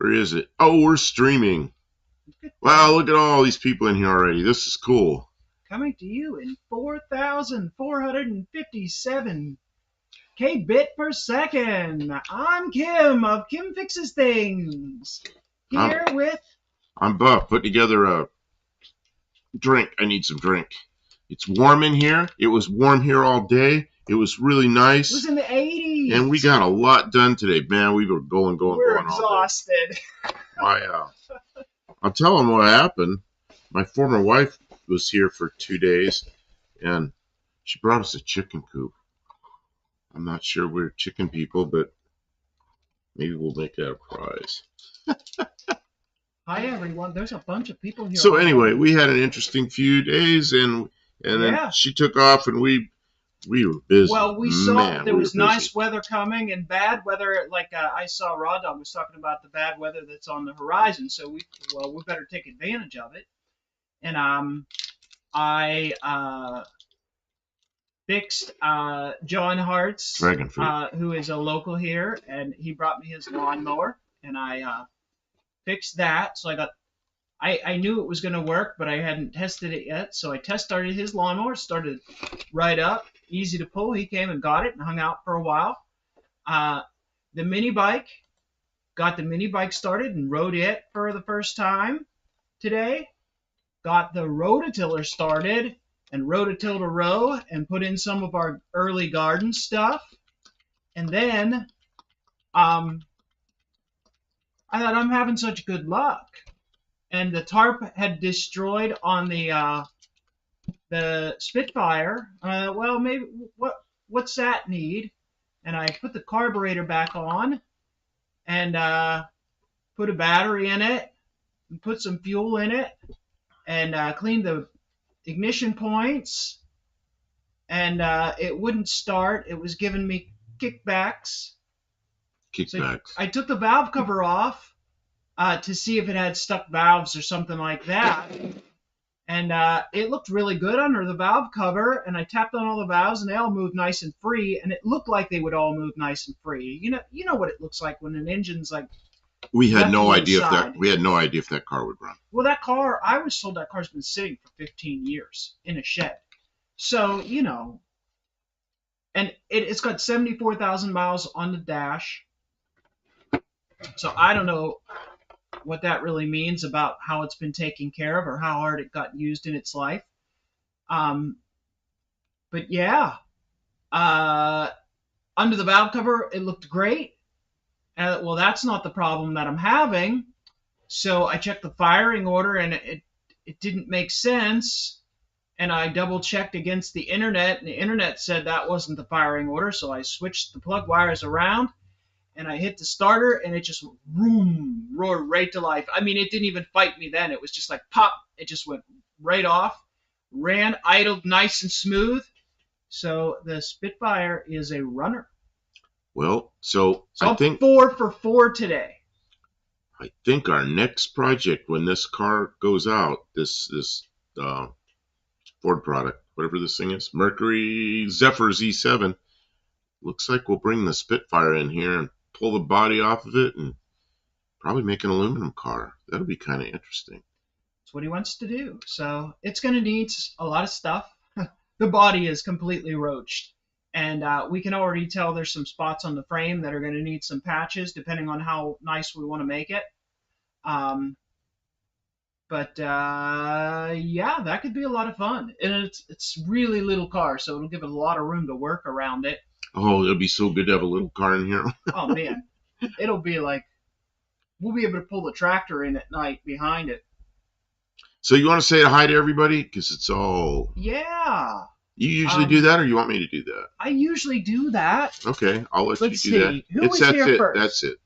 Or is it? Oh, we're streaming. Wow, look at all these people in here already. This is cool. Coming to you in 4,457 kbit per second. I'm Kim of Kim Fixes Things. Here with... I'm Buff. Put together a drink. I need some drink. It's warm in here. It was warm here all day. It was really nice. It was in the 80s. And we got a lot done today. Man, we were going We're all exhausted. day. I'll tell them what happened. My former wife was here for 2 days, and she brought us a chicken coop. I'm not sure we're chicken people, but maybe we'll make that a prize. Hi, everyone. There's a bunch of people here. So anyway, we had an interesting few days, and then she took off, and we were busy. Well, we saw there was nice weather coming and bad weather. Like I saw Raw Dog was talking about the bad weather that's on the horizon. So we better take advantage of it. And I fixed John Hart's, who is a local here, and he brought me his lawnmower, and I fixed that. So I knew it was going to work, but I hadn't tested it yet. So I started his lawnmower, started right up, easy to pull. He came and got it and hung out for a while. The mini bike, got the mini bike started and rode it for the first time today. Got the rototiller started and rototilled a row and put in some of our early garden stuff. And then I thought, I'm having such good luck. And the tarp had destroyed on the Spitfire. Well, maybe what's that need? And I put the carburetor back on and put a battery in it and put some fuel in it and cleaned the ignition points. And it wouldn't start. It was giving me kickbacks. So I took the valve cover off to see if it had stuck valves or something like that. And it looked really good under the valve cover, and I tapped on all the valves, and they all moved nice and free, and it looked like they would all move nice and free. You know what it looks like when an engine's like. We had no idea if that car would run. Well, that car, I was told that car's been sitting for 15 years in a shed. So, and it's got 74,000 miles on the dash. So I don't know what that really means about how it's been taken care of or how hard it got used in its life. But yeah, under the valve cover, it looked great. Well, that's not the problem that I'm having. So I checked the firing order, and it didn't make sense. And I double checked against the internet, and the internet said that wasn't the firing order. So I switched the plug wires around, and I hit the starter, and it just roared right to life. I mean, it didn't even fight me then. It was just like pop. It just went right off, ran, idled nice and smooth. So the Spitfire is a runner. Well, so I think 4 for 4 today. I think our next project, when this car goes out, this Ford product, whatever this thing is, Mercury Zephyr Z7, looks like we'll bring the Spitfire in here and pull the body off of it and probably make an aluminum car. That'll be kind of interesting. That's what he wants to do. So it's going to need a lot of stuff. The body is completely roached. And we can already tell there's some spots on the frame that are going to need some patches, depending on how nice we want to make it. Yeah, that could be a lot of fun. And it's really little car, so it'll give it a lot of room to work around it. Oh, it'll be so good to have a little car in here. Oh, man. It'll be like, we'll be able to pull the tractor in at night behind it. So you want to say hi to everybody? Because it's all... Yeah. You usually do that, or you want me to do that? I usually do that. Okay, I'll let Let's you do see. that. Who was here first? That's it.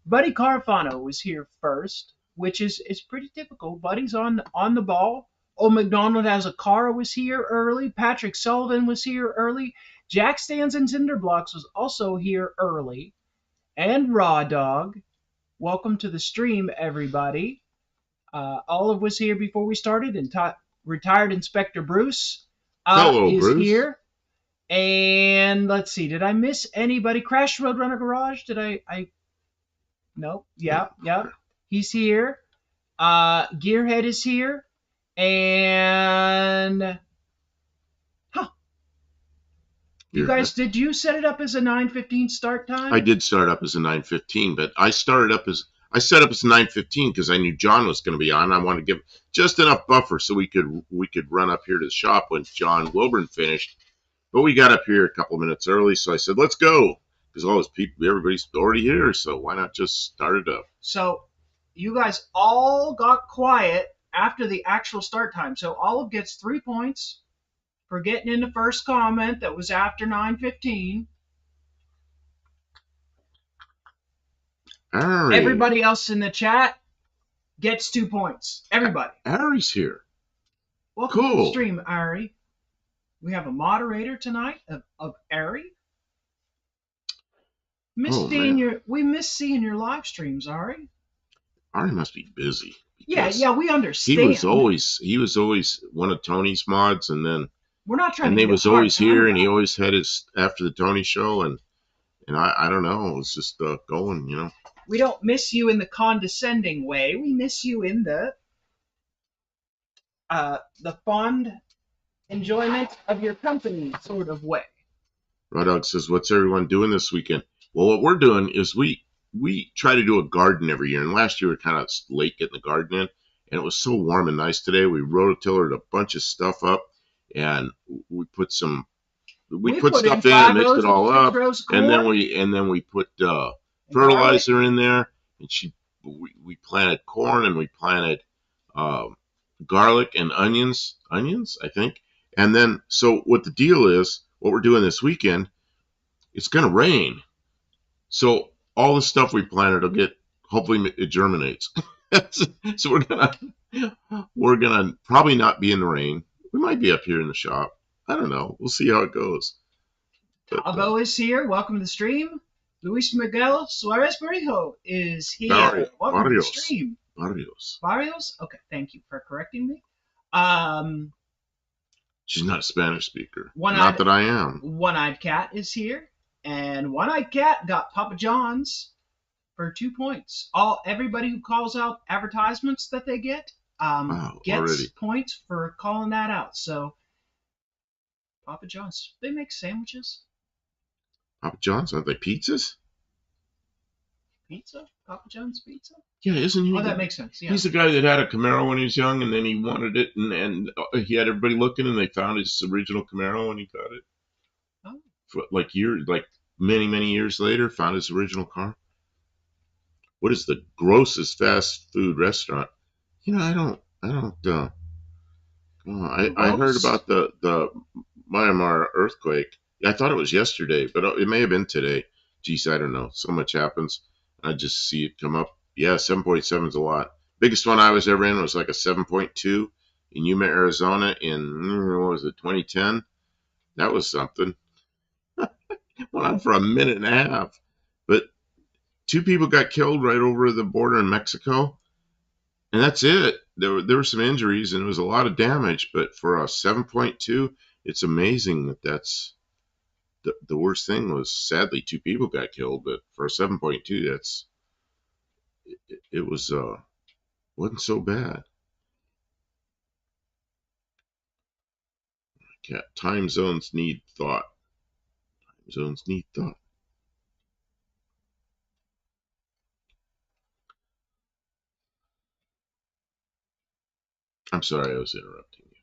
Buddy Carfano was here first, which is pretty typical. Buddy's on the ball. Old McDonald has a car was here early. Patrick Sullivan was here early. Jack Stands and Cinderblocks was also here early. And Raw Dog. Welcome to the stream, everybody. Olive was here before we started, and retired Inspector Bruce. Hello, is Bruce. Here. And let's see, did I miss anybody? Crash Roadrunner Garage, did I Nope. Yep. He's here. Gearhead is here. And huh, you guys, did you set it up as a 9:15 start time? I did start up as a 9:15, but I set up as 9:15 because I knew John was going to be on. I wanted to give just enough buffer so we could run up here to the shop when John Wilburn finished. But we got up here a couple minutes early, so I said, let's go. Because all those people, everybody's already here, so why not just start it up? So you guys all got quiet after the actual start time. So Olive gets 3 points for getting in the first comment that was after 9:15. Ari. Everybody else in the chat gets 2 points. Everybody. Ari's here. Welcome to the stream, Ari. We have a moderator tonight of Ari. We miss seeing your live streams, Ari. Ari must be busy. Yeah, we understand. He was always one of Tony's mods, and then we're not trying. And they was always here, and he always had his after the Tony show, and I don't know, it was just going, you know. We don't miss you in the condescending way. We miss you in the fond enjoyment of your company sort of way. Rodog says, "What's everyone doing this weekend?" Well, what we're doing is we try to do a garden every year, and last year we were kind of late getting the garden in, and it was so warm and nice today. We rototillered a bunch of stuff up, and we put stuff in and mixed it all up, and then we put fertilizer in there, and we planted corn, and we planted garlic and onions, I think. And then, so what the deal is, what we're doing this weekend, it's going to rain. So all the stuff we planted will hopefully it germinates. So we're gonna probably not be in the rain. We might be up here in the shop. I don't know. We'll see how it goes. Tabo is here. Welcome to the stream. Luis Miguel Suarez Berrijo is here. Welcome to the stream. Barrios? Okay, thank you for correcting me. She's not a Spanish speaker. Not that I am. One-Eyed Cat is here. And One-Eyed Cat got Papa John's for 2 points. Everybody who calls out advertisements that they get gets points for calling that out. So Papa John's, they make sandwiches. Papa John's, aren't they pizzas? Pizza? Papa John's pizza? Yeah, isn't he? Oh, that makes sense. Yeah. He's the guy that had a Camaro when he was young, and then he wanted it, and he had everybody looking, and they found his original Camaro, and he got it. Oh. For many years later, found his original car. What is the grossest fast food restaurant? I heard about the Myanmar earthquake. I thought it was yesterday, but it may have been today. Geez, I don't know. So much happens. I just see it come up. Yeah, 7.7 is a lot. Biggest one I was ever in was like a 7.2 in Yuma, Arizona in, what was it, 2010? That was something. Went on for a minute and a half. But 2 people got killed right over the border in Mexico. And that's it. There were some injuries, and it was a lot of damage. But for a 7.2, it's amazing that's the worst thing was, sadly, 2 people got killed. But for a 7.2, it wasn't so bad. Time zones need thought. Zones need thought. I'm sorry I was interrupting you.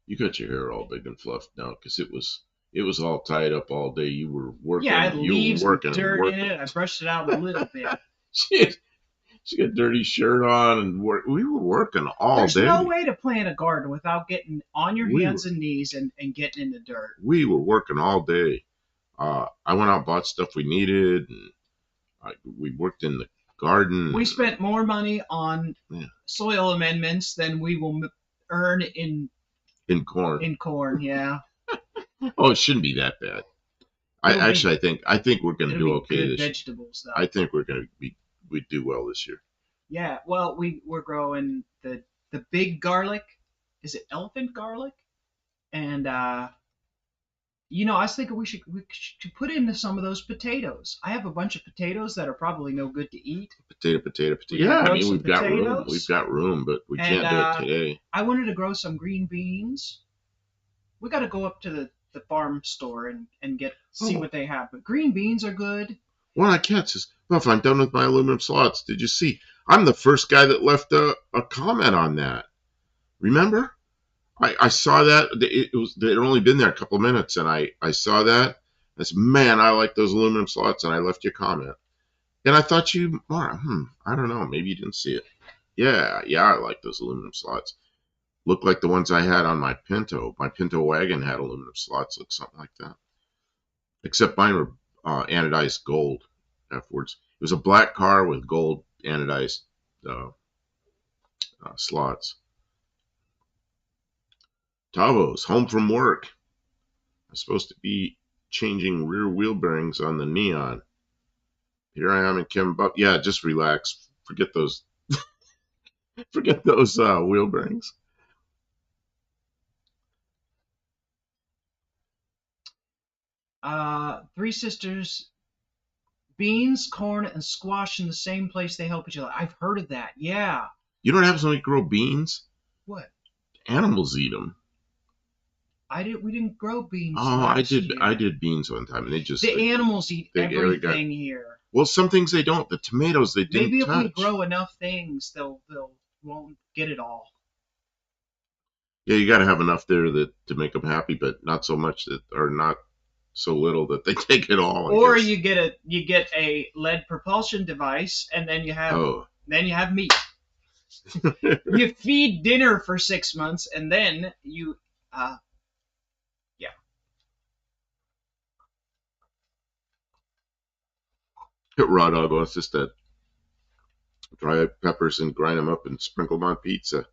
You got your hair all big and fluffed now because it was all tied up all day. You were working. Yeah, I had leaves and dirt in it. I brushed it out a little bit. She got a dirty shirt on and we were working all day. There's no way to plant a garden without getting on your hands and knees and getting in the dirt. We were working all day. I went out and bought stuff we needed, and we worked in the garden. We spent more money on soil amendments than we will earn in corn. In corn, yeah. Oh, it shouldn't be that bad. I think we're going to do okay this year. Vegetables, though. I think we do well this year. Yeah, well, we're growing the big garlic. Is it elephant garlic? And You know, I was thinking we should put into some of those potatoes. I have a bunch of potatoes that are probably no good to eat. Potato. We can Yeah, I grow mean, some we've got room. We've potatoes, got room, but we and can't do it today. I wanted to grow some green beans. We got to go up to the farm store and see Oh, what they have. But green beans are good. one of my cats says, "Well, if I'm done with my aluminum slots, did you see? I'm the first guy that left a comment on that. Remember? I saw that it had only been there a couple of minutes, and I saw that. I said, man, I like those aluminum slots, and I left you a comment. And I thought I don't know, maybe you didn't see it. Yeah, I like those aluminum slots. Look like the ones I had on my Pinto. My Pinto wagon had aluminum slots, look something like that. Except mine were anodized gold afterwards. It was a black car with gold anodized uh, slots. Tavo's home from work. I'm supposed to be changing rear wheel bearings on the Neon. Here I am in Campo. Yeah, just relax. Forget those. Forget those wheel bearings. Three sisters, beans, corn, and squash in the same place. They help each other. I've heard of that. Yeah. You don't have somebody grow beans? What? Animals eat them. We didn't grow beans Oh, last year. I did beans one time, and they just The animals eat they everything here. Well, some things they don't. The tomatoes they didn't Maybe if we touch. grow enough things, they'll won't get it all. Yeah, you got to have enough there to make them happy, but not so much that, or not so little that they take it all. Or you get a lead propulsion device, and then you have meat. You feed dinner for 6 months, and then you yeah. Raw dog wants just to dry peppers and grind them up and sprinkle them on pizza.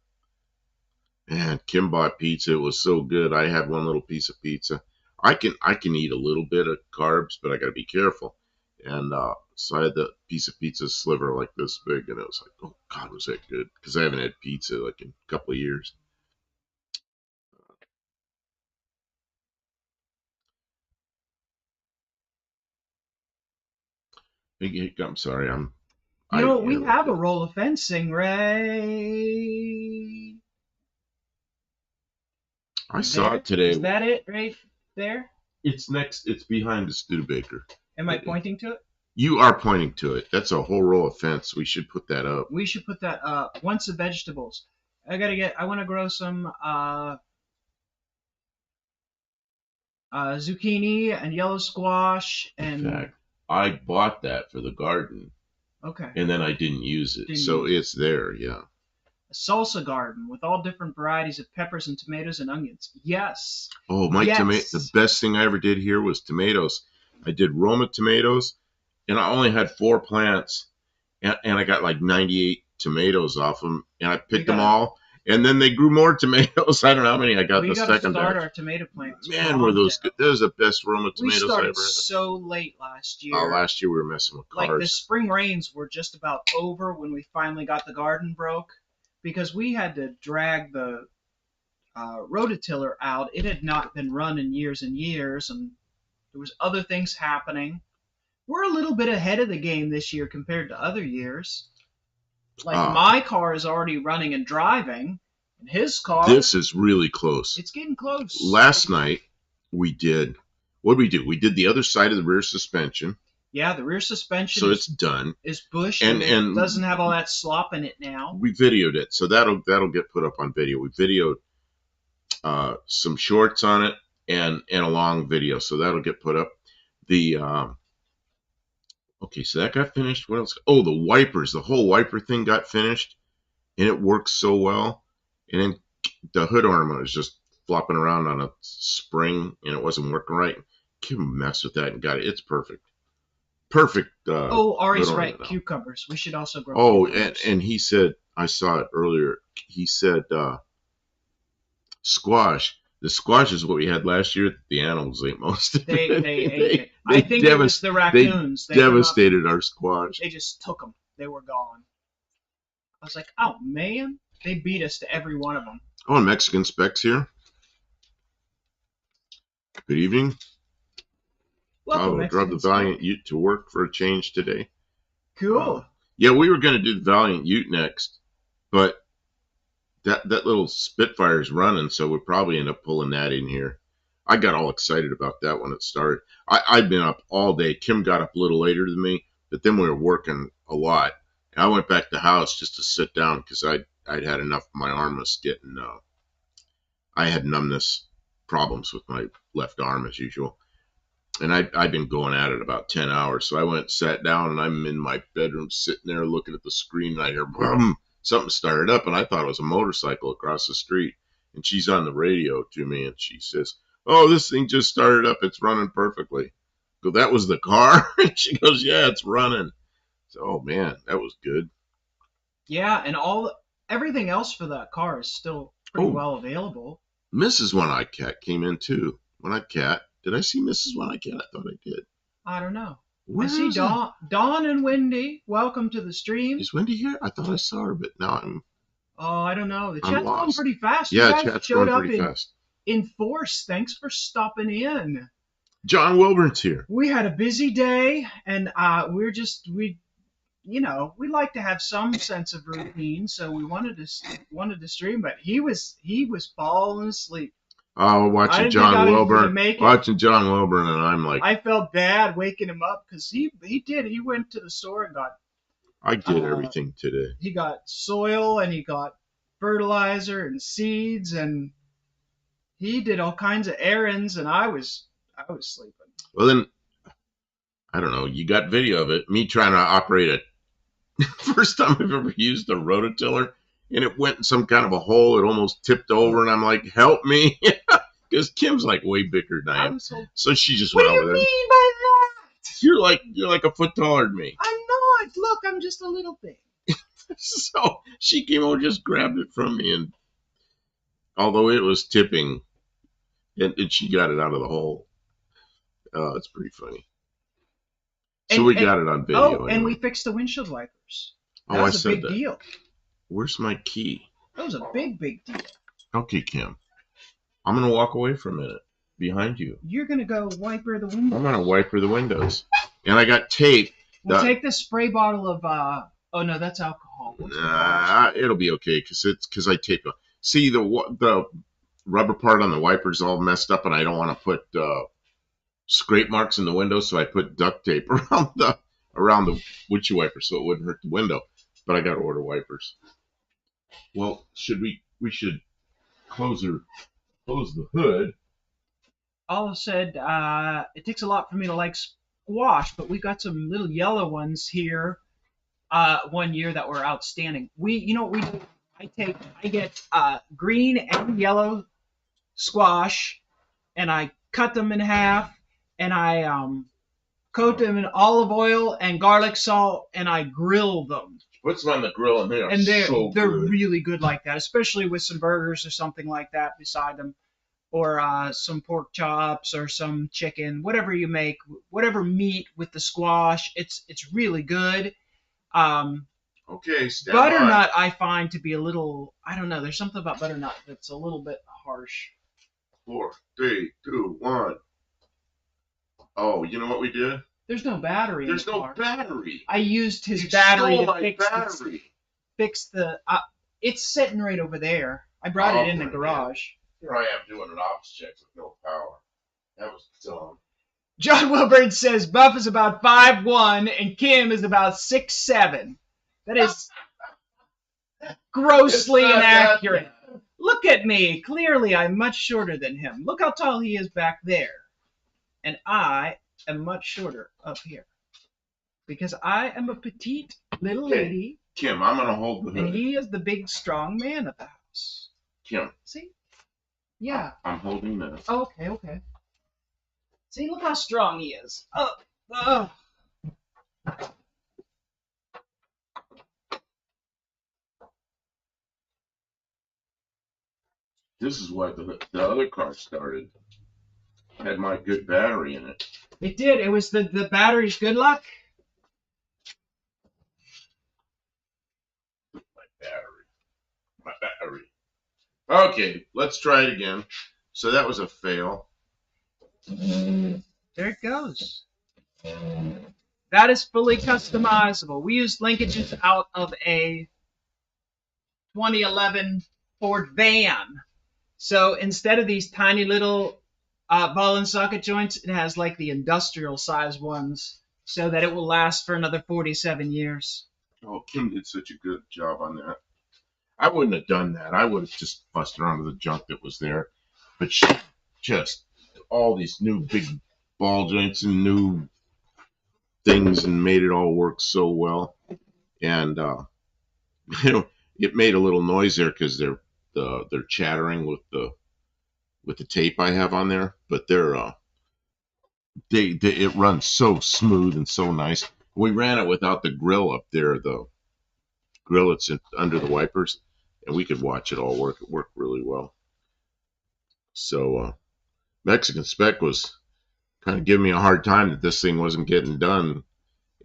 Man, Kim bought pizza. It was so good. I had one little piece of pizza. I can eat a little bit of carbs, but I got to be careful. And so I had the piece of pizza sliver like this big, and it was like, oh God, was that good? Because I haven't had pizza like in a couple of years. I'm sorry. We have a roll of fencing, Ray. I saw it today. Is that it right there? It's next. It's behind the Studebaker. Am I pointing to it? You are pointing to it. That's a whole row of fence. We should put that up. We should put that up. Once the vegetables. I want to grow some zucchini and yellow squash and. In fact, I bought that for the garden. Okay. And then I didn't use it, so it's there. Yeah. A salsa garden with all different varieties of peppers and tomatoes and onions. Yes. Oh, the best thing I ever did here was tomatoes. I did Roma tomatoes, and I only had 4 plants, and I got like 98 tomatoes off them, and I picked them all, and then they grew more tomatoes. I don't know how many I got the second batch. Start our tomato plants. Man, were those good. Those are the best Roma tomatoes I ever had. We started so late last year. Oh, last year we were messing with cars. Like the spring rains were just about over when we finally got the garden broke, because we had to drag the rototiller out. It had not been run in years and years, and there was other things happening. We're a little bit ahead of the game this year compared to other years. Like my car is already running and driving, and his car. This is really close. It's getting close. Last night we did. What did we do? We did the other side of the rear suspension. Yeah, the rear suspension. So it's done. It's bushed and doesn't have all that slop in it now. We videoed it, so that'll get put up on video. We videoed some shorts on it and a long video, so that'll get put up. The okay, so that got finished. What else? Oh, the wipers. The whole wiper thing got finished, and it works so well. And then the hood ornament was just flopping around on a spring, and it wasn't working right. Kim messed with that and got it. It's perfect. Perfect. Ari's right. Cucumbers. We should also grow. Oh, cucumbers. and he said, I saw it earlier. He said squash. The squash is what we had last year. The animals ate most of it. They ate it. I think it was the raccoons. They devastated our squash. They just took them. They were gone. I was like, oh man, they beat us to every one of them. Oh, and Mexican Specs here. Good evening. Welcome, I drove the Mexican Valiant Smoke. Ute to work for a change today. Cool. Yeah, we were going to do the Valiant Ute next, but that little Spitfire's running, so we'll probably end up pulling that in here. I got all excited about that when it started. I'd been up all day. Kim got up a little later than me, but then we were working a lot. And I went back to the house just to sit down because I'd had enough of my arm was getting. I had numbness problems with my left arm as usual. And I'd been going at it about 10 hours. So I went and sat down, and I'm in my bedroom sitting there looking at the screen, and I hear boom, something started up, and I thought it was a motorcycle across the street. And she's on the radio to me, and she says, "Oh, this thing just started up. It's running perfectly." I go, "That was the car?" And she goes, "Yeah, it's running." So, oh man, that was good. Yeah, and everything else for that car is still pretty Oh, well available. Mrs. One-Eyed Cat came in too. One-Eyed Cat. Did I see Mrs. One-Eyed Cat? I thought I did. I don't know. Where I see is Dawn and Wendy. Welcome to the stream. Is Wendy here? I thought I saw her, but now Oh, I don't know. The I'm chat's going lost. pretty fast. Yeah, You guys chat's showed going up pretty fast. in force. Thanks for stopping in. John Wilburn's here. We had a busy day, and we like to have some sense of routine, so we wanted to stream, but he was falling asleep. Oh, I watching didn't think John I was gonna Wilburn, make it. watching John Wilburn, and I'm like, I felt bad waking him up because he went to the store and got I did everything today. he got soil and he got fertilizer and seeds, and he did all kinds of errands, and I was sleeping. Well, then I don't know. You got video of it. Me trying to operate it. First time I've ever used a rototiller, and it went in some kind of a hole. It almost tipped over, and I'm like, "Help me!" Because Kim's like way bigger than I am, so she just What went do over you there. mean by that? You're like a foot taller than me. I'm not. Look, I'm just a little thing. So she came over, just grabbed it from me, and although it was tipping, and she got it out of the hole. It's pretty funny. So we got it on video. Oh, anyway. and we fixed the windshield wipers. That I was a said big that. deal. Where's my key? That was a big deal. Okay, Kim. I'm gonna walk away for a minute behind you. You're gonna go wiper the windows. I'm gonna wiper the windows, and I got tape. We'll take the spray bottle of. Oh no, that's alcohol. It'll be okay because I taped it. See the rubber part on the wiper's all messed up, and I don't want to put scrape marks in the window, so I put duct tape around the windshield wiper so it wouldn't hurt the window. But I got to order wipers. Well, we should close the hood. Olive said it takes a lot for me to like squash, but we got some little yellow ones here. One year that were outstanding. You know what we do? I get green and yellow squash, and I cut them in half, and I coat them in olive oil and garlic salt, and I grill them. Puts them on the grill, and they're really good like that, especially with some burgers or something like that beside them, or some pork chops or some chicken, whatever you make, whatever meat with the squash. It's really good. Okay, butternut I find to be a little, I don't know, there's something about butternut that's a little bit harsh. 4, 3, 2, 1. Oh, you know what we did? There's no battery. There's no battery. I used his battery to fix the. It's sitting right over there. I brought it in the garage. Here I am doing an ops check with no power. That was dumb. John Wilburn says Buff is about 5'1" and Kim is about 6'7". That is grossly inaccurate. Look at me. Clearly, I'm much shorter than him. Look how tall he is back there. And I am much shorter up here. Because I am a petite little lady. Kim, I'm going to hold the hood. And he is the big, strong man of the house. Kim. See? Yeah. I'm holding this. Oh, okay. See, look how strong he is. Oh. This is why the other car started. It had my good battery in it. It did. It was the battery's good luck. My battery. Okay, let's try it again. So that was a fail. There it goes. That is fully customizable. We used linkages out of a 2011 Ford van. So instead of these tiny little ball and socket joints, it has like the industrial size ones so that it will last for another 47 years. Oh, Kim did such a good job on that. I wouldn't have done that. I would have just busted around the junk that was there. But she just all these new big ball joints and new things and made it all work so well. And you know, it made a little noise there because they're chattering with the tape I have on there. But they it runs so smooth and so nice. We ran it without the grill up there, the grill that's under the wipers, and we could watch it all work. It worked really well. So Mexican Spec was kind of giving me a hard time that this thing wasn't getting done,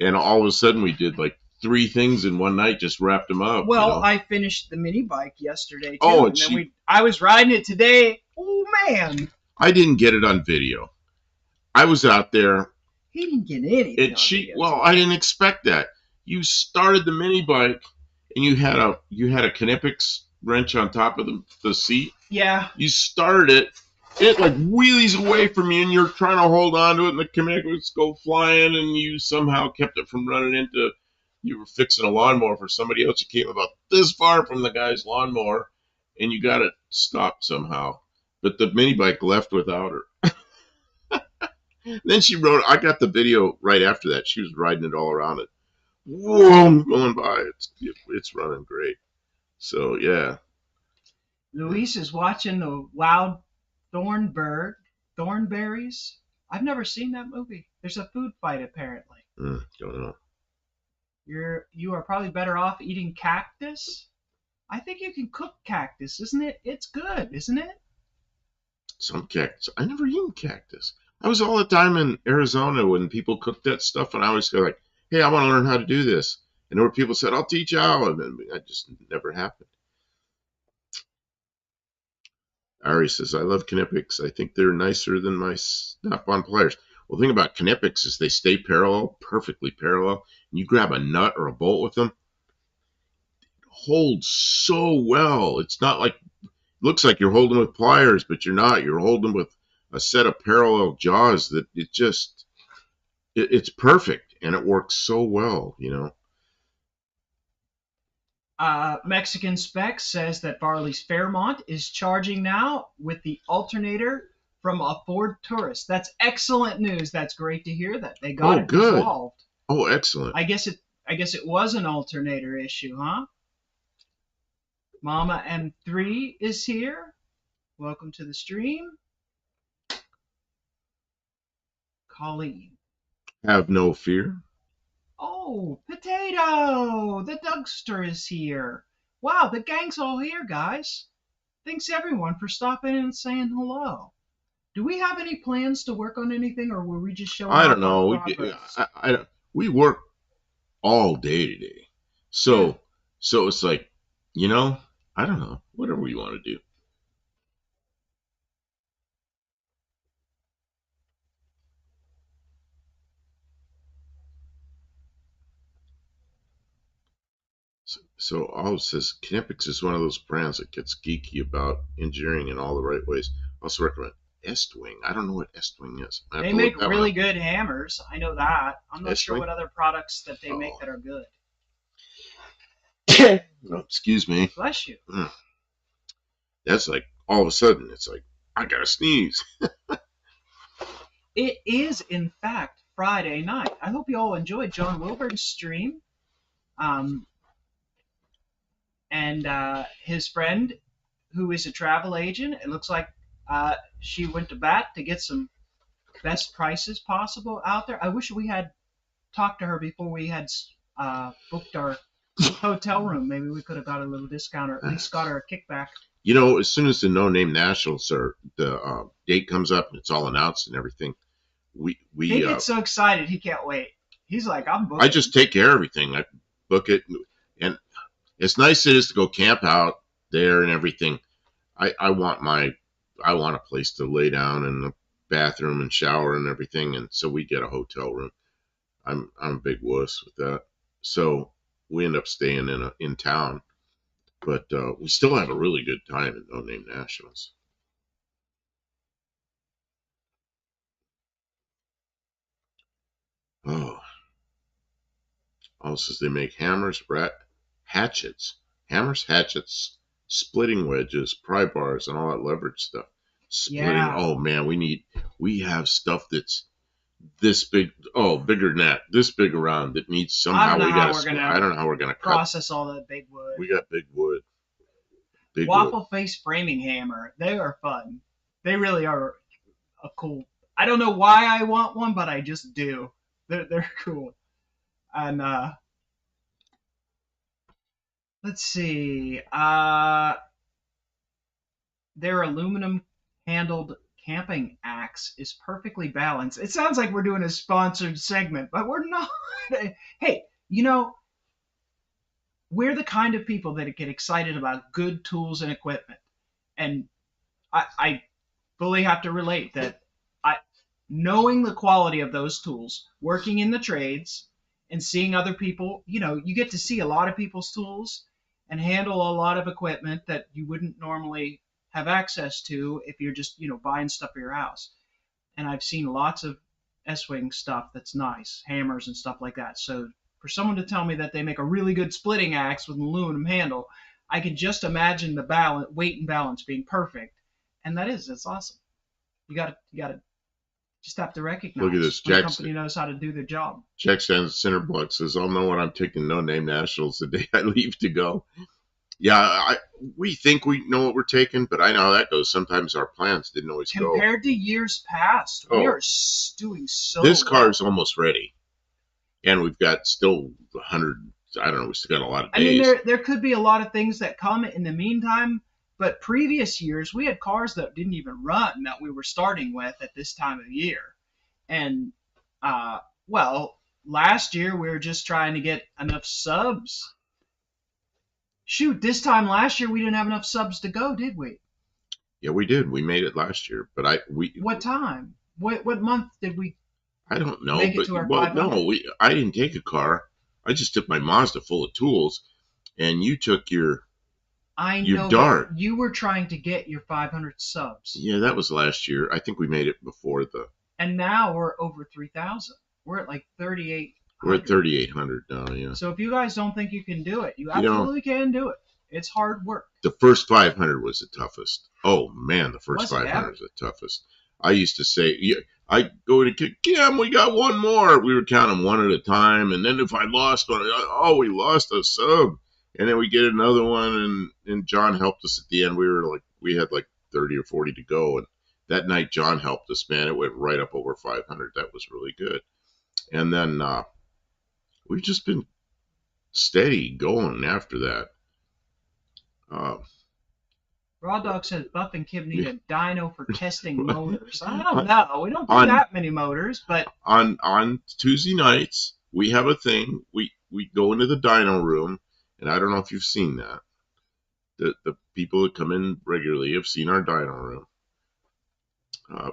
and all of a sudden we did like 3 things in one night, just wrapped them up. Well, you know? I finished the mini bike yesterday too, Oh, and then I was riding it today. Oh man, I didn't get it on video. I was out there. He didn't get anything. Well, I didn't expect that. You started the mini bike, and you had a Kinepix wrench on top of the seat. Yeah. You started it like wheelies away from you, and you're trying to hold on to it, and the Kinepix go flying, and you somehow kept it from running into. You were fixing a lawnmower for somebody else. You came about this far from the guy's lawnmower, and you got it stopped somehow. But the mini bike left without her. Then she rode. I got the video right after that. She was riding it all around it. Whoa, going by. It's running great. So yeah. Luis is watching the wild thornberries. I've never seen that movie. There's a food fight apparently. Don't know. You are probably better off eating cactus. I think you can cook cactus, isn't it? It's good, isn't it? Some cactus. I never eaten cactus. I was all the time in Arizona when people cooked that stuff, and I always go like, "Hey, I want to learn how to do this." And there were people said, "I'll teach you how," and then it just never happened. Ari says, "I love Kinepix. I think they're nicer than my snap-on pliers." Well, the thing about Kinepix is they stay parallel, perfectly parallel. And you grab a nut or a bolt with them, it holds so well. It's not like looks like you're holding with pliers, but you're not. You're holding with a set of parallel jaws that it's perfect, and it works so well, you know. Mexican Spec says that Varley's Fairmont is charging now with the alternator from a Ford Taurus. That's excellent news. That's great to hear that they got it resolved. Oh, excellent. I guess it was an alternator issue, huh? Mama M3 is here. Welcome to the stream. Colleen. Have no fear. Oh, Potato! The Dougster is here. Wow, the gang's all here, guys. Thanks everyone for stopping in and saying hello. Do we have any plans to work on anything, or were we just showing? I don't know. We work all day today, so it's like, you know, I don't know. Whatever you want to do. So all it says, Kinepix is one of those brands that gets geeky about engineering in all the right ways. Also recommend Estwing. I don't know what Estwing is. They make really good hammers. I know that. I'm not sure what other products that they make that are good. No, excuse me. Bless you. That's like all of a sudden it's like I gotta sneeze. It is in fact Friday night. I hope you all enjoyed John Wilburn's stream. And his friend, who is a travel agent, it looks like she went to bat to get some best prices possible out there. I wish we had talked to her before we had booked our hotel room. Maybe we could have got a little discount, or at least got her a kickback. You know, as soon as the No Name Nationals the date comes up and it's all announced and everything, he gets so excited he can't wait. He's like, I'm booking. I just take care of everything. I book it, and as nice as it is to go camp out there and everything, I want a place to lay down in the bathroom and shower and everything, and so we get a hotel room. I'm a big wuss with that. So we end up staying in town, but we still have a really good time at No Name Nationals. Oh, also they make hammers, hatchets, splitting wedges, pry bars, and all that leverage stuff. Splitting. Yeah. Oh man, we have stuff that's this big, bigger than that, this big around that needs somehow I don't know how we're gonna process all that big wood. We got big wood. Waffle face framing hammer. They are fun. They really are a cool. I don't know why I want one, but I just do. They're cool. And let's see. Their aluminum handled camping axe is perfectly balanced. It sounds like we're doing a sponsored segment, but we're not. Hey, we're the kind of people that get excited about good tools and equipment. And I fully have to relate that knowing the quality of those tools, working in the trades, and seeing other people, you get to see a lot of people's tools and handle a lot of equipment that you wouldn't normally have access to if you're just, buying stuff for your house. And I've seen lots of S-Wing stuff that's nice, hammers and stuff like that. So for someone to tell me that they make a really good splitting axe with an aluminum handle, I can just imagine the weight and balance being perfect. And that's awesome. You gotta just have to recognize. Look at this. When a company knows how to do their job. Jack Center Block says, I'll know when I'm taking No Name Nationals the day I leave to go. Yeah, we think we know what we're taking, but I know how that goes. Sometimes our plans didn't always go. Compared to years past, we are doing so This car is almost ready. And we've got still 100, I don't know, we still got a lot of days. I mean, there could be a lot of things that come in the meantime, but previous years, we had cars that didn't even run that we were starting with at this time of year. And, last year, we were just trying to get enough subs. Shoot, this time last year, we didn't have enough subs to go, did we? Yeah, we did. We made it last year, but What time? What month did we? I don't know. Make it to our 500? No, I didn't take a car. I just took my Mazda full of tools, and you took your Dart. You were trying to get your 500 subs. Yeah, that was last year. I think we made it before And now we're over 3,000. We're at like 3,800. We're at 3,800 now, yeah. So if you guys don't think you can do it, you absolutely can do it. It's hard work. The first 500 was the toughest. Oh, man, the first 500 was the toughest. I used to say, I go to Kim, we got one more. We were counting one at a time, and then if I lost one, we lost a sub. And then we get another one, and John helped us at the end. We had like 30 or 40 to go, and that night John helped us, man. It went right up over 500. That was really good. And then we've just been steady going after that. Raw Dog says Buff and Kim need a dyno for testing motors. I don't know. We don't do that many motors, but on Tuesday nights we have a thing. We go into the dyno room, and I don't know if you've seen that. The people that come in regularly have seen our dyno room,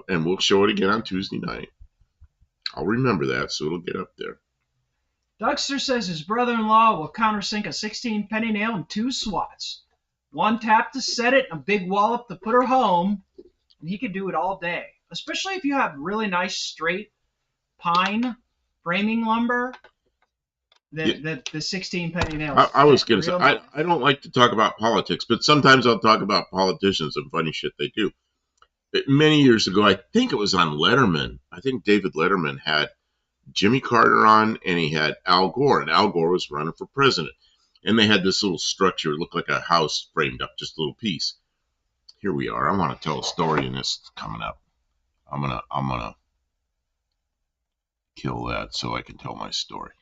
and we'll show it again on Tuesday night. I'll remember that, so it'll get up there. Dougster says his brother-in-law will countersink a 16 penny nail in 2 swats. 1 tap to set it, and a big wallop to put her home, and he could do it all day. Especially if you have really nice straight pine framing lumber. The 16 penny nails. I was going to say, I don't like to talk about politics, but sometimes I'll talk about politicians and funny shit they do. Many years ago, I think it was on Letterman. I think David Letterman had Jimmy Carter on, and he had Al Gore, and Al Gore was running for president. And they had this little structure, it looked like a house framed up, just a little piece. Here we are. I want to tell a story, and this is coming up. I'm gonna kill that so I can tell my story.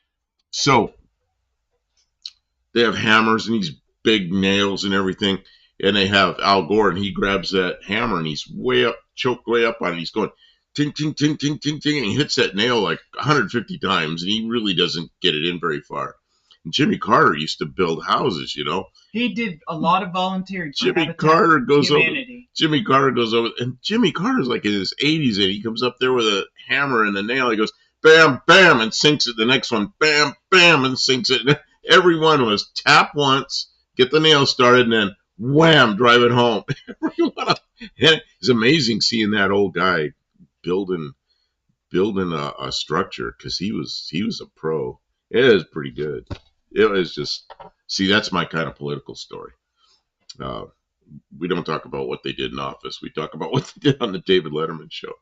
So they have hammers and these big nails and everything, and they have Al Gore, and he grabs that hammer, and he's choked way up on it. He's going ting, ting, ting, ting, ting, ting, and he hits that nail like 150 times, and he really doesn't get it in very far. And Jimmy Carter used to build houses, He did a lot of volunteering. Jimmy Carter goes over. Jimmy Carter goes over, and Jimmy Carter's like in his 80s, and he comes up there with a hammer and a nail. He goes, bam, bam, and sinks it. The next one, bam, bam, and sinks it. And every one was tap once, get the nail started, and then wham, drive it home. It's amazing seeing that old guy building a structure, because he was a pro. It was pretty good. It was just, see, that's my kind of political story. Uh, we don't talk about what they did in office. We talk about what they did on the David Letterman show.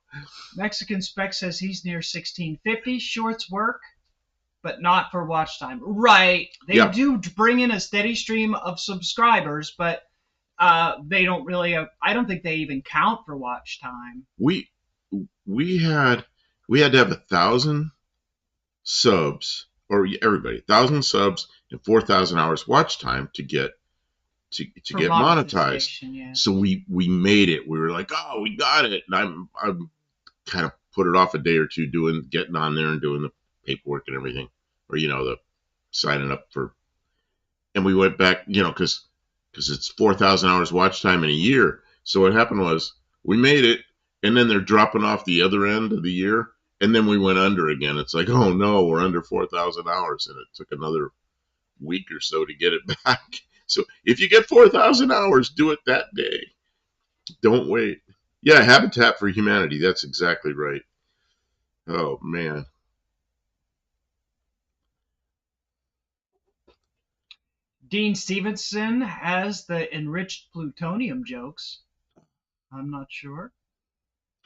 Mexican Spec says he's near 1650. Shorts work, but not for watch time. Right. They do bring in a steady stream of subscribers, but they don't really. I don't think they even count for watch time. We had to have 1,000 subs, or everybody 1,000 subs and 4,000 hours watch time to get monetized. Yeah. So we made it. We were like, oh, we got it. And I'm kind of put it off a day or two getting on there and doing the paperwork and everything, or the signing up for. And we went back, because it's 4,000 hours watch time in a year. So what happened was we made it, and then they're dropping off the other end of the year, and then we went under again. It's like, oh no, we're under 4,000 hours, and it took another week or so to get it back. So if you get 4,000 hours, do it that day. Don't wait. Yeah, Habitat for Humanity. That's exactly right. Oh, man. Dean Stevenson has the enriched plutonium jokes. I'm not sure.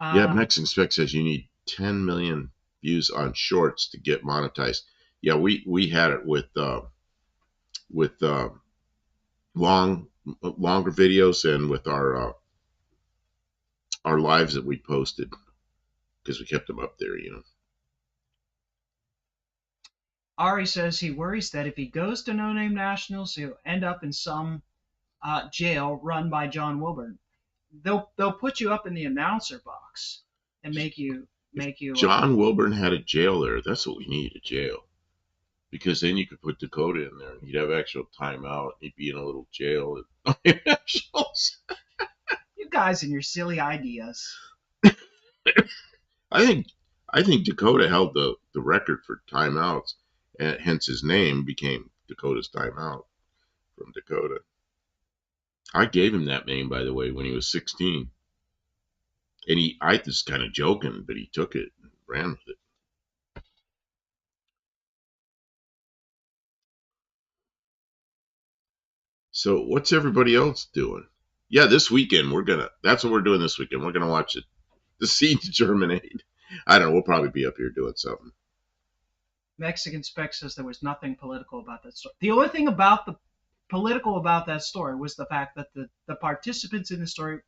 Yeah, Mexican Spec says you need 10 million views on shorts to get monetized. Yeah, we had it with longer videos, and with our lives that we posted, because we kept them up there, Ari says he worries that if he goes to No Name Nationals, he'll end up in some jail run by John Wilburn. They'll put you up in the announcer box and make you. John Wilburn had a jail there. That's what we need, a jail. Because then you could put Dakota in there, and he'd have actual timeout. He'd be in a little jail. You guys and your silly ideas. I think Dakota held the record for timeouts, and hence his name became Dakota's Timeout from Dakota. I gave him that name, by the way, when he was 16. And I was kind of joking, but he took it and ran with it. So what's everybody else doing? Yeah, this weekend that's what we're doing this weekend. We're going to watch the seeds germinate. I don't know. We'll probably be up here doing something. Mexican Spec says there was nothing political about that story. The only thing political about that story was the fact that the participants in the story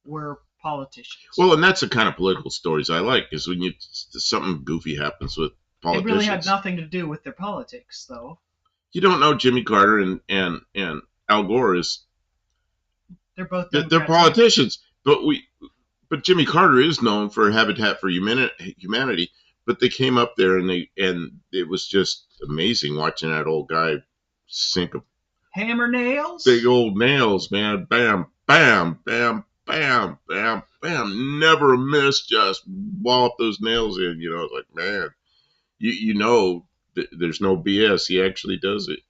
were politicians. Well, and that's the kind of political stories I like, is when something goofy happens with politicians. It really had nothing to do with their politics, though. You don't know Jimmy Carter and Al Gore is. They're both. They're politicians, but Jimmy Carter is known for Habitat for Humanity. But they came up there, and it was just amazing watching that old guy sink a hammer nails, big old nails, man. Bam, bam, bam, bam, bam, bam. Never a miss. Just wallop those nails in. It's like, man, there's no BS. He actually does it.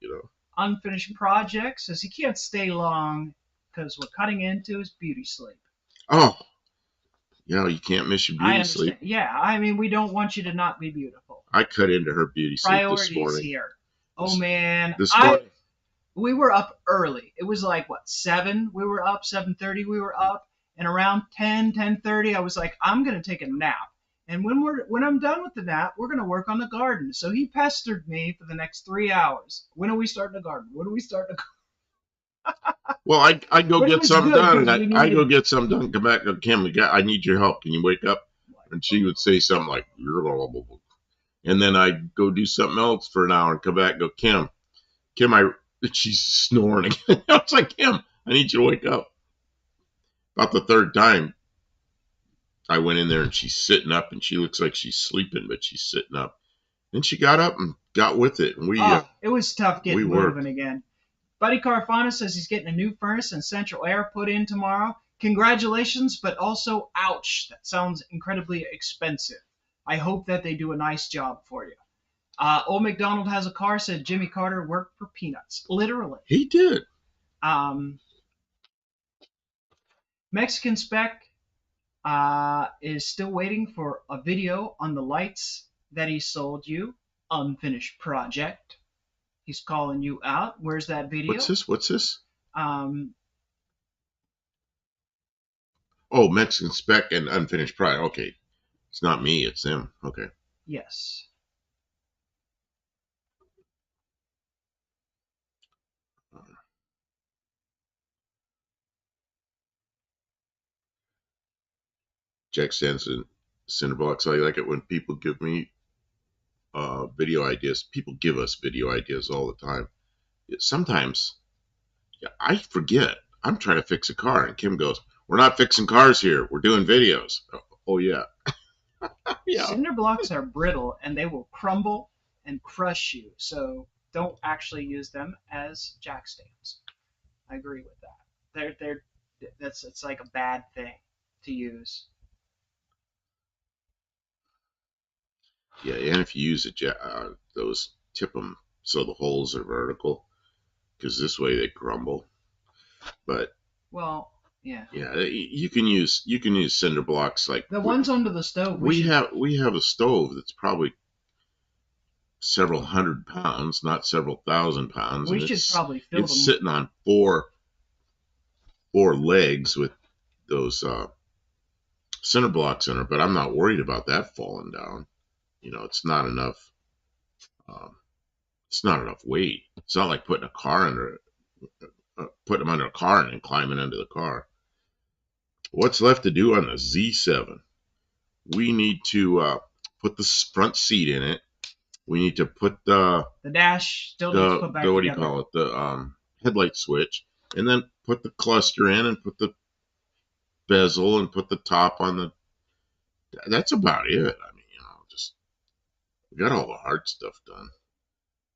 Unfinished project says he can't stay long because we're cutting into his beauty sleep. Oh. Yeah, you can't miss your beauty sleep. Yeah, I mean, we don't want you to not be beautiful. I cut into her beauty sleep this morning. Priorities here. Oh, man. This morning. We were up early. It was like, 7? We were up, 7:30 we were up. And around 10:30, I was like, I'm going to take a nap. And when I'm done with the nap, we're going to work on the garden. So he pestered me for the next 3 hours. When are we starting the garden? When are we starting the garden? Well, I go get some done. I go get some done. Come back, go, Kim, I need your help. Can you wake up? And she would say something like, and then I'd go do something else for an hour and come back and go, Kim, she's snoring again. I was like, Kim, I need you to wake up. About the third time, I went in there and she's sitting up, and she looks like she's sleeping, but she's sitting up. Then she got up and got with it. And it was tough getting moving again. Buddy Carfana says he's getting a new furnace and central air put in tomorrow. Congratulations, but also ouch. That sounds incredibly expensive. I hope that they do a nice job for you. Old McDonald has a car, said Jimmy Carter worked for peanuts. Literally. He did. Um, Mexican Spec is still waiting for a video on the lights that he sold you. Unfinished project. He's calling you out. Where's that video? What's this? Um, Oh, Mexican Spec and Unfinished Pride. Okay. It's not me, it's them. Okay. yes. Jack Stanson, Cinderblocks. I like it when people give me video ideas. People give us video ideas all the time. Sometimes I forget. I'm trying to fix a car, and Kim goes, "We're not fixing cars here. We're doing videos." Oh yeah. Yeah. Cinder blocks are brittle and they will crumble and crush you. So don't actually use them as jack stands. I agree with that. It's like a bad thing to use. Yeah, and if you use those tip them so the holes are vertical, because this way they crumble. But Well, yeah. yeah, you can use cinder blocks like The ones under the stove. we have a stove that's probably several hundred pounds, not several thousand pounds. We and should probably fill them. It's sitting on four legs with those cinder blocks in it, but I'm not worried about that falling down. You know, it's not enough. It's not enough weight. It's not like putting a car under it. Putting them under a car and then climbing into the car. What's left to do on the Z7? We need to put the front seat in it. We need to put the dash still needs to put back what together. do you call it? The headlight switch, and then put the cluster in and put the bezel and put the top on the. That's about it. I mean, just we got all the hard stuff done.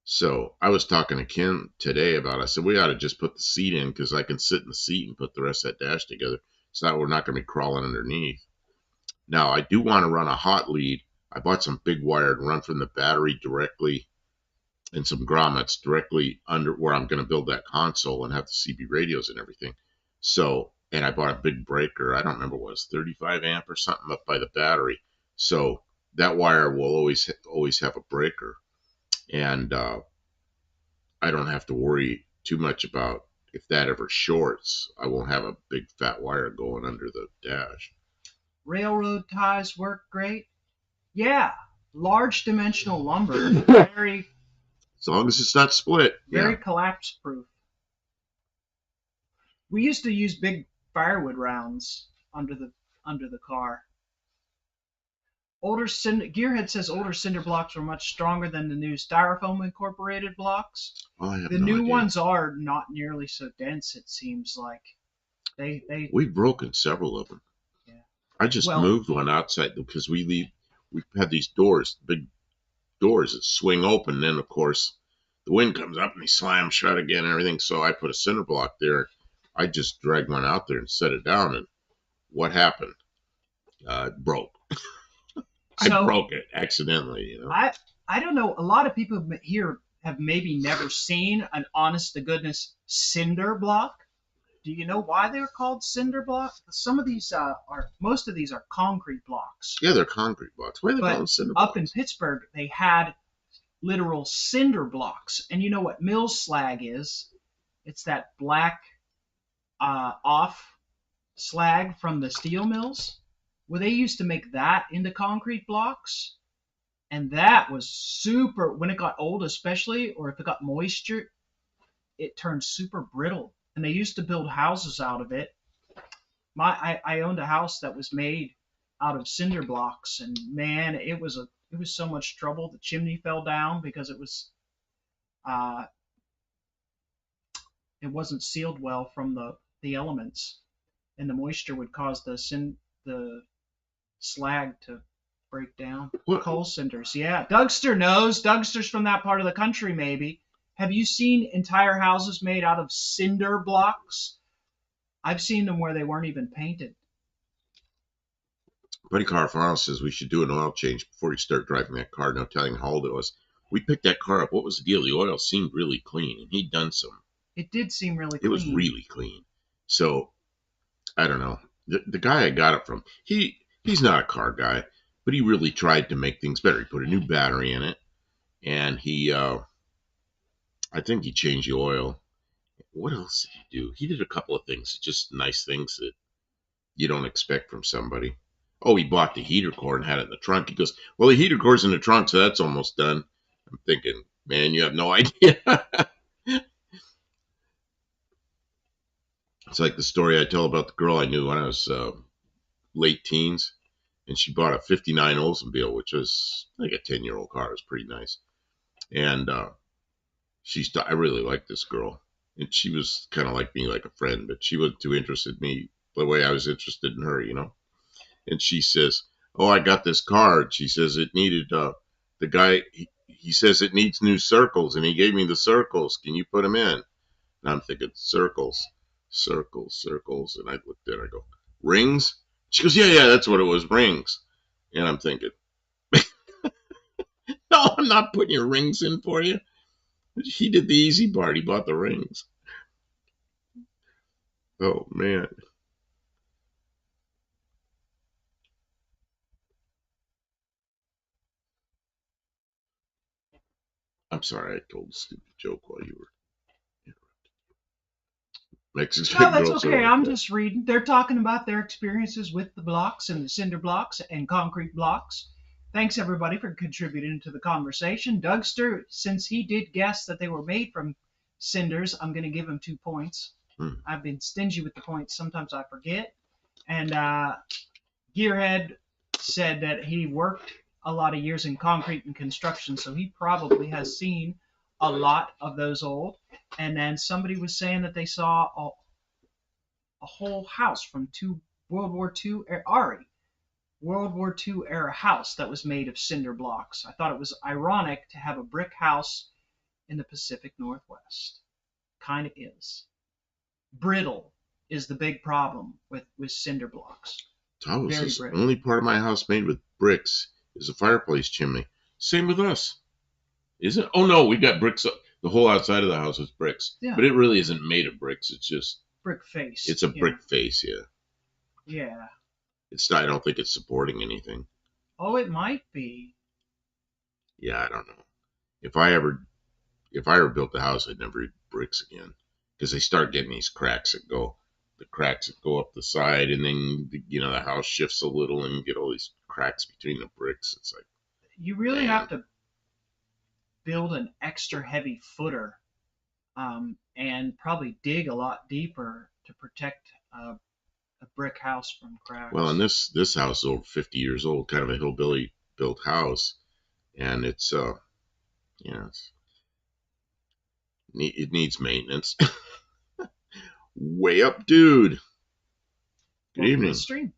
So I was talking to Kim today about. I said we ought to just put the seat in because I can sit in the seat and put the rest of that dash together. So that we're not going to be crawling underneath. Now I do want to run a hot lead. I bought some big wire to run from the battery directly and some grommets directly under where I'm going to build that console and have the CB radios and everything. So, and I bought a big breaker. I don't remember what it was, 35 amp or something up by the battery. So that wire will always have a breaker. And I don't have to worry too much about if that ever shorts. I won't have a big fat wire going under the dash. Railroad ties work great. Yeah, large dimensional lumber, very. As long as it's not split. Very collapse proof. We used to use big firewood rounds under the car. Gearhead says older cinder blocks were much stronger than the new styrofoam incorporated blocks. Oh, I have the no new idea. ones are not nearly so dense. It seems like we've broken several of them. Yeah. I just moved one outside because we have these doors, big doors that swing open. And then of course the wind comes up and they slam shut again and everything. So I put a cinder block there. I just dragged one out there and set it down. And what happened? It broke. I broke it accidentally. I don't know. A lot of people here have maybe never seen an honest to goodness cinder block. Do you know why they're called cinder blocks? Some of these most of these are concrete blocks. Yeah, they're concrete blocks. Why are they called cinder blocks? Up in Pittsburgh, they had literal cinder blocks. And you know what mill slag is? It's that black off slag from the steel mills. Well, they used to make that into concrete blocks. And that was super, when it got old especially, or if it got moisture, it turned super brittle. And they used to build houses out of it. I owned a house that was made out of cinder blocks, and man, it was so much trouble. The chimney fell down because it wasn't sealed well from the elements, and the moisture would cause the slag to break down. What? Coal cinders, yeah. Dougster knows. Dougster's from that part of the country, maybe. Have you seen entire houses made out of cinder blocks? I've seen them where they weren't even painted. Buddy Carfano says we should do an oil change before you start driving that car. No telling how old it was. We picked that car up. What was the deal? The oil seemed really clean, and he'd done some. It did seem really It was clean. really clean. So I don't know. The guy I got it from, he's not a car guy, but he really tried to make things better. He put a new battery in it, and I think he changed the oil. What else did he do? He did a couple of things, just nice things that you don't expect from somebody. Oh, he bought the heater core and had it in the trunk. He goes, well, the heater core's in the trunk, so that's almost done. I'm thinking, man, you have no idea. It's like the story I tell about the girl I knew when I was late teens, and she bought a '59 Oldsmobile, which was like a 10-year-old car. It was pretty nice. And I really liked this girl. And she was kind of like me, like a friend, but she wasn't too interested in me the way I was interested in her, you know? And she says, oh, I got this card. She says it needed, the guy, he says it needs new circles, and he gave me the circles. Can you put them in? And I'm thinking, circles, circles, circles. And I looked at her, I go, rings? She goes, yeah, that's what it was, rings. And I'm thinking, no, I'm not putting your rings in for you. He did the easy part. He bought the rings. Oh, man. I'm sorry I told a stupid joke while you were Mexican No, that's girls are okay. like I'm that. just reading. They're talking about their experiences with the blocks and the cinder blocks and concrete blocks. Thanks everybody for contributing to the conversation. Dougster, since he did guess that they were made from cinders, I'm going to give him 2 points. I've been stingy with the points. Sometimes I forget. And Gearhead said that he worked a lot of years in concrete and construction, so he probably has seen a lot of those old. And then somebody was saying that they saw a whole house from World War II World War II era house that was made of cinder blocks. I thought it was ironic to have a brick house in the Pacific Northwest. Kind of is. Brittle is the big problem with cinder blocks. Very brittle. Only part of my house made with bricks is a fireplace chimney. Same with us. Is it? Oh no, we got bricks. The whole outside of the house is bricks. Yeah. But it really isn't made of bricks. It's just brick face. It's a brick face, yeah. Yeah. It's not, I don't think it's supporting anything. Oh, it might be. Yeah, I don't know. If I ever built a house, I'd never use bricks again, because they start getting these cracks that go up the side, and then the house shifts a little, and you get all these cracks between the bricks. It's like you really have to build an extra heavy footer, and probably dig a lot deeper to protect a brick house from cracks. Well, and this house is over 50 years old, kind of a hillbilly built house, and it needs maintenance. Way up, dude. Good evening. Stream.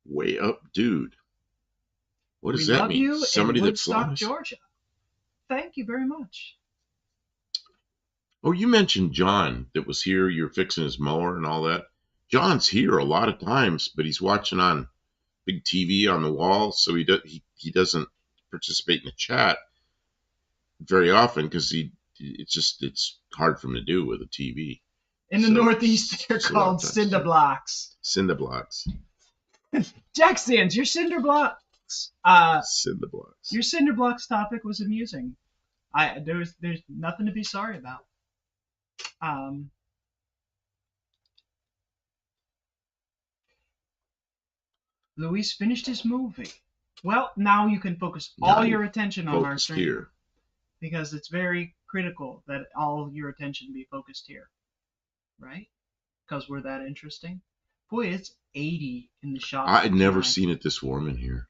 Way up, dude. What does that mean? We love you Somebody in Woodstock, that flies? Georgia. Thank you very much. Oh, you mentioned John that was here. You're fixing his mower and all that. John's here a lot of times, but he's watching on big TV on the wall, so he doesn't participate in the chat very often because it's hard for him to do with a TV. In the Northeast, they're called cinder blocks. Cinder blocks. Jacksons, your cinder blocks. Cinder blocks. Your cinder blocks topic was amusing. There's nothing to be sorry about. Luis finished his movie. Well, now you can focus all your attention on our stream here, because it's very critical that all your attention be focused here, right? Because we're that interesting. Boy, it's 80 in the shop. I'd never seen it this warm in here.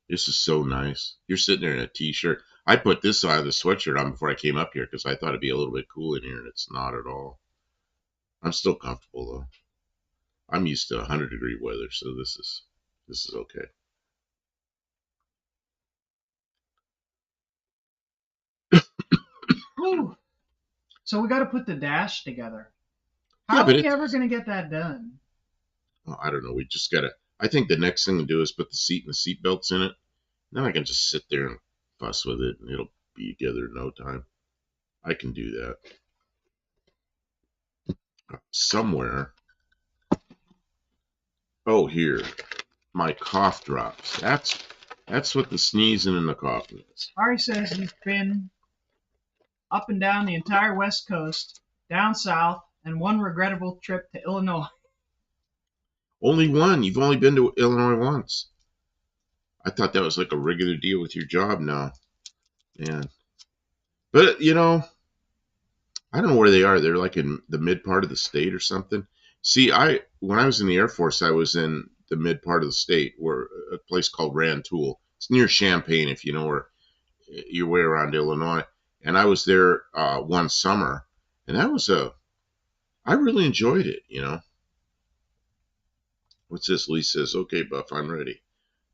This is so nice. You're sitting there in a t-shirt. I put this side of the sweatshirt on before I came up here because I thought it'd be a little bit cool in here, and it's not at all. I'm still comfortable though. I'm used to 100-degree weather, so this is okay. So we got to put the dash together. How are we ever going to get that done? Well, I don't know. We just got to. I think the next thing to do is put the seat and the seat belts in it. Then I can just sit there and fuss with it, and it'll be together in no time. I can do that. Somewhere. Oh, here. My cough drops. That's what the sneezing and the coughing is. Ari says he's been up and down the entire West Coast, down south, and one regrettable trip to Illinois. Only one. You've only been to Illinois once. I thought that was like a regular deal with your job now. Yeah. But, you know, I don't know where they are. They're like in the mid part of the state or something. See, when I was in the Air Force, I was in the mid part of the state, where a place called Rantoul. It's near Champaign, if you know where your way around Illinois. And I was there one summer, and I really enjoyed it. You know. What's this? Lee says, "Okay, Buff, I'm ready.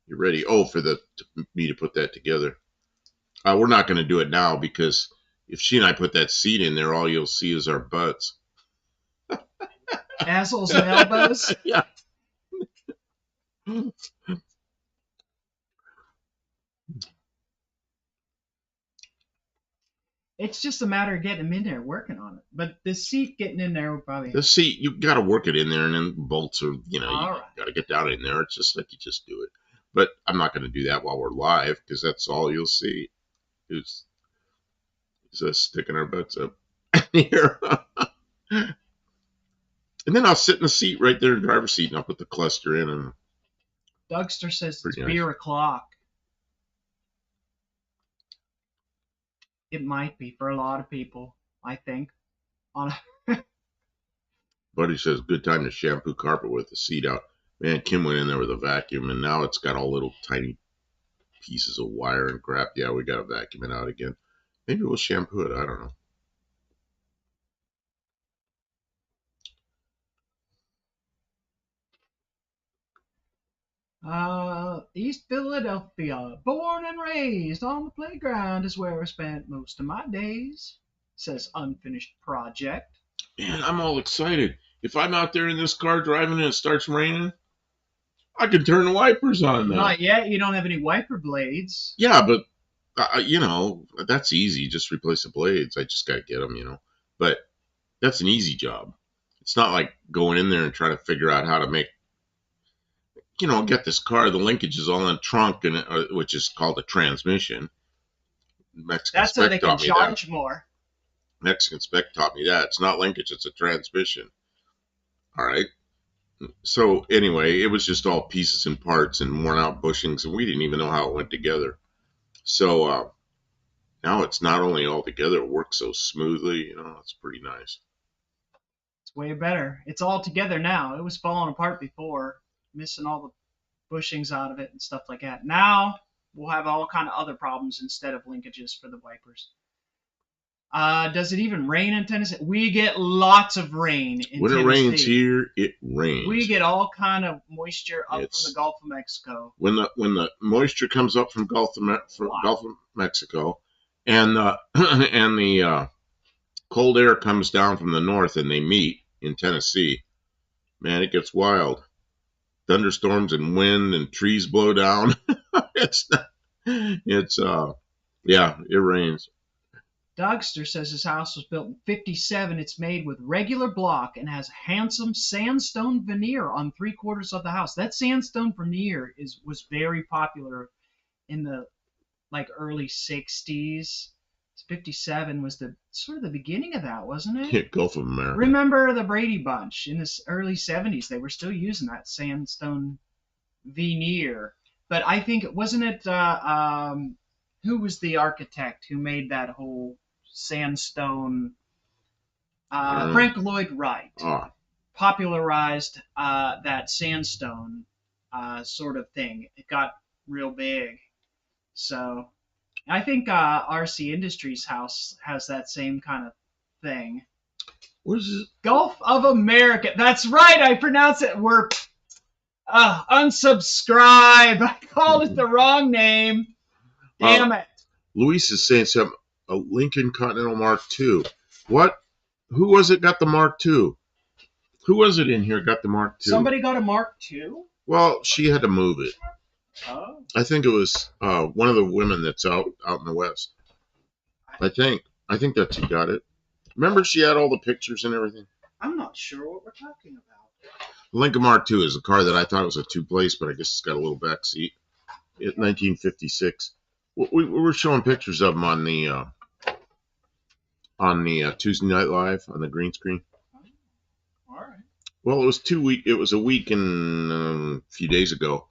You're ready." Oh, for me to put that together. We're not going to do it now because if she and I put that seat in there, all you'll see is our butts. Assholes and elbows. Yeah. It's just a matter of getting them in there, working on it. But the seat getting in there would probably. The seat, you got to work it in there, and then bolts are, you right. got to get down in there. It's just like you just do it. But I'm not going to do that while we're live because that's all you'll see. Is us sticking our butts up here. And then I'll sit in the seat right there in the driver's seat, and I'll put the cluster in. And Dougster says it's nice. beer o'clock. It might be for a lot of people, I think. Buddy says, good time to shampoo carpet with the seat out. Man, Kim went in there with a vacuum, and now it's got all little tiny pieces of wire and crap. Yeah, we got to vacuum it out again. Maybe we'll shampoo it. I don't know. East Philadelphia, born and raised on the playground is where I spent most of my days, says Unfinished Project. Man, I'm all excited. If I'm out there in this car driving and it starts raining, I can turn the wipers on now. Not yet. You don't have any wiper blades. Yeah, but, you know, that's easy. Just replace the blades. I just got to get them, you know. But that's an easy job. It's not like going in there and trying to figure out how to make, you know, get this car. The linkage is all in the trunk, which is called a transmission. Mexican That's so they can charge more. Mexican spec taught me that. It's not linkage, it's a transmission. All right. So anyway, it was just all pieces and parts and worn out bushings, and we didn't even know how it went together. So now it's not only all together, it works so smoothly. You know, it's pretty nice. It's way better. It's all together now. It was falling apart before, missing all the bushings out of it and stuff like that. Now we'll have all kind of other problems instead of linkages for the wipers. Does it even rain in Tennessee? We get lots of rain in when Tennessee. When it rains here, it rains. We get all kind of moisture up from the Gulf of Mexico. When the moisture comes up from Gulf of Mexico, and the cold air comes down from the north, and they meet in Tennessee, man, it gets wild. Thunderstorms and wind and trees blow down. Yeah, it rains. Dougster says his house was built in 1957. It's made with regular block and has handsome sandstone veneer on 3/4 of the house. That sandstone veneer was very popular in the early 60s. 1957 was the sort of the beginning of that, wasn't it? Yeah, Gulf of America. Remember the Brady Bunch in the early 70s? They were still using that sandstone veneer. But I think, wasn't it, who was the architect who made that whole sandstone? Frank Lloyd Wright popularized that sandstone sort of thing. It got real big. So I think RC Industries house has that same kind of thing. What is it? Gulf of America. That's right. I pronounce it. We're unsubscribe. I called it the wrong name. Damn it. Luis is saying something. A Lincoln Continental Mark II. What? Who was it got the Mark II? Who was it in here got the Mark II? Somebody got a Mark II? Well, she had to move it. Oh. I think it was one of the women that's out in the West. I think that's who got it. Remember she had all the pictures and everything? I'm not sure what we're talking about. Lincoln Mark II is a car that I thought was a two-place, but I guess it's got a little back seat. 1956. We were showing pictures of them on the Tuesday Night Live on the green screen. All right. Well, it was It was a week and a few days ago,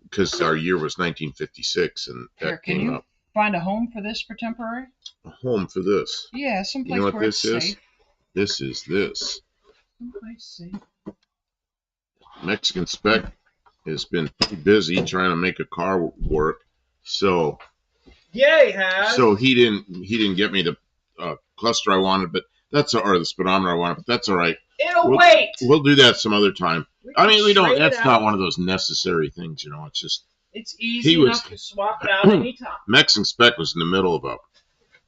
because our year was 1956, and that came up. Find a home for this for temporary? A home for this. Yeah, someplace you know what where this it's is? safe. This is this. Someplace safe. Mexican Spec has been pretty busy trying to make a car work, so Yeah, he has. So he didn't get me the cluster I wanted, but or the speedometer I wanted, but that's all right. It'll wait. We'll do that some other time. We don't. That's out. not one of those necessary things, you know. It's just it's easy enough to swap it out anytime. Mexican Spec was in the middle of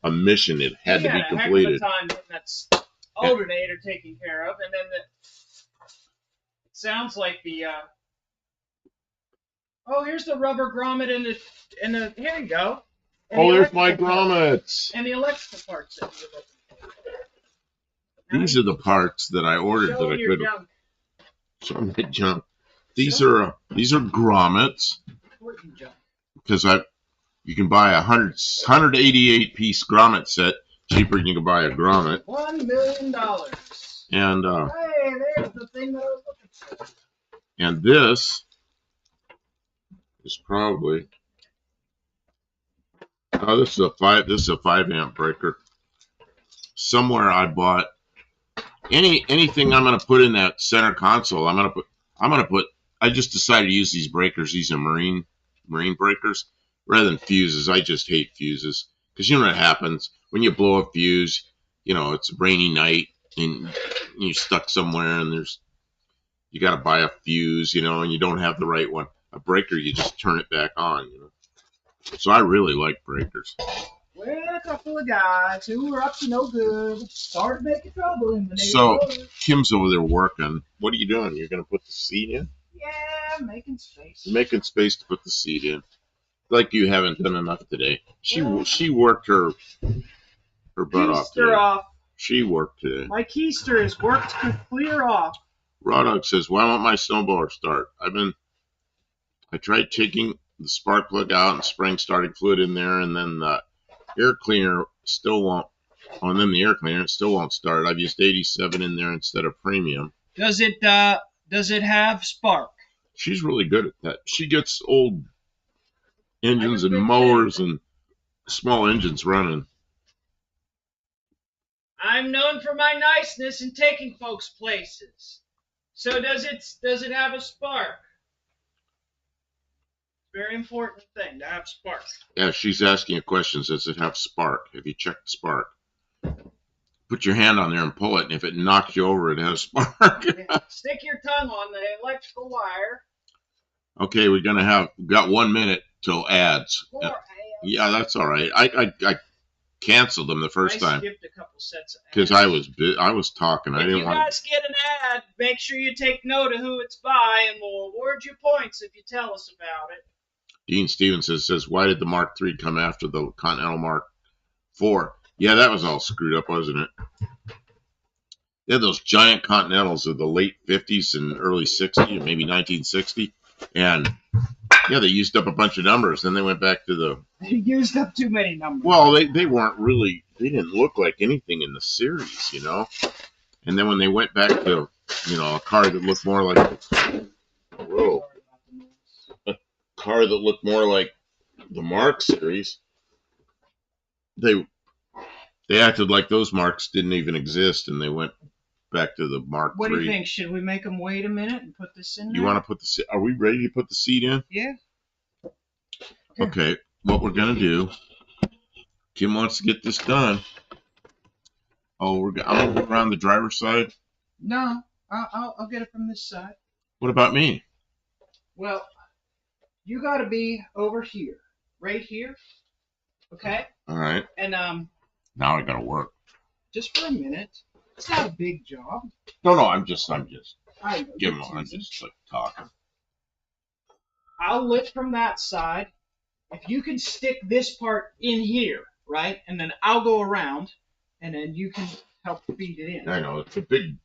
a mission. It had to be completed. Heck of a time getting that alternator taken care of, and then it sounds like the. Oh, here's the rubber grommet in the. Here you go. And there's my grommets. And the electrical parts that you're looking for. These are the parts that I ordered that I couldn't. Show my junk. These are grommets. Because you can buy a 188 piece grommet set cheaper than you can buy a grommet. $1 million. And hey, there's the thing that I was looking for. And this is probably. Oh, this is a 5 amp breaker. Somewhere I bought anything I'm gonna put in that center console. I just decided to use these breakers. These are marine breakers rather than fuses. I just hate fuses because you know what happens when you blow a fuse. You know, it's a rainy night and you're stuck somewhere and you got to buy a fuse, you know, and you don't have the right one. A breaker, you just turn it back on, you know. So I really like breakers. Well, a couple of guys who were up to no good started making trouble in the neighborhood. So Kim's over there working. What are you doing? You're going to put the seat in? Yeah, making space. You're making space to put the seat in. Like you haven't done enough today. She worked her butt off today. She worked today. My keister is worked clear off. Raw Dog says, "Why won't my snowblower start? I tried taking the spark plug out and spraying starting fluid in there, and then the air cleaner still won't. Oh, and then the air cleaner still won't start. I've used 87 in there instead of premium. Does it have spark? She's really good at that. She gets old engines and mowers and small engines running. I'm known for my niceness in taking folks places. So does it have a spark? Very important thing to have spark. Yeah, she's asking a question. Does it have spark? Have you checked the spark? Put your hand on there and pull it, and if it knocks you over, it has spark. Stick your tongue on the electrical wire. Okay, we've got 1 minute till ads. Ads. Yeah, that's all right. I canceled them the first time. I skipped a couple sets of because ads. I was talking. If you guys get an ad, make sure you take note of who it's by, and we'll award you points if you tell us about it. Dean Stevens says, why did the Mark III come after the Continental Mark IV? Yeah, that was all screwed up, wasn't it? They had those giant Continentals of the late 50s and early 60s, maybe 1960. And, yeah, they used up a bunch of numbers. Then they went back to the... They used up too many numbers. Well, they weren't really... They didn't look like anything in the series, you know? And then when they went back to, you know, a car that looked more like... Whoa. Car that looked more like the Mark series, they acted like those Marks didn't even exist, and they went back to the Mark III. What do you think? Should we make them wait a minute and put this in there? You want to put the seat? Are we ready to put the seat in? Yeah. Okay, what we're gonna do? Kim wants to get this done. Oh, I'm gonna go around the driver's side. No, I'll get it from this side. What about me? Well, you got to be over here, right here, okay? All right. And now I gotta work. Just for a minute. It's not a big job. No, I'm just I know, giving you're one. I'm teasing. just like talking. I'll lit from that side. If you can stick this part in here, right, and then I'll go around, and then you can help feed it in. I know it's a big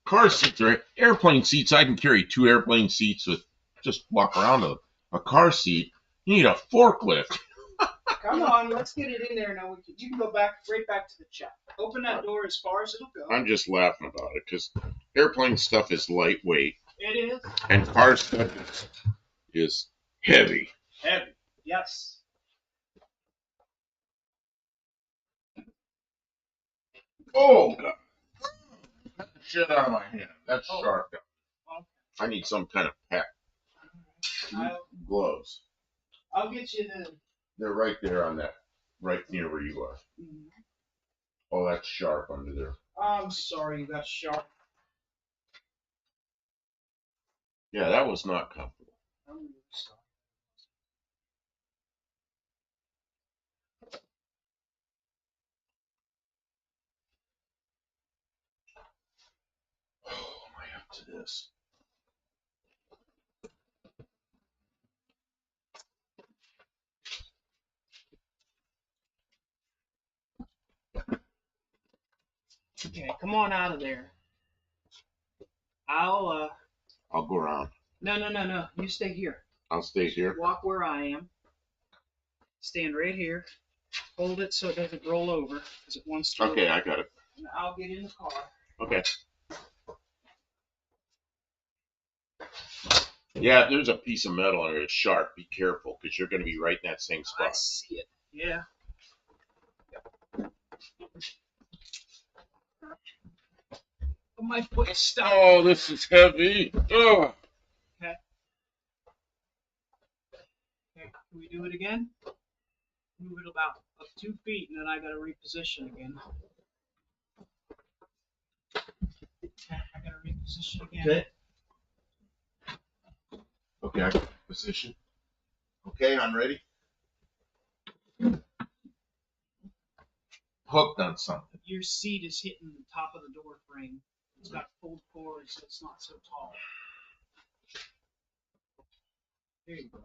car seats, right? Airplane seats. I can carry 2 airplane seats with just walk around a car seat. You need a forklift. Come on, let's get it in there now. You can go right back to the chat. Open that door as far as it'll go. I'm just laughing about it because airplane stuff is lightweight It is and car stuff is heavy. heavy. Yes. Oh God! Cut the shit out of my hand. That's Oh. sharp. Okay. I need some kind of pack gloves. I'll get you the. They're right there on that, right near where you are. Mm-hmm. Oh, that's sharp under there. I'm sorry, you got sharp. Yeah, that was not comfortable. I'm really sorry. Oh, am I up to this? Okay, come on out of there. I'll go around. No. You stay here. I'll stay here. Walk where I am. Stand right here. Hold it so it doesn't roll over because it wants to. Okay, I got it. And I'll get in the car. Okay. Yeah, if there's a piece of metal under it, sharp. Be careful because you're going to be right in that same I spot. see it. Yeah. My foot is stuck. Oh, this is heavy. Oh. Okay. Okay. Can we do it again? Move it about up 2 feet, and then I got to reposition again. Okay, I got to reposition again. Okay, I got position. Okay, I'm ready. Hooked on something. Your seat is hitting the top of the door frame. It's got pulled cords, so it's not so tall. There you go.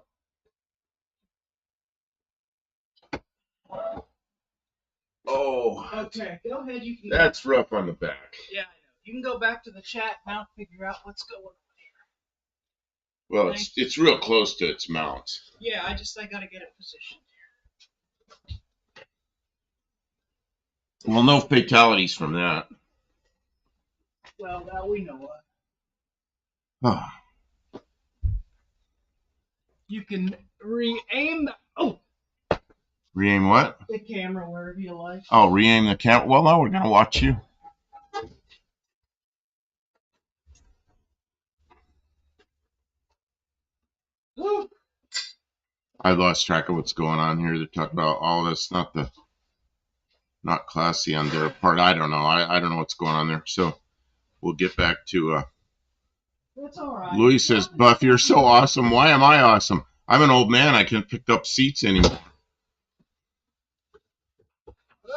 Oh. Okay, go ahead. You can. That's rough on the back. Yeah, I know. You can go back to the chat now. Figure out what's going on Well, it's real close to its mount. here. Yeah, I gotta get it positioned. Well, no fatalities from that. Well, that we know of. Oh. You can re-aim Re-aim what? the camera wherever you like. Oh, re-aim the camera. Well, no, we're going to watch you. Woo. I lost track of what's going on here. They're talking about all this, not classy on their part. I don't know. I don't know what's going on there. So we'll get back to That's all right. Louis says, Buff, you're so awesome. Why am I awesome? I'm an old man. I can't pick up seats anymore.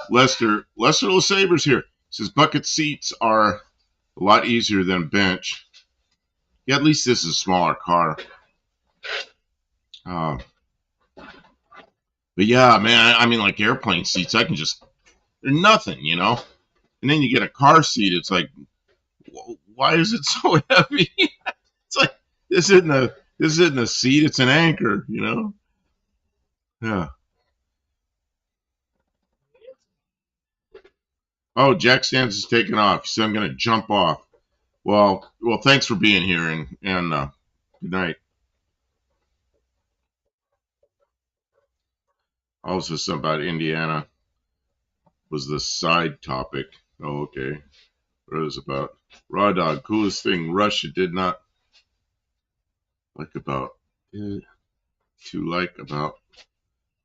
Lester LeSaber's here. Says bucket seats are a lot easier than bench. Yeah, at least this is a smaller car. But yeah, man, I mean, like airplane seats, they're nothing, you know? And then you get a car seat, it's like, why is it so heavy? It's like, this isn't a seat, it's an anchor, you know? Yeah. Oh, Jack Stans is taking off. He said, I'm going to jump off. Well, thanks for being here, and good night. Also, something about Indiana was the side topic. Oh, okay. What it was about. Raw Dog, coolest thing Russia did not like about.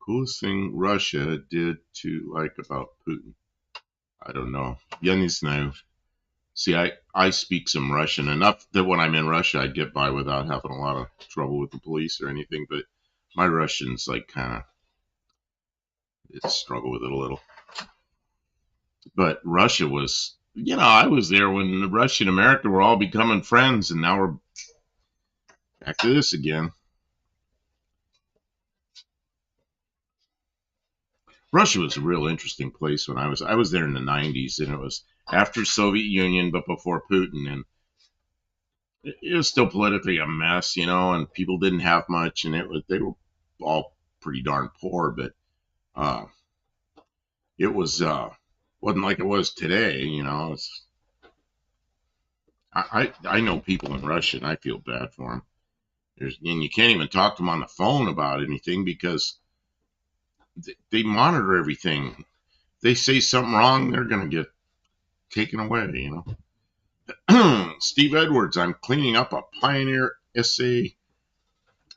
Coolest thing Russia did to like about Putin. I don't know. Я не знаю. See, I speak some Russian enough that when I'm in Russia, I get by without having a lot of trouble with the police or anything. But my Russian's like kind of, struggle with it a little. But Russia was You know, I was there when Russia and America were all becoming friends, and now we're back to this again. Russia was a real interesting place when I was there in the 90s, and it was after Soviet Union but before Putin, and it was still politically a mess, you know, and people didn't have much, and they were all pretty darn poor, but uh, it wasn't like it was today, you know. I know people in Russia, and I feel bad for them. And you can't even talk to them on the phone about anything because they monitor everything. They say something wrong, they're going to get taken away, you know. Steve Edwards, I'm cleaning up a Pioneer SA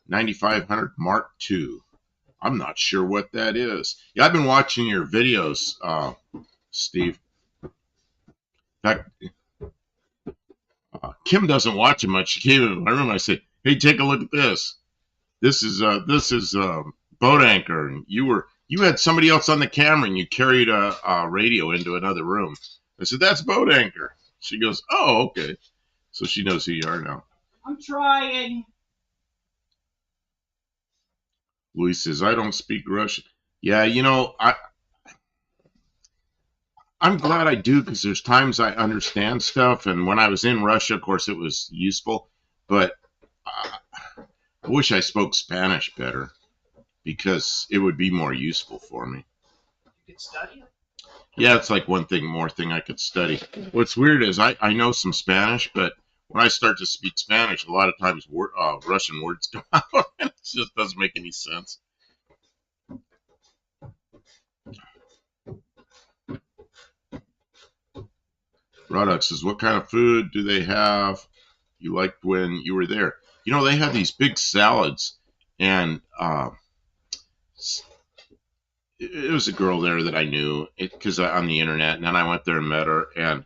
9500 Mark II. I'm not sure what that is. Yeah, I've been watching your videos, Steve. In fact, Kim doesn't watch it much. She came in my room. I said, "Hey, take a look at this. This is boat anchor." And you had somebody else on the camera, and you carried a radio into another room. I said, "That's boat anchor." She goes, "Oh, okay." So she knows who you are now. I'm trying. Louis says, "I don't speak Russian." Yeah, you know, I'm glad I do because there's times I understand stuff, and when I was in Russia, of course, it was useful. But I wish I spoke Spanish better because it would be more useful for me. You could study it. Yeah, it's like more thing I could study. What's weird is I know some Spanish, but when I start to speak Spanish, a lot of times Russian words come out, and it just doesn't make any sense. Rodux says, "What kind of food do they have you liked when you were there?" You know, they have these big salads, and it was a girl there that I knew because on the internet, and then I went there and met her, and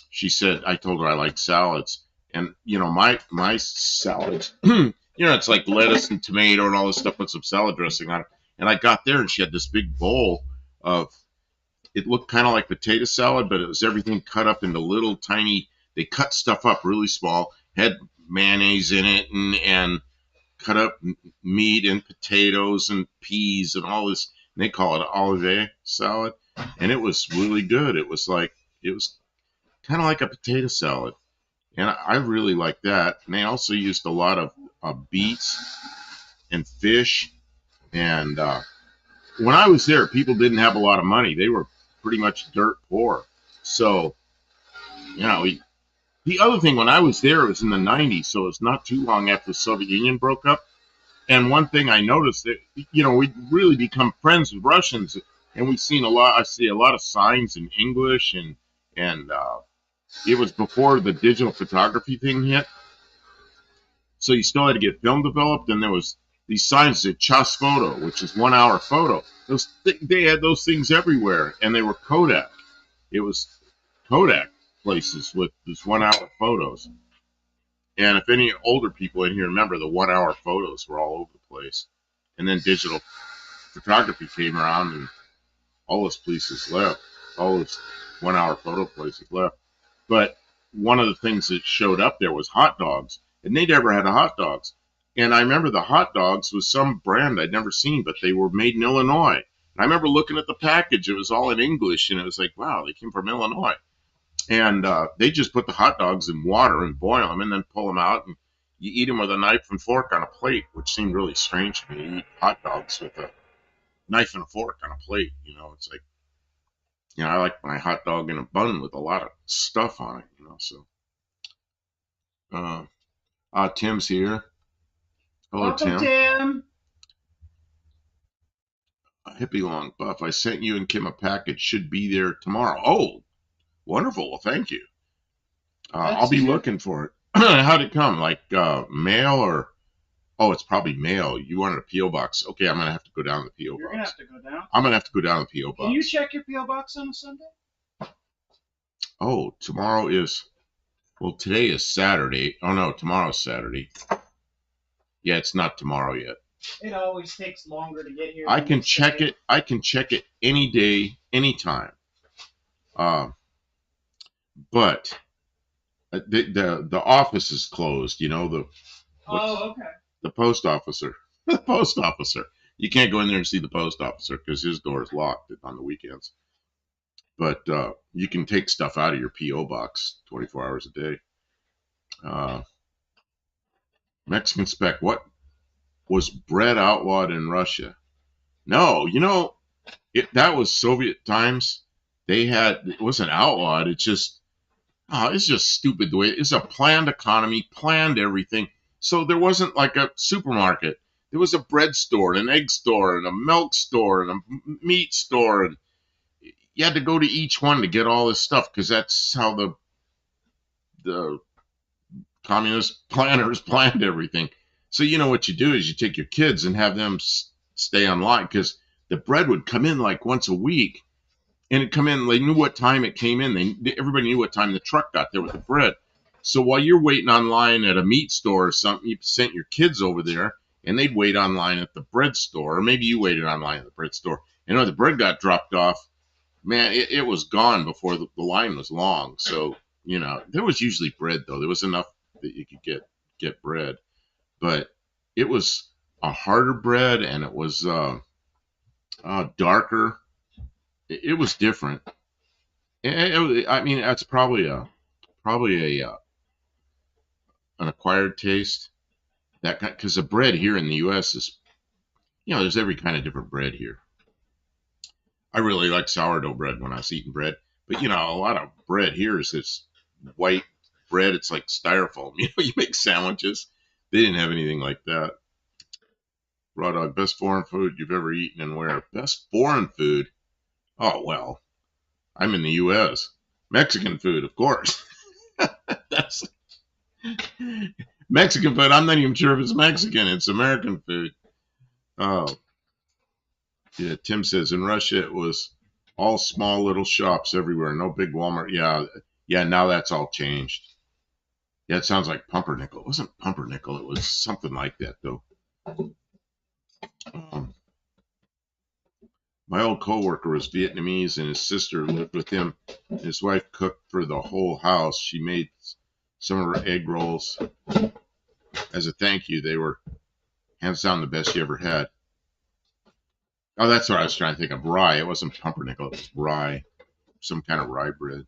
she said I told her I like salads, and you know my salads, you know, it's like lettuce and tomato and all this stuff with some salad dressing on it, and I got there and she had this big bowl of it looked kind of like potato salad, but it was everything cut up into little tiny. They cut stuff up really small, had mayonnaise in it, and cut up meat and potatoes and peas and all this. And they call it olive salad, and it was really good. It was kind of like a potato salad, and I really like that. And they also used a lot of beets and fish. And when I was there, people didn't have a lot of money. They were pretty much dirt poor. So, you know, the other thing, when I was there, it was in the 90s, so it's not too long after the Soviet Union broke up. And one thing I noticed that, you know, we'd really become friends with Russians, and we've seen I see a lot of signs in English, and it was before the digital photography thing hit. So you still had to get film developed, and there was these signs that Chas Photo, which is 1 hour photo. They had those things everywhere, and they were Kodak. It was Kodak places with this 1 hour photos. And if any older people in here remember, the 1 hour photos were all over the place. And then digital photography came around, and all those places left. All those 1 hour photo places left. But one of the things that showed up there was hot dogs, and they never had hot dogs. And I remember the hot dogs was some brand I'd never seen, but they were made in Illinois. And I remember looking at the package; it was all in English, and it was like, wow, they came from Illinois. And they just put the hot dogs in water and boil them, and then pull them out, and you eat them with a knife and fork on a plate, which seemed really strange to me. You eat hot dogs with a knife and a fork on a plate. You know, it's like, you know, I like my hot dog in a bun with a lot of stuff on it. You know, so. Tim's here. Hello, Welcome, Tim. Tim. Hippie Long Buff. I sent you and Kim a package. Should be there tomorrow. Oh, wonderful. Well, thank you. I'll be looking for it. How'd it come? Like mail or? Oh, it's probably mail. You wanted a P.O. box. Okay, I'm going to have to go down the P.O. box. You're going to have to go down. I'm going to have to go down the P.O. box. Can you check your P.O. box on a Sunday? Oh, tomorrow is, well, today is Saturday. Oh, no, tomorrow's Saturday. Yeah, it's not tomorrow yet. It always takes longer to get here. I can check it. I can check it any day, anytime. but the office is closed. You know Oh, okay. the post officer, the post officer. You can't go in there and see the post officer because his door is locked on the weekends. But you can take stuff out of your PO box 24 hours a day. Uh, Mexican spec. What was bread outlawed in Russia? No, that was Soviet times. It wasn't outlawed. It's just stupid the way it's a planned economy, planned everything. So there wasn't like a supermarket. There was a bread store, and an egg store, and a milk store, and a meat store, and you had to go to each one to get all this stuff because that's how the communist planners planned everything. So what you do is you take your kids and have them stay online because the bread would come in like once a week, and it come in. They knew what time it came in. Everybody knew what time the truck got there with the bread. So while you're waiting online at a meat store or something, you sent your kids over there, and they'd wait online at the bread store, or maybe you waited online at the bread store. And when the bread got dropped off, man, it was gone before the line was long. So there was usually bread though. There was enough that you could get bread, but it was a harder bread, and it was darker. It was different. I mean, that's probably an acquired taste. That because the bread here in the U.S. is, there's every kind of different bread here. I really like sourdough bread when I was eating bread, but a lot of bread here is this white bread. It's like styrofoam. You make sandwiches. They didn't have anything like that. Raw dog, best foreign food you've ever eaten and where? Best foreign food? Oh well, I'm in the U.S. Mexican food, of course. That's Mexican food. I'm not even sure if it's Mexican. It's American food. Oh, yeah. Tim says in Russia it was all small little shops everywhere. No big Walmart. Yeah, yeah. Now that's all changed. Yeah, it sounds like pumpernickel. It wasn't pumpernickel. It was something like that though. Um, my old coworker was Vietnamese, and his sister lived with him. His wife cooked for the whole house. She made some of her egg rolls as a thank you. They were hands down the best you ever had. Oh, that's what I was trying to think of. Rye. It wasn't pumpernickel. It was rye. Some kind of rye bread.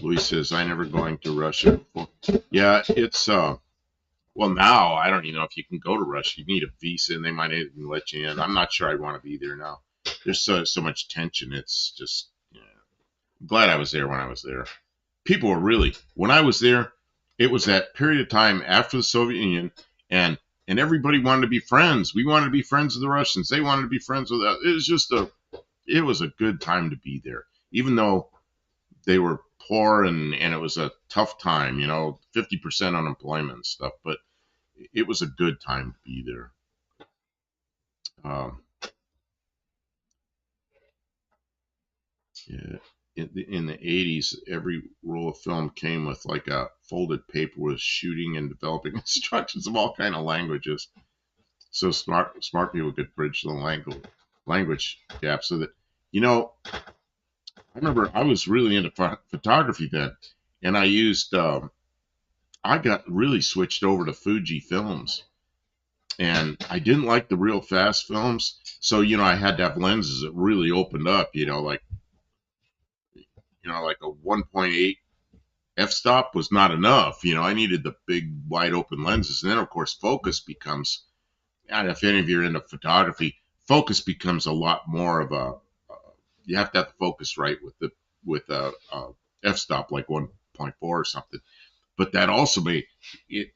Louis says, I never going to Russia before. Yeah, it's, well, now I don't even know if you can go to Russia. You need a visa, and they might even let you in. I'm not sure I'd want to be there now. There's so much tension. It's just, I'm glad I was there when I was there. People were really, when I was there, it was that period of time after the Soviet Union, and everybody wanted to be friends. We wanted to be friends with the Russians. They wanted to be friends with us. It was a good time to be there, even though they were poor and it was a tough time, 50% unemployment and stuff, but it was a good time to be there. Yeah. In the 80s, every roll of film came with like a folded paper with shooting and developing instructions of all kind of languages. So smart people could bridge the language gap. So that I remember I was really into photography then, and I got really switched over to Fuji films, and I didn't like the real fast films. So I had to have lenses that really opened up. Like a 1.8 f-stop was not enough. I needed the big wide open lenses, and then of course focus becomes. And if any of you are into photography, focus becomes a lot more of a. You have to have the focus right with a f-stop like 1.4 or something. But that also made it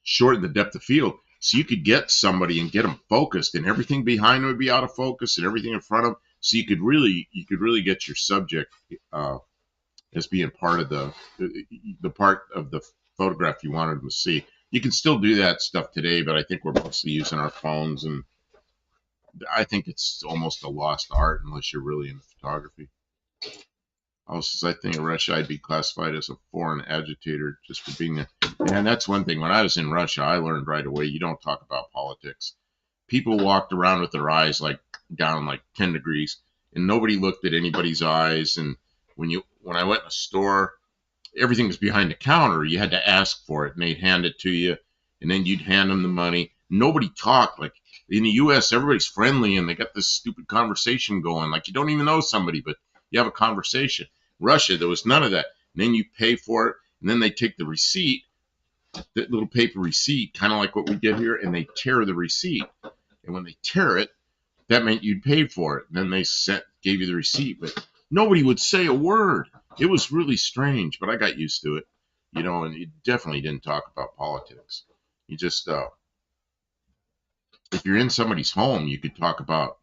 shortened the depth of field, so you could get somebody and get them focused, and everything behind them would be out of focus, and everything in front of them. So you could really get your subject as being part of the part of the photograph you wanted them to see. You can still do that stuff today, but I think we're mostly using our phones, and I think it's almost a lost art unless you're really into photography. Also, I think in Russia I'd be classified as a foreign agitator just for being there. And that's one thing. When I was in Russia, I learned right away you don't talk about politics. People walked around with their eyes like down like 10 degrees, and nobody looked at anybody's eyes. And when when I went in a store, everything was behind the counter. You had to ask for it, and they'd hand it to you, and then you'd hand them the money. Nobody talked. Like in the U.S., everybody's friendly, and they got this stupid conversation going. Like you don't even know somebody, but you have a conversation. Russia, there was none of that. And then you pay for it, and then they take the receipt, that little paper receipt, kind of like what we get here, and they tear the receipt. And when they tear it, that meant you'd paid for it. And then they gave you the receipt, but nobody would say a word. It was really strange, but I got used to it, you know, and you definitely didn't talk about politics. You just, if you're in somebody's home, you could talk about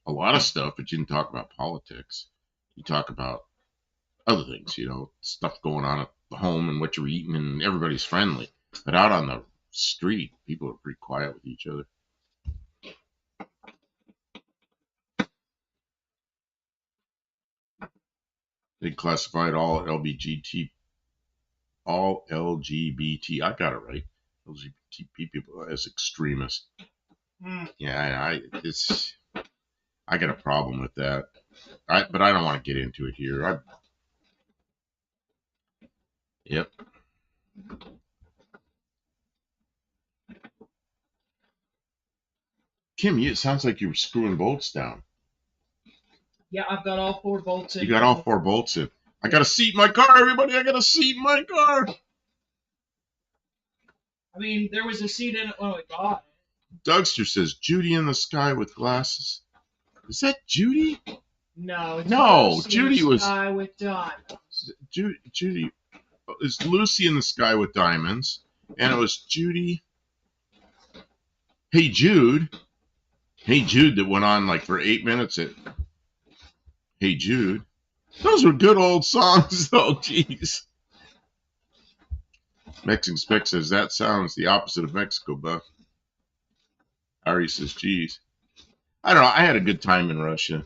a lot of stuff, but you didn't talk about politics. You talk about other things, you know, stuff going on at the home and what you're eating, and everybody's friendly. But out on the street, people are pretty quiet with each other. They classified all LGBT, I got it right, LGBT people as extremists. Yeah, I got a problem with that. But I don't want to get into it here. Yep. Kim, it sounds like you were screwing bolts down. Yeah, I've got all 4 bolts in. You got all 4 bolts in. I got a seat in my car, everybody. I got a seat in my car. I mean, there was a seat in it when we bought it. Dougster says, Judy in the sky with glasses. Is that Judy? No, it's No, Lucy Judy in the was. Sky with Diamonds. Judy is Lucy in the Sky with Diamonds, and it was Judy. Hey Jude. Hey Jude that went on like for 8 minutes at Hey Jude. Those were good old songs, though. Jeez. Mexican Spec says that sounds the opposite of Mexico, Buff. Ari says, geez. I don't know. I had a good time in Russia.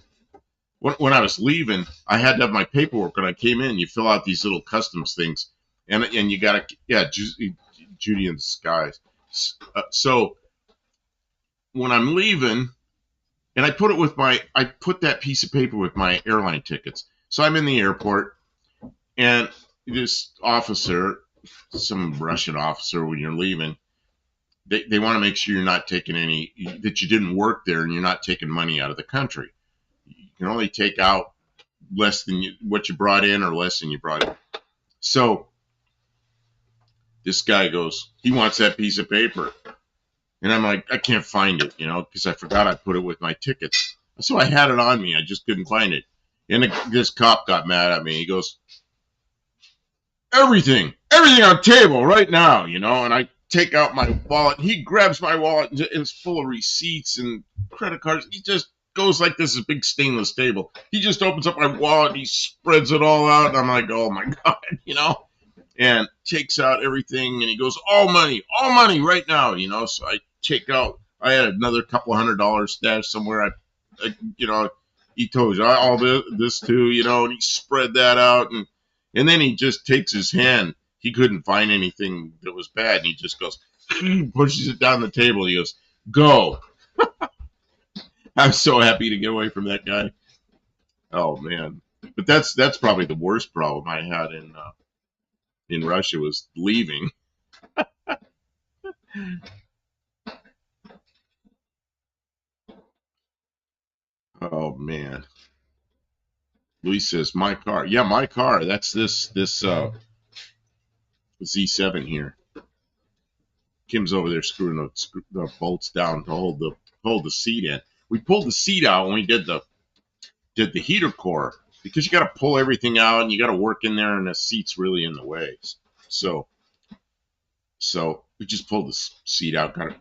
When I was leaving, I had to have my paperwork. When I came in, you fill out these little customs things, and you got to, yeah, Judy in the skies. So when I'm leaving, and I put that piece of paper with my airline tickets. So I'm in the airport, and this officer, some Russian officer, when you're leaving, they want to make sure you're not taking that you didn't work there, and you're not taking money out of the country. You can only take out less than what you brought in, or less than you brought in. So this guy goes, he wants that piece of paper. And I'm like, I can't find it, you know, because I forgot I put it with my tickets. So I had it on me. I just couldn't find it. And this cop got mad at me. He goes, everything on table right now, you know. And I take out my wallet. He grabs my wallet, and it's full of receipts and credit cards. He just goes like this, big stainless table. He just opens up my wallet, and he spreads it all out. And I'm like, oh, my God, you know. And takes out everything, and he goes, all money right now, you know. So I take out, I had another couple $100 stashed somewhere. You know, he told you all this too, you know, and he spread that out, and then he just takes his hand. He couldn't find anything that was bad, and he just goes, pushes it down the table. He goes, go. I'm so happy to get away from that guy. Oh man, but that's probably the worst problem I had in Russia, was leaving. Oh man. Luis says, my car. Yeah, my car. That's this Z7 here. Kim's over there screwing the bolts down to hold the seat in. We pulled the seat out when we did the heater core, because you got to pull everything out and you got to work in there, and the seat's really in the way. So we just pulled the seat out. Man,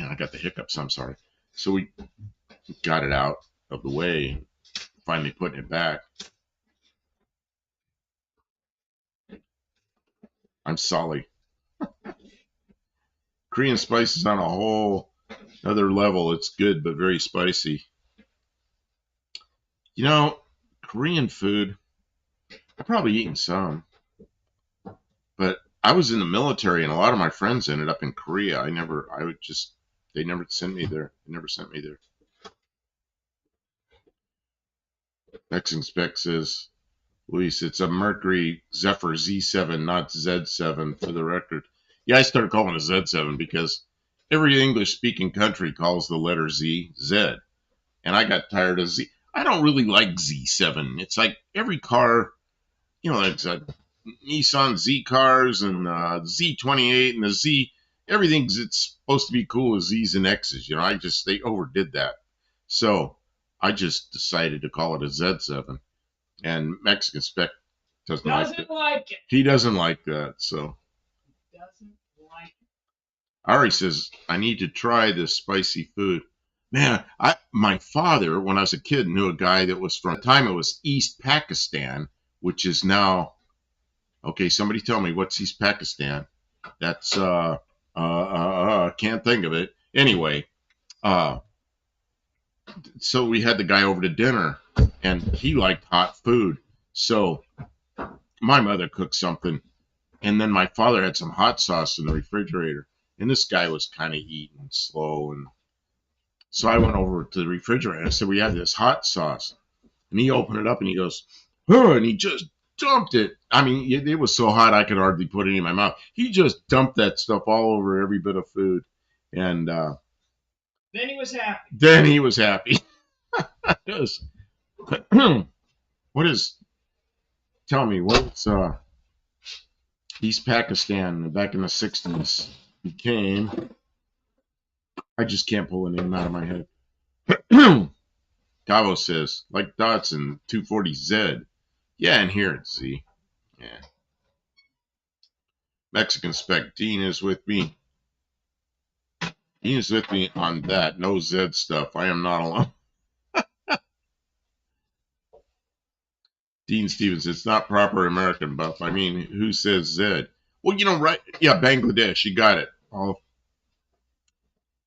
I got the hiccups. I'm sorry. So we got it out of the way, finally putting it back. I'm sorry. Korean spice is on a whole other level. It's good, but very spicy. You know, Korean food, I've probably eaten some, but I was in the military, and a lot of my friends ended up in Korea. They never sent me there. They never sent me there. Mexican Spec says, Luis, it's a Mercury Zephyr Z7, not Z7 for the record. Yeah, I started calling it Z7 because every English-speaking country calls the letter Z, Z. And I got tired of Z. I don't really like Z7. It's like every car, it's Nissan Z cars and Z28 and the Z, everything's it's supposed to be cool as Z's and X's. They overdid that. So I just decided to call it a Z7. And Mexican Spec doesn't like it. He doesn't like that. So Doesn't like it. Ari says, I need to try this spicy food. Man, my father, when I was a kid, knew a guy that was from, at the time it was East Pakistan, which is now, okay, somebody tell me what's East Pakistan. That's, can't think of it. Anyway, so we had the guy over to dinner, and he liked hot food. So my mother cooked something, and then my father had some hot sauce in the refrigerator, and this guy was kind of eating slow, and so I went over to the refrigerator and I said, we have this hot sauce. And he opened it up and he goes, oh, and he just dumped it. I mean, it was so hot I could hardly put it in my mouth. He just dumped that stuff all over every bit of food. And then he was happy. Then he was happy. Tell me, what's East Pakistan back in the 60s became? I just can't pull a name out of my head. Gavo says, like Datsun 240Z. Yeah, and here it's Z. Yeah. Mexican Spec. Dean is with me. Dean is with me on that. No Z stuff. I am not alone. Dean Stevens, it's not proper American buff. I mean, who says Z? Well, right? Yeah, Bangladesh. You got it.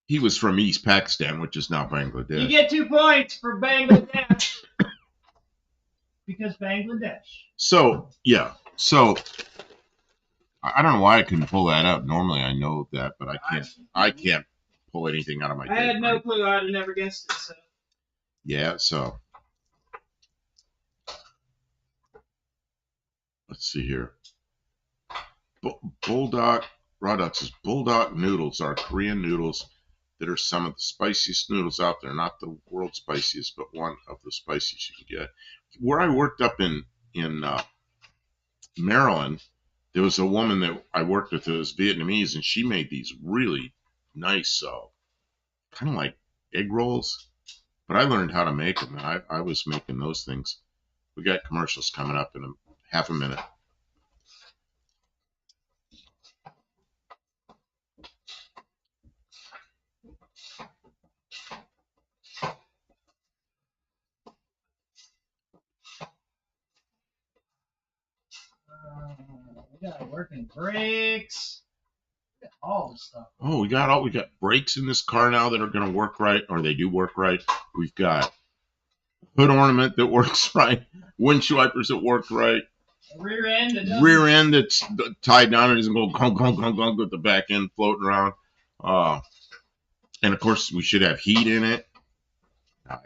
He was from East Pakistan, which is now Bangladesh. You get 2 points for Bangladesh. Because Bangladesh. So, yeah. So, I don't know why I couldn't pull that out. Normally I know that, but I can't pull anything out of my head. I had no clue. I'd have never guessed it. So. Yeah, so. Let's see here. Bulldog, Rodux says, Bulldog noodles are Korean noodles that are some of the spiciest noodles out there. Not the world's spiciest, but one of the spiciest you can get. Where I worked up in Maryland, there was a woman that I worked with that was Vietnamese, and she made these really nice, kind of like egg rolls. But I learned how to make them. I was making those things. We got commercials coming up in half a minute. We got working brakes. All the stuff. Oh, we got brakes in this car now that are going to work right, or they do work right. We've got hood ornament that works right, windshield wipers that work right, rear end that's tied down and doesn't go gunk gunk gunk gunk with the back end floating around. And of course we should have heat in it.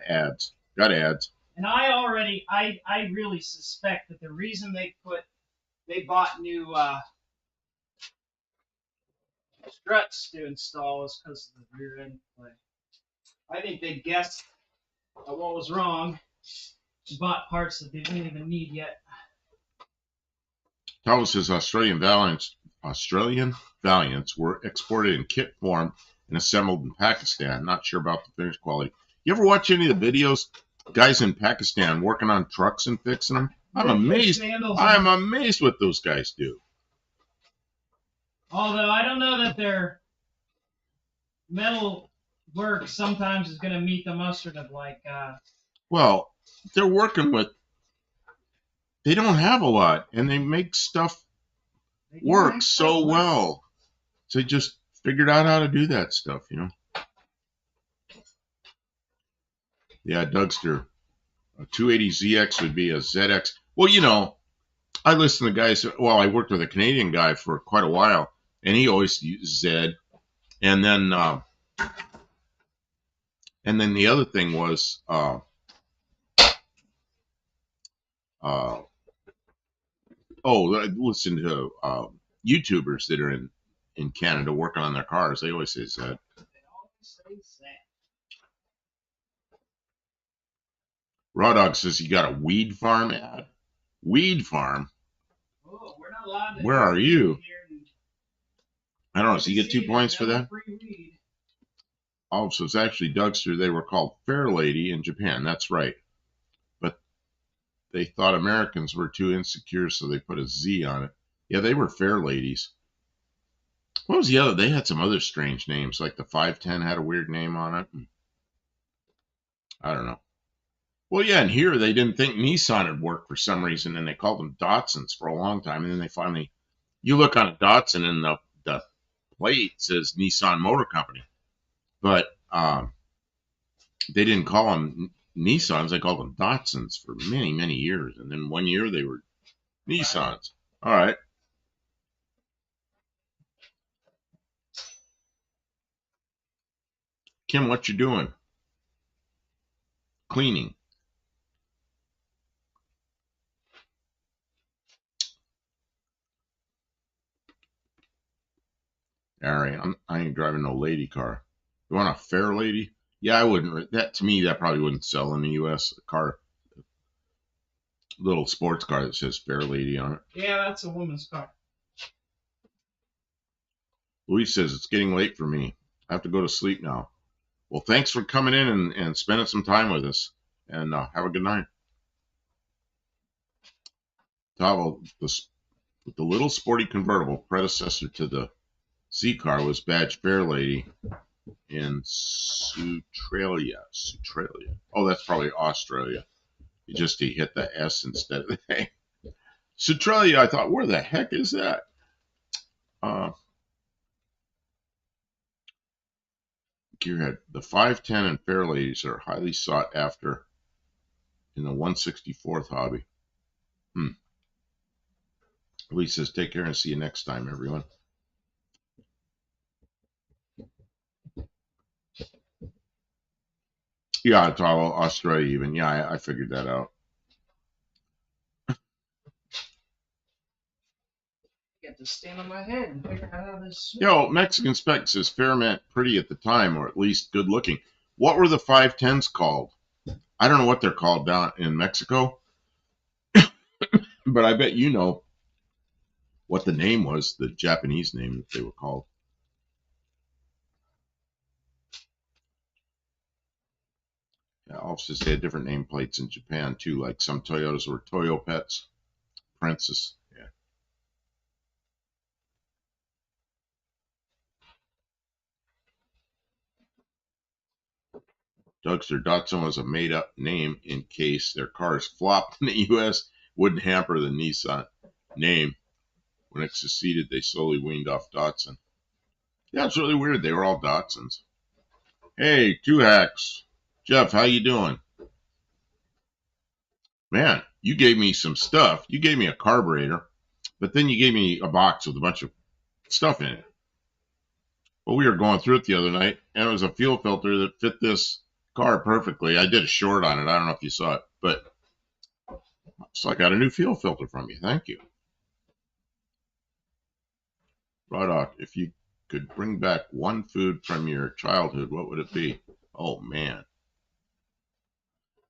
Ads, got ads. And I really suspect that the reason they bought new struts to install is because of the rear end play. I think they guessed what was wrong, bought parts that they didn't even need yet. Towel says Australian Valiants were exported in kit form and assembled in Pakistan. Not sure about the finished quality. You ever watch any of the videos? Guys in Pakistan working on trucks and fixing them. I'm amazed. I'm amazed what those guys do. Although I don't know that their metal work sometimes is going to meet the mustard of like. Well, they're working with. They don't have a lot, and they make stuff work so well. So they just figured out how to do that stuff, Yeah, Dougster. A 280ZX would be a ZX. Well, I listen to guys. Well, I worked with a Canadian guy for quite a while, and he always used Z. And then the other thing was Oh, I listen to YouTubers that are in Canada working on their cars. They always say that. Raw Dog says you got a weed farm ad. Weed farm? Oh, we're not allowed to. Where are you? Here. I don't know. So you get 2 points for that? Free weed. Oh, so it's actually Dougster. They were called Fair Lady in Japan. That's right. But they thought Americans were too insecure, so they put a Z on it. Yeah, they were Fair Ladies. What was the other? They had some other strange names, like the 510 had a weird name on it. I don't know. Well, yeah, and here they didn't think Nissan would work for some reason, and they called them Datsuns for a long time. And then they finally, you look on a Datsun, and the plate says Nissan Motor Company, but they didn't call them Nissans; they called them Datsuns for many, many years. And then one year they were Nissans. All right, Kim, what you doing? Cleaning. All right, I ain't driving no lady car. You want a Fair Lady? Yeah, I wouldn't. That to me, that probably wouldn't sell in the U.S. A car, little sports car that says Fair Lady on it. Yeah, that's a woman's car. Louise says it's getting late for me. I have to go to sleep now. Well, thanks for coming in and spending some time with us. And have a good night. Tavo, the little sporty convertible predecessor to the Z car was badged Fair Lady in Sutralia. Oh, that's probably Australia. He hit the S instead of the A. Sutralia, I thought, where the heck is that? Gearhead. The 510 and Fair Ladies are highly sought after in the 164th hobby. Lee says, take care and see you next time, everyone. Yeah, Ottawa, Australia even. Yeah, I figured that out. Get to stand on my head and figure out how this. Yo, Mexican Spec says Fairmont pretty at the time, or at least good looking. What were the 510s called? I don't know what they're called down in Mexico, but I bet you know what the name was, the Japanese name that they were called. Yeah, officers had different nameplates in Japan too, like some Toyotas were Toyo Pets, Princess. Yeah. Dougster Datsun was a made-up name in case their cars flopped in the U.S. Wouldn't hamper the Nissan name. When it succeeded, they slowly weaned off Datsun. Yeah, it's really weird. They were all Datsuns. Hey, Two Hacks. Jeff, how you doing? Man, you gave me some stuff. You gave me a carburetor, but then you gave me a box with a bunch of stuff in it. Well, we were going through it the other night, and it was a fuel filter that fit this car perfectly. I did a short on it. I don't know if you saw it, but so I got a new fuel filter from you. Thank you. Roddock, if you could bring back one food from your childhood, what would it be? Oh, man.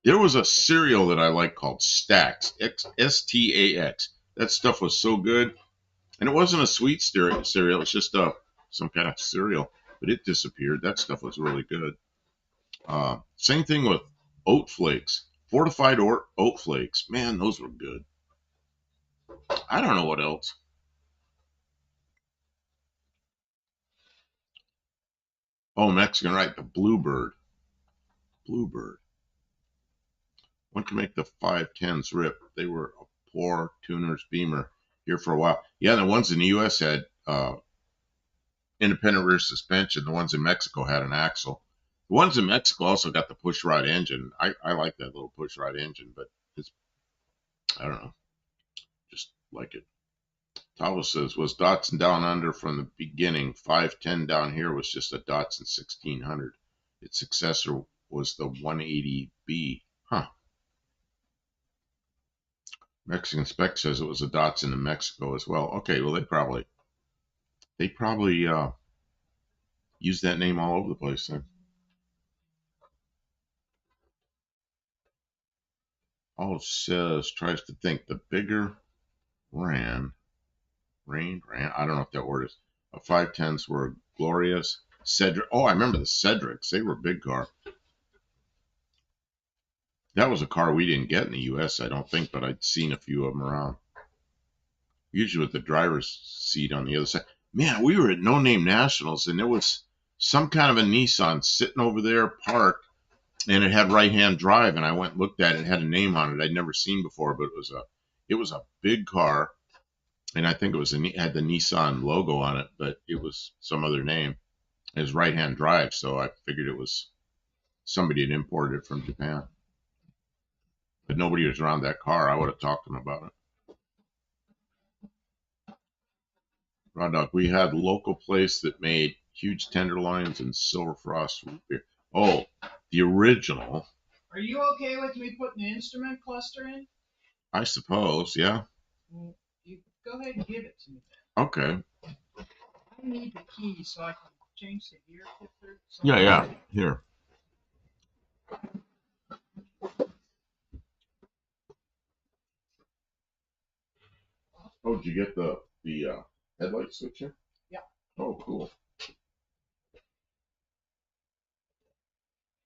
There was a cereal that I liked called Stax, S-T-A-X. That stuff was so good. And it wasn't a sweet cereal. It's just some kind of cereal. But it disappeared. That stuff was really good. Same thing with oat flakes. Fortified oat flakes. Man, those were good. I don't know what else. Oh, Mexican, right. The Bluebird. Bluebird. One can make the 510s rip. They were a poor tuner's Beamer here for a while. Yeah, the ones in the U.S. had independent rear suspension. The ones in Mexico had an axle. The ones in Mexico also got the push rod engine. I like that little push rod engine, but I don't know. Just like it. Tavo says, was Datsun down under from the beginning? 510 down here was just a Datsun 1600. Its successor was the 180B. Huh. Mexican Spec says it was a Datsun in Mexico as well. Okay, well they probably use that name all over the place then. All it says tries to think the bigger ran, I don't know if that word is. 510s were glorious. Cedric. Oh, I remember the Cedrics. They were a big car. That was a car we didn't get in the U.S., I don't think, but I'd seen a few of them around. Usually with the driver's seat on the other side. Man, we were at No Name Nationals, and there was some kind of a Nissan sitting over there parked, and it had right-hand drive. And I went and looked at it. It had a name on it I'd never seen before, but it was a big car, and I think it had the Nissan logo on it, but it was some other name. It was right-hand drive, so I figured it was somebody had imported it from Japan. But nobody was around that car. I would have talked to them about it. Raw dog. We had a local place that made huge tenderloins and silver frost root beer. Oh, the original. Are you okay with me putting the instrument cluster in? I suppose, yeah. Well, you go ahead and give it to me. Okay. I need the key so I can change the gear shifter. Yeah. Here. Oh, did you get the headlight switch here? Yeah. Oh, cool.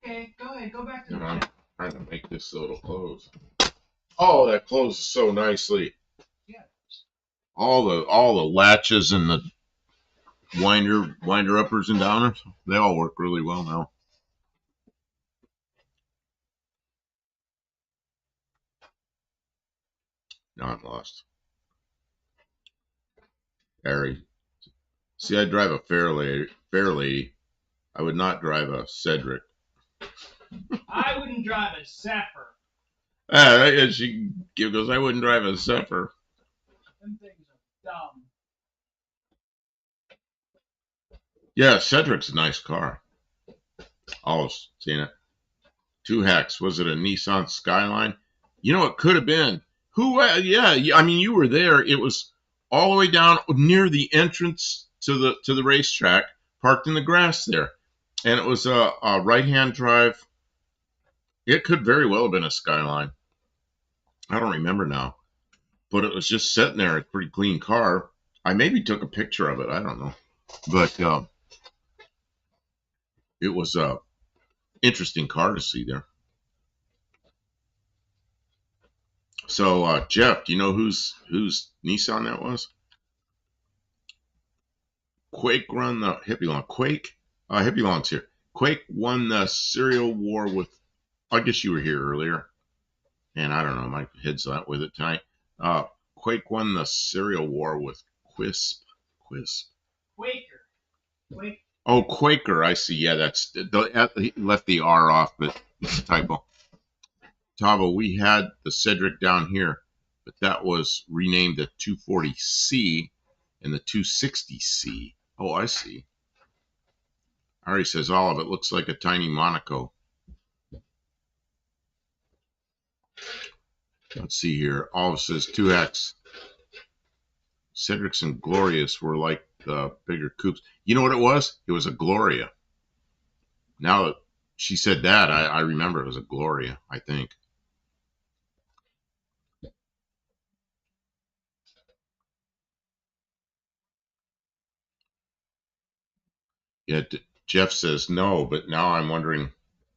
Okay, go ahead. Go back to the I'm trying to make this so it'll close. Oh, that closes so nicely. Yeah. All the latches and the winder uppers and downers, they all work really well now. Now I'm lost. Harry. See, I drive a Fairlady. I would not drive a Cedric. I wouldn't drive a Zephyr. She goes, I wouldn't drive a Zephyr. Them things are dumb. Yeah, Cedric's a nice car. Always seen it. 2 Hex. Was it a Nissan Skyline? You know, it could have been. Who? Yeah. I mean, you were there. It was all the way down near the entrance to the racetrack, parked in the grass there, and it was a right-hand drive. It could very well have been a Skyline. I don't remember now, but it was just sitting there. A pretty clean car. I maybe took a picture of it. I don't know, but it was a interesting car to see there. So, Jeff, do you know whose Nissan that was? Quake run the Hippie Lawn. Hippie Lawn's here. Quake won the cereal war with. I guess you were here earlier, and I don't know. My head's not with it tonight. Quake won the cereal war with Quisp. Quaker. Oh, Quaker. I see. Yeah, that's he left the R off, but it's a typo. Tavo, we had the Cedric down here, but that was renamed the 240C and the 260C. Oh, I see. Ari says all of it looks like a tiny Monaco. Let's see here. Olive says 2X. Cedrics and Glorious were like the bigger coupes. You know what it was? It was a Gloria. Now that she said that, I remember it was a Gloria, I think. Yeah, Jeff says no, but now I'm wondering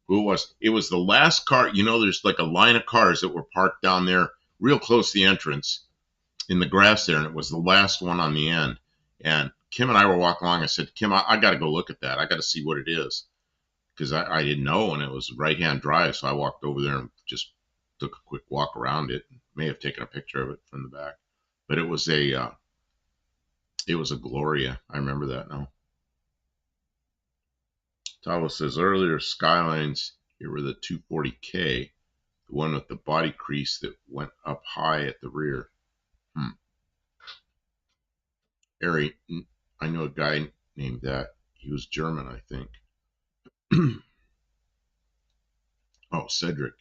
who it was. It was the last car. You know, there's like a line of cars that were parked down there real close to the entrance in the grass there, and it was the last one on the end. And Kim and I were walking along. I said, Kim, I got to go look at that. I got to see what it is. Because I didn't know, and it was right-hand drive, so I walked over there and just took a quick walk around it. May have taken a picture of it from the back, but it was a Gloria. I remember that now. Tava says earlier Skylines here were the 240K, the one with the body crease that went up high at the rear. Harry, I know a guy named that. He was German, I think. Oh, Cedric.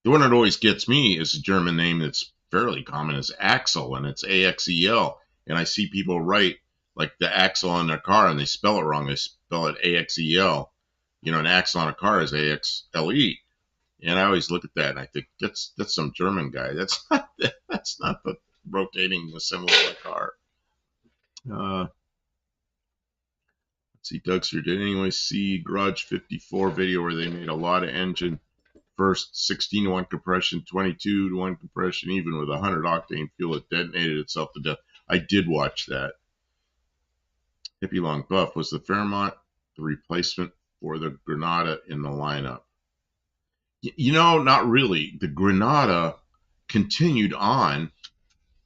The one that always gets me is a German name that's fairly common, is Axel, and it's Axel. And I see people write like the axle on their car, and they spell it wrong. They spell it Axel. An axle on a car is Axle. And I always look at that and I think that's some German guy. That's not the rotating assembly of a car. Let's see, Dougster, did anyone see Garage 54 video where they made a lot of engine? First 16 to 1 compression, 22 to 1 compression, even with 100 octane fuel, it detonated itself to death. I did watch that. Hippie Long Buff, was the Fairmont the replacement for the Granada in the lineup? Not really. The Granada continued on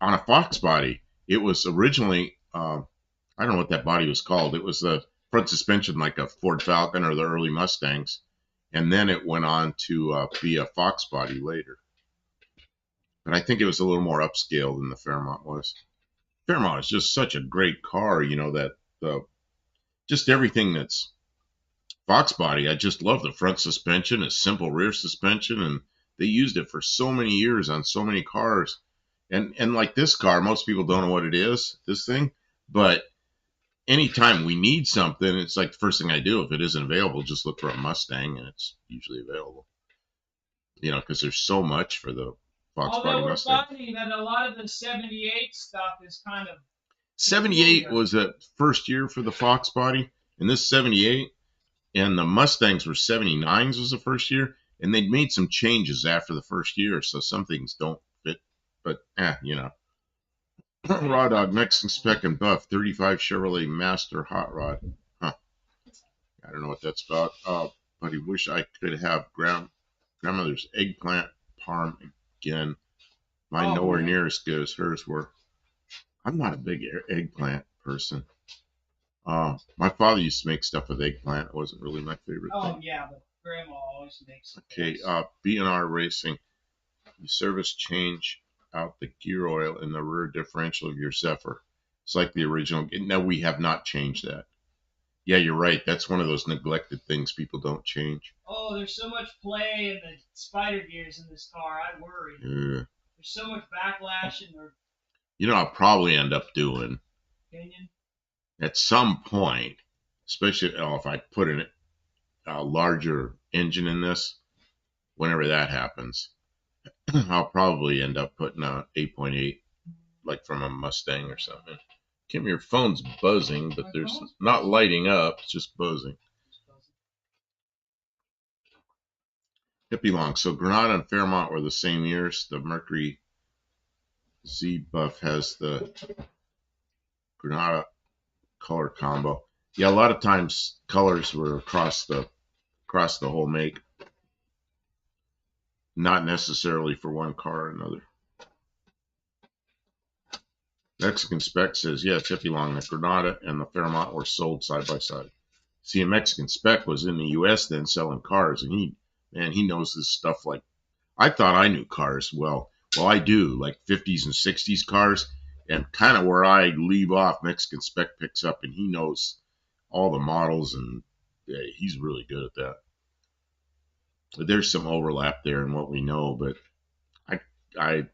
a Fox body. It was originally, I don't know what that body was called. It was the front suspension like a Ford Falcon or the early Mustangs. And then it went on to be a Fox body later. But I think it was a little more upscale than the Fairmont was. Fairmont is just such a great car, that just everything that's Fox body. I just love the front suspension, a simple rear suspension, and they used it for so many years on so many cars. And like this car, most people don't know what it is, this thing, but anytime we need something, it's like the first thing I do. If it isn't available, just look for a Mustang, and it's usually available. Because there's so much for the Fox body Mustang. Although we're finding that a lot of the 78 stuff is kind of 78 was the first year for the Fox body, and this 78 and the Mustangs were 79s was the first year, and they'd made some changes after the first year, so some things don't fit, but Raw Dog, Mexican Spec and Buff, 35 Chevrolet Master Hot Rod. Huh. I don't know what that's about, but I wish I could have grandmother's eggplant parm again. Mine nowhere near as good as hers were. I'm not a big eggplant person. My father used to make stuff with eggplant. It wasn't really my favorite thing. Oh, yeah, but Grandma always makes it. Okay, B&R Racing. You service change out the gear oil in the rear differential of your Zephyr. It's like the original. No, we have not changed that. Yeah, you're right. That's one of those neglected things people don't change. Oh, there's so much play in the spider gears in this car. I worry. Yeah. There's so much backlash in their. I'll probably end up doing. Opinion? At some point, especially if I put in a larger engine in this, whenever that happens, I'll probably end up putting a 8.8, like from a Mustang or something. Kim, your phone's buzzing, but there's not lighting up, it's just buzzing. Hippie Long. So Granada and Fairmont were the same years. The Mercury Z Buff has the Granada color combo. Yeah, a lot of times colors were across the whole make, not necessarily for one car or another. Mexican Spec says, yeah, Hippie Long, the Granada and the Fairmont were sold side by side. See, a Mexican Spec was in the U.S. then selling cars, and he knows this stuff. Like, I thought I knew cars well. Well, I do, like 50s and 60s cars, and kind of where I leave off, Mexican Spec picks up, and he knows all the models, and yeah, he's really good at that. But there's some overlap there in what we know, but I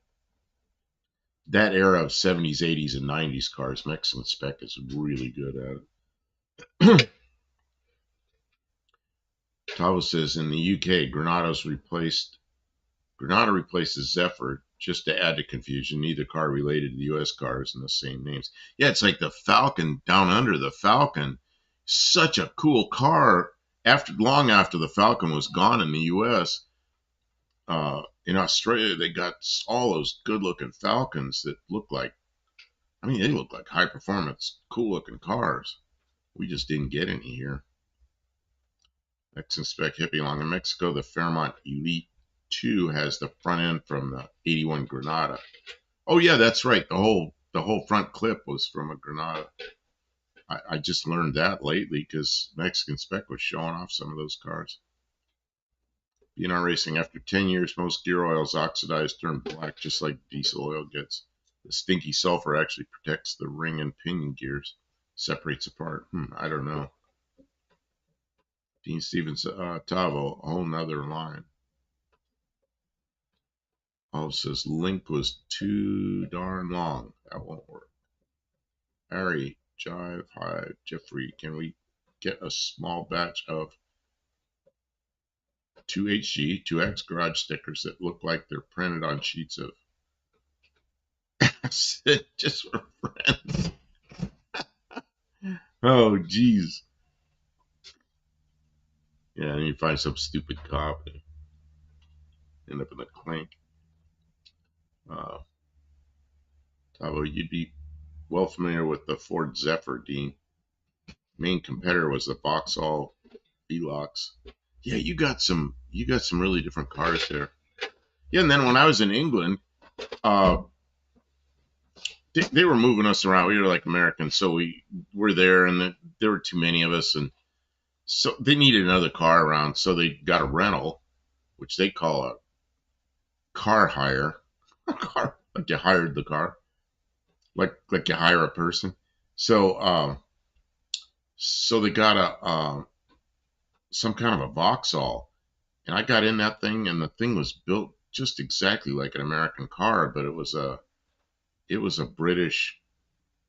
that era of 70s, 80s, and 90s cars, Mexican Spec is really good at it. Tavo says in the UK, Granada replaces Zephyr just to add to confusion. Neither car related to the US cars and the same names. Yeah, it's like the Falcon down under. The Falcon, such a cool car. Long after the Falcon was gone in the US, in Australia, they got all those good-looking Falcons that look like, they look like high-performance, cool-looking cars. We just didn't get any here. Mexican Spec Hippie Long. In Mexico, the Fairmont Elite 2 has the front end from the 81 Granada. Oh yeah, that's right. The whole front clip was from a Granada. I just learned that lately because Mexican Spec was showing off some of those cars. B&R Racing, after 10 years, most gear oils oxidize, turn black, just like diesel oil gets. The stinky sulfur actually protects the ring and pinion gears, separates apart. I don't know. Dean Stevens, Tavo, a whole nother line. Oh, it says link was too darn long. That won't work. Harry, Jive, Hive, Jeffrey, can we get a small batch of 2HG, 2X garage stickers that look like they're printed on sheets of acid just for friends? Oh, jeez. Yeah, and you find some stupid cop and end up in the clink. Tavo, you'd be well familiar with the Ford Zephyr, Dean. Main competitor was the Vauxhall Velox. Yeah, you got some really different cars there. Yeah, and then when I was in England, uh, they were moving us around. We were like Americans, so we were there, and there were too many of us, and so they needed another car around, so they got a rental, which they call a car hire. A car, like you hired the car, like you hire a person. So so they got a some kind of a Vauxhall, and I got in that thing, and the thing was built just exactly like an American car, but it was a British,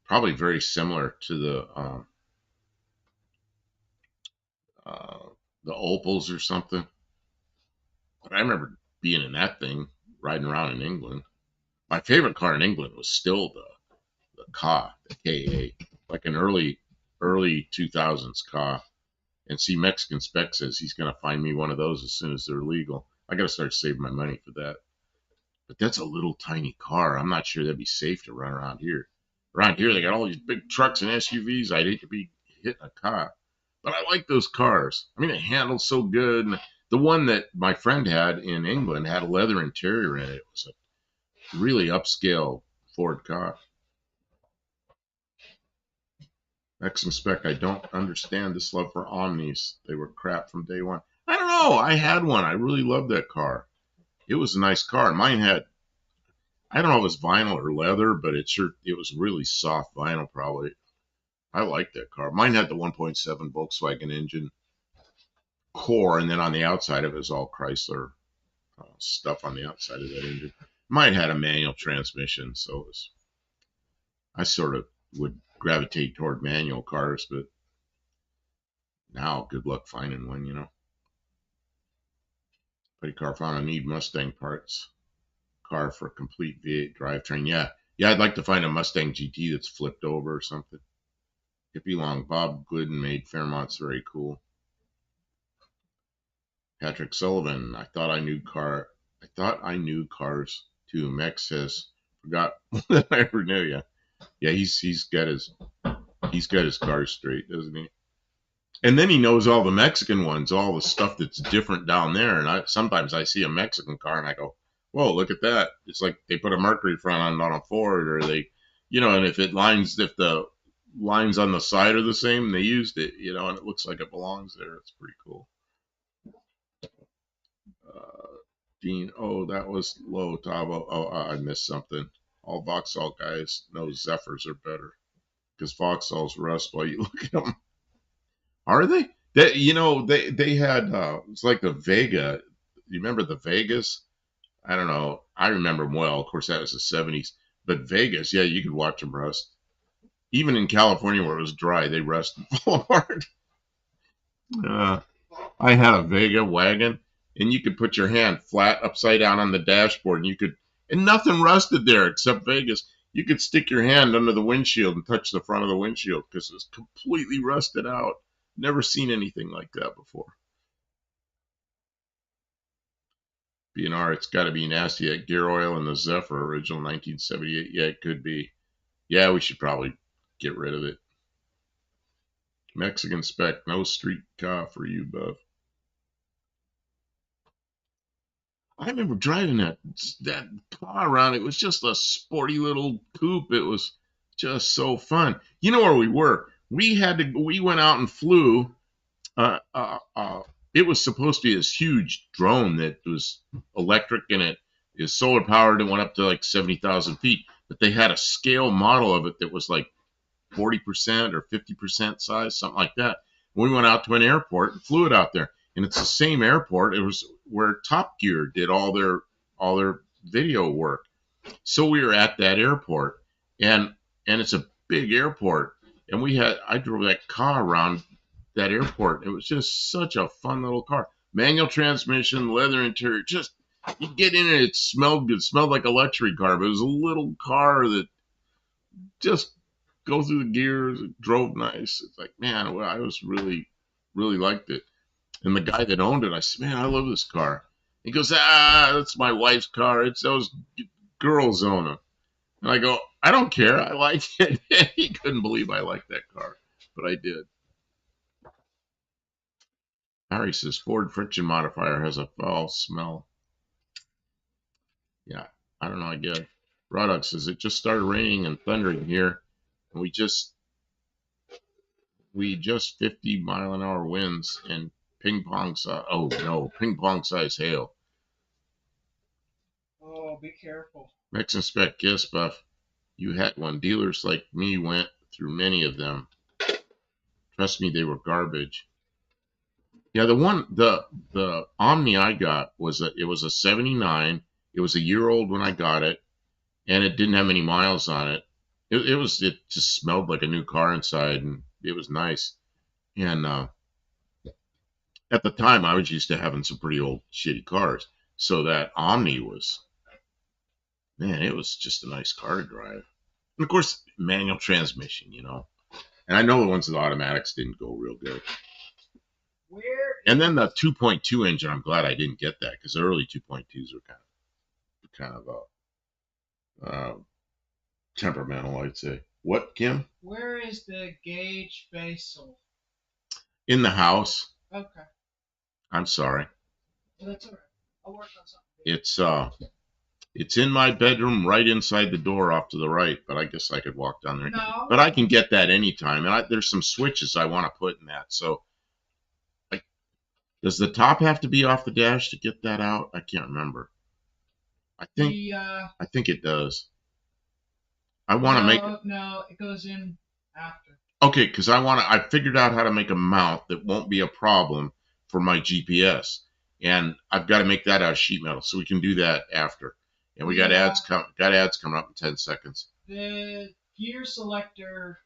probably very similar to uh, the Opals or something. But I remember being in that thing, riding around in England. My favorite car in England was still the Ka, the KA, like an early 2000s Ka. And see, Mexican Spec says he's going to find me one of those as soon as they're legal. I got to start saving my money for that. But that's a little tiny car. I'm not sure that'd be safe to run around here. Around here, they got all these big trucks and SUVs. I'd hate to be hitting a car. But I like those cars. I mean, it handles so good. And the one that my friend had in England had a leather interior in it. It was a really upscale Ford car. Mexican Spec, I don't understand this love for Omnis. They were crap from day one. I don't know. I had one. I really loved that car. It was a nice car. Mine had, I don't know if it was vinyl or leather, but it was really soft vinyl probably. I liked that car. Mine had the 1.7 Volkswagen engine core, and then on the outside of it was all Chrysler stuff on the outside of that engine. Mine had a manual transmission, so I sort of would gravitate toward manual cars, but now good luck finding one, you know. Pretty car found a need Mustang parts. Car for a complete V8 drivetrain. Yeah, yeah, I'd like to find a Mustang GT that's flipped over or something. Hippie Long, Bob Glidden made Fairmont's very cool. Patrick Sullivan, I thought I knew cars too. Mex says, forgot that I ever knew you. Yeah, he's got his cars straight, doesn't he? And then he knows all the Mexican ones, all the stuff that's different down there. And sometimes I see a Mexican car and I go, whoa, look at that. It's like they put a Mercury front on a Ford, or they, you know, and if the lines on the side are the same, they used it, you know, and it looks like it belongs there. It's pretty cool. Dean, oh, that was low, Tavo. Oh, I missed something. All Vauxhall guys know Zephyrs are better because Vauxhalls rust while you look at them. Are they? They had it's like the Vega. You remember the Vegas? I don't know. I remember them well. Of course, that was the '70s. But Vegas, yeah, you could watch them rust. Even in California where it was dry, they rust and fall apart. Uh, I had a Vega wagon, and you could put your hand flat upside down on the dashboard, and nothing rusted there except Vegas. You could stick your hand under the windshield and touch the front of the windshield because it was completely rusted out. Never seen anything like that before. BNR, it's got to be nasty at gear oil in the Zephyr, original 1978. Yeah, it could be. Yeah, we should probably get rid of it. Mexican Spec, no street car for you, Buff. I remember driving that car around. It was just a sporty little coupe. It was just so fun. You know where we were? We went out and flew. Uh, uh, uh, it was supposed to be this huge drone that was electric, and it is solar powered. It went up to like 70,000 feet. But they had a scale model of it that was like 40% or 50% size, something like that. We went out to an airport and flew it out there, and it's the same airport. It was where Top Gear did all their video work. So we were at that airport, and it's a big airport, and I drove that car around that airport. It was just such a fun little car. Manual transmission, leather interior, just you get in it, it smelled good, smelled like a luxury car, but it was a little car that just go through the gears, it drove nice. It's like, man, well, I was really liked it. And the guy that owned it, I said, man, I love this car. He goes, that's my wife's car. It's those girls own them. And I go, I don't care. I like it. He couldn't believe I liked that car, but I did. Harry says Ford friction modifier has a foul smell. Yeah, I don't know. I get it. Roddock says it just started raining and thundering here, and we just 50-mile-an-hour winds and ping pong size. Oh no, ping pong size hail. Oh, be careful. Mexican Spec Guess Buff. You had one. Dealers like me went through many of them. Trust me, they were garbage. Yeah, the Omni I got was a 79. It was a year old when I got it, and it didn't have many miles on it. It just smelled like a new car inside, and it was nice. And at the time, I was used to having some pretty old shitty cars, so that Omni was, man, it was just a nice car to drive. And of course, manual transmission, you know. And I know the ones with automatics didn't go real good. And then the 2.2 engine, I'm glad I didn't get that because the early 2.2s were kind of temperamental, I'd say. What, Kim? Where is the gauge facial? In the house. Okay. I'm sorry. Well, that's all right. I'll work on something. It's in my bedroom, right inside the door, off to the right. But I guess I could walk down there. No. But I can get that anytime, and there's some switches I want to put in that. So, does the top have to be off the dash to get that out? I can't remember. I think it does. I want to make. No, it goes in after. Okay, because I figured out how to make a mount that won't be a problem for my GPS, and I've got to make that out of sheet metal, so we can do that after. And we got ads coming up in 10 seconds. The gear selector,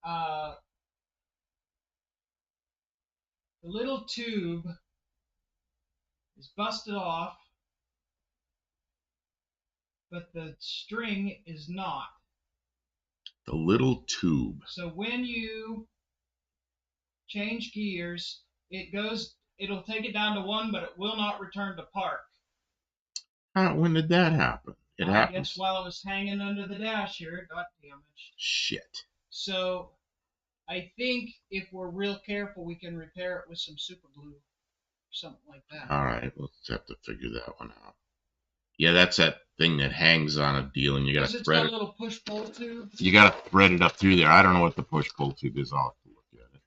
the little tube is busted off, but the string is not. The little tube. So when you change gears, it'll take it down to 1, but it will not return to park. When did that happen? It happened. I guess while it was hanging under the dash here, it got damaged. Shit. So I think if we're real careful, we can repair it with some super glue or something like that. All right, let's have to figure that one out. Yeah, that's that thing that hangs on a deal, and you got to thread it. It's got a little push-pull tube. You got to thread it up through there. I don't know what the push-pull tube is. I'll have to look at it.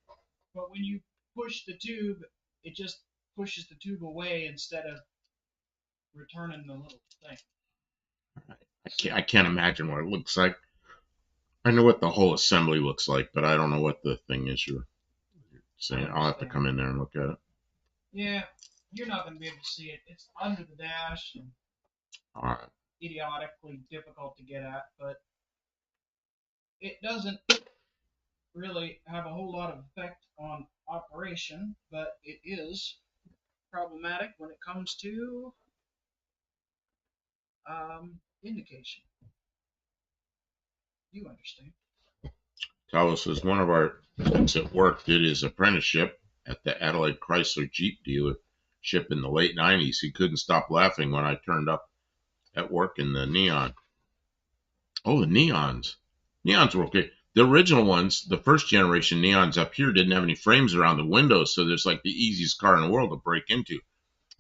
But when you push the tube, it just pushes the tube away instead of returning the little thing. All right. I can't imagine what it looks like. I know what the whole assembly looks like, but I don't know what the thing is you're saying. I'll have to come in there and look at it. Yeah, you're not going to be able to see it. It's under the dash and all right. Idiotically difficult to get at, but it doesn't really have a whole lot of effect on operation, but it is problematic when it comes to indication. You understand. Talos says one of our folks at work did his apprenticeship at the Adelaide Chrysler Jeep dealership in the late 90s. He couldn't stop laughing when I turned up at work in the neon. Oh, the neons. Neons were okay. The original ones, the first generation neons up here didn't have any frames around the windows, so there's like the easiest car in the world to break into.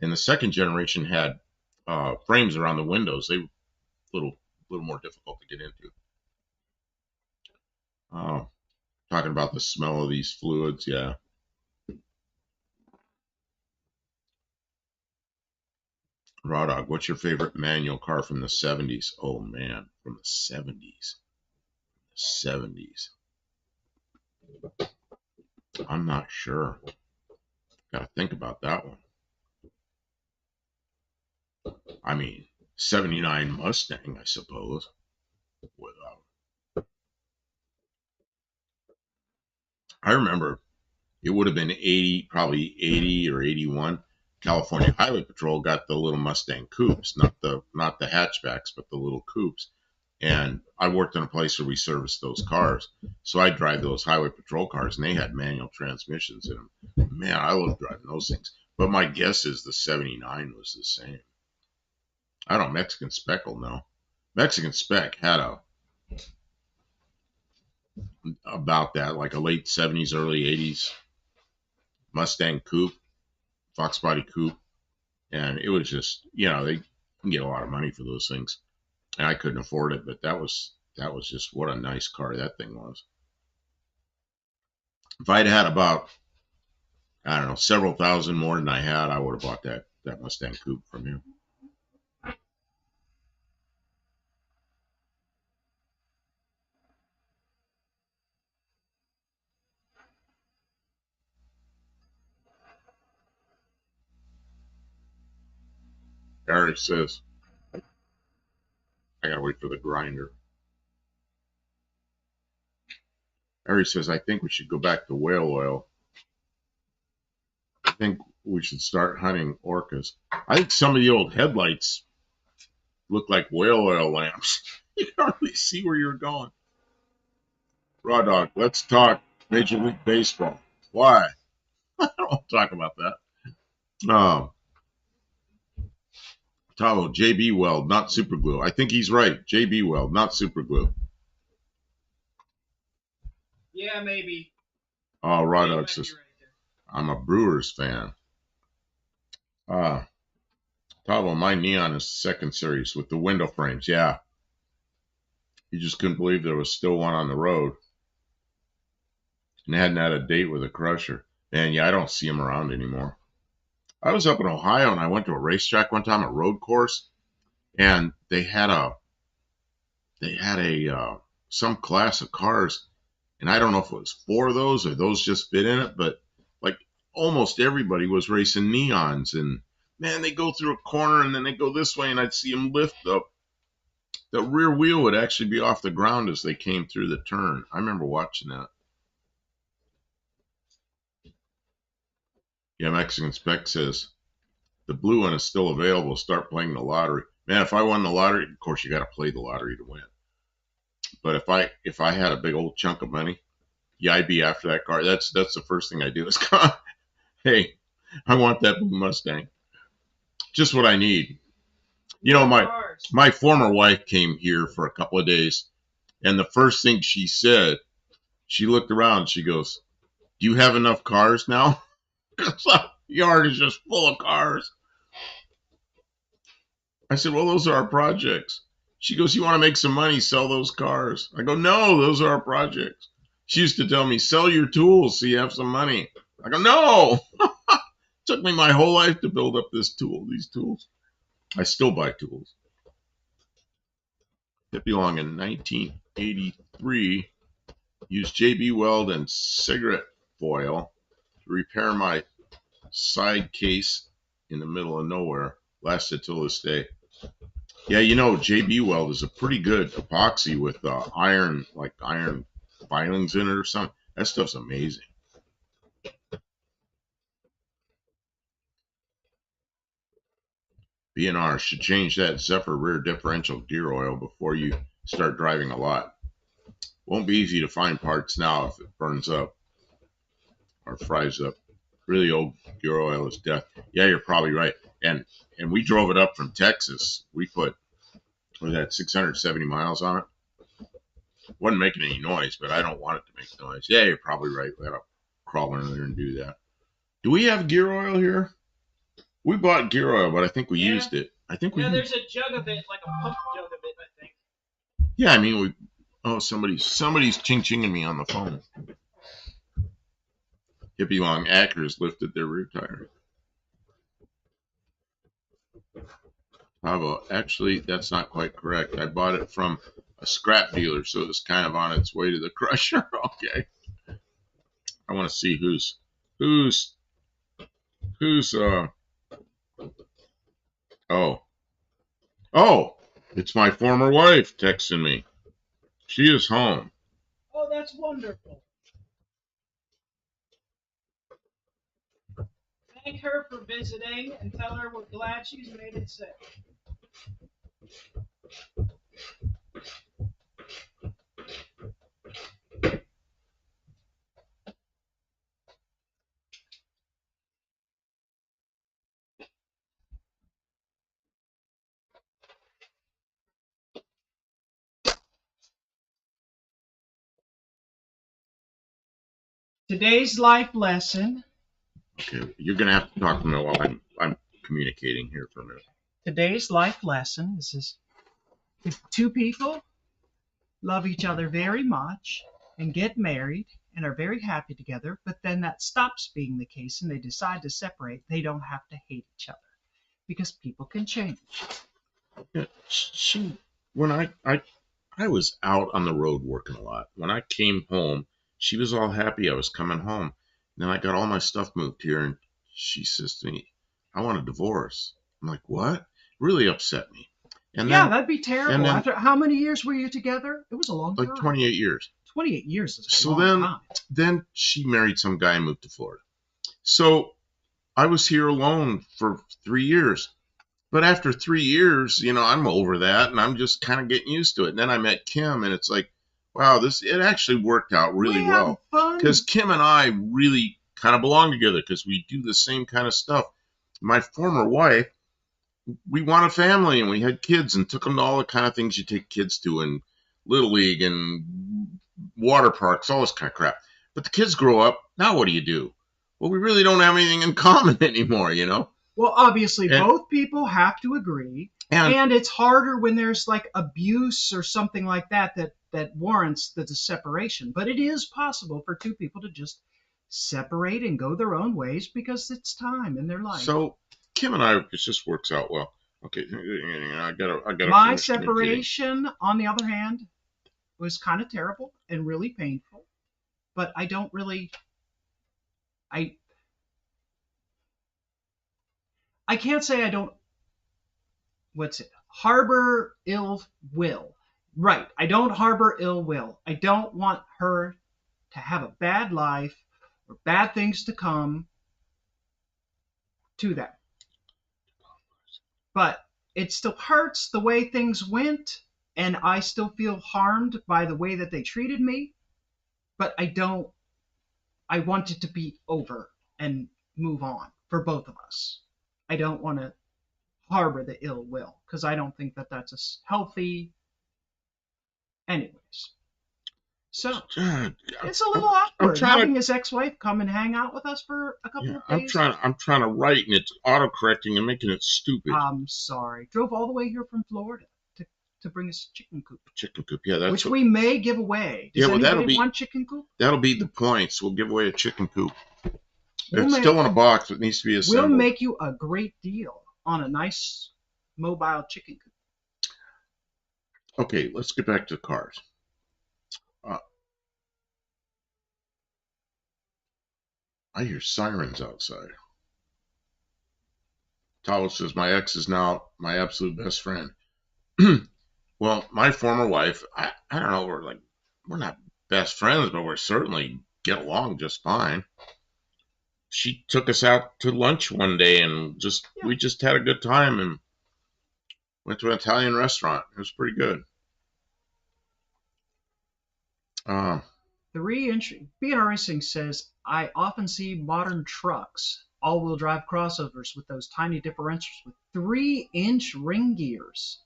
And the second generation had frames around the windows. They were a little more difficult to get into. Talking about the smell of these fluids, yeah. Raw Dog, what's your favorite manual car from the 70s? Oh, man, from the 70s. 70s. I'm not sure. Got to think about that one. I mean, 79 Mustang, I suppose. I remember it would have been 80, probably 80 or 81. California Highway Patrol got the little Mustang coupes, not the hatchbacks, but the little coupes. And I worked in a place where we serviced those cars. So I drive those Highway Patrol cars, and they had manual transmissions in them. Man, I love driving those things. But my guess is the 79 was the same. I don't know, Mexican Spec will know. Mexican Spec had about that, like a late 70s, early 80s Mustang coupe, Fox body coupe. And it was just, they can get a lot of money for those things. And I couldn't afford it, but that was just what a nice car that thing was. If I'd had about, I don't know, several thousand more than I had, I would have bought that Mustang coupe from you. Eric says, I gotta wait for the grinder. Eric says, I think we should go back to whale oil. I think we should start hunting orcas. I think some of the old headlights look like whale oil lamps. You can hardly see where you're going. Raw Dog, let's talk Major League Baseball. Why? I don't want to talk about that. Tavo, JB Weld, not super glue. I think he's right. JB Weld, not super glue. Yeah, maybe. Oh, Raw Dog says, I'm a Brewers fan. Tavo, my Neon is second series with the window frames. Yeah. He just couldn't believe there was still one on the road. And hadn't had a date with a crusher. And yeah, I don't see him around anymore. I was up in Ohio and I went to a racetrack one time, a road course, and they had some class of cars, and I don't know if it was 4 of those or those just fit in it, but like almost everybody was racing Neons, and man, they go through a corner and then they go this way, and I'd see them lift up. The rear wheel would actually be off the ground as they came through the turn. I remember watching that. Yeah, Mexican Spec says the blue one is still available. Start playing the lottery. Man, if I won the lottery, of course you got to play the lottery to win. But if I had a big old chunk of money, yeah, I'd be after that car. That's the first thing I do is hey, I want that blue Mustang. Just what I need. My former wife came here for a couple of days, and the first thing she said, she looked around, she goes, "Do you have enough cars now?" The yard is just full of cars. I said, "Well, those are our projects." She goes, "You want to make some money, sell those cars." I go, "No, those are our projects." She used to tell me, "Sell your tools so you have some money." I go, "No." Took me my whole life to build up these tools. I still buy tools. Hippie Long in 1983 used JB Weld and cigarette foil to repair my side case in the middle of nowhere. Lasted till this day. Yeah, JB Weld is a pretty good epoxy with iron filings in it or something. That stuff's amazing. B&R should change that Zephyr rear differential gear oil before you start driving a lot. Won't be easy to find parts now if it burns up or fries up. Really old gear oil is death. Yeah, you're probably right. And we drove it up from Texas. We put 670 miles on it. Wasn't making any noise, but I don't want it to make noise. Yeah, you're probably right. We gotta crawl in there and do that. Do we have gear oil here? We bought gear oil, but I think we used it. I think there's a jug of it, like a pump jug of it, I think. Yeah, I mean somebody's ching-chinging me on the phone. Hippie Long Acres lifted their rear tire. Bravo. Actually, that's not quite correct. I bought it from a scrap dealer, so it's kind of on its way to the crusher. Okay. I want to see who's oh, Oh, it's my former wife texting me. She is home. Oh, that's wonderful. Thank her for visiting and tell her we're glad she's made it safe. Today's life lesson. Okay, you're gonna have to talk to me while I'm communicating here for a minute. Today's life lesson is if two people love each other very much and get married and are very happy together, but then that stops being the case and they decide to separate, they don't have to hate each other because people can change. Yeah, when I was out on the road working a lot. When I came home, she was all happy I was coming home. Then I got all my stuff moved here, and she says to me, "I want a divorce." I'm like, "What?" It really upset me. And Yeah, then, that'd be terrible. After how many years were you together? It was a long time. like 28 years. 28 years is a So long time. then she married some guy and moved to Florida. So I was here alone for 3 years. But after 3 years, I'm over that and I'm just kind of getting used to it. And then I met Kim and it's like, wow, it actually worked out really well. Because Kim and I really kind of belong together because we do the same kind of stuff. My former wife, we want a family and we had kids and took them to all the kind of things you take kids to and Little League and water parks, all this kind of crap. But the kids grow up. Now what do you do? Well, we really don't have anything in common anymore, Well, obviously, both people have to agree. And it's harder when there's like abuse or something like that warrants the separation. But it is possible for two people to just separate and go their own ways because it's time in their life. So Kim and I, it just works out well. Okay, I gotta. My separation, on the other hand, was kind of terrible and really painful. But I don't really. I can't say I don't. Harbor ill will. Right. I don't harbor ill will. I don't want her to have a bad life or bad things to come to them. But it still hurts the way things went, and I still feel harmed by the way that they treated me. But I want it to be over and move on for both of us. I don't want to harbor the ill will because I don't think that that's a healthy. Anyways, so it's a little awkward having his ex-wife come and hang out with us for a couple of days. I'm trying to write and it's autocorrecting and making it stupid. I'm sorry. Drove all the way here from Florida to bring us chicken coop. Chicken coop, yeah, that's which we may give away. Does anybody want chicken coop? That'll be the points. We'll give away a chicken coop. It's still in a box. It needs to be assembled. We'll make you a great deal on a nice mobile chicken coop. Okay, let's get back to the cars. I hear sirens outside. Tawa says my ex is now my absolute best friend. Well, my former wife, I don't know, we're not best friends, but we're certainly get along just fine. She took us out to lunch one day and we just had a good time and went to an Italian restaurant. It was pretty good. 3-inch B&R Racing says, I often see modern trucks, all-wheel drive crossovers with those tiny differentials with 3-inch ring gears.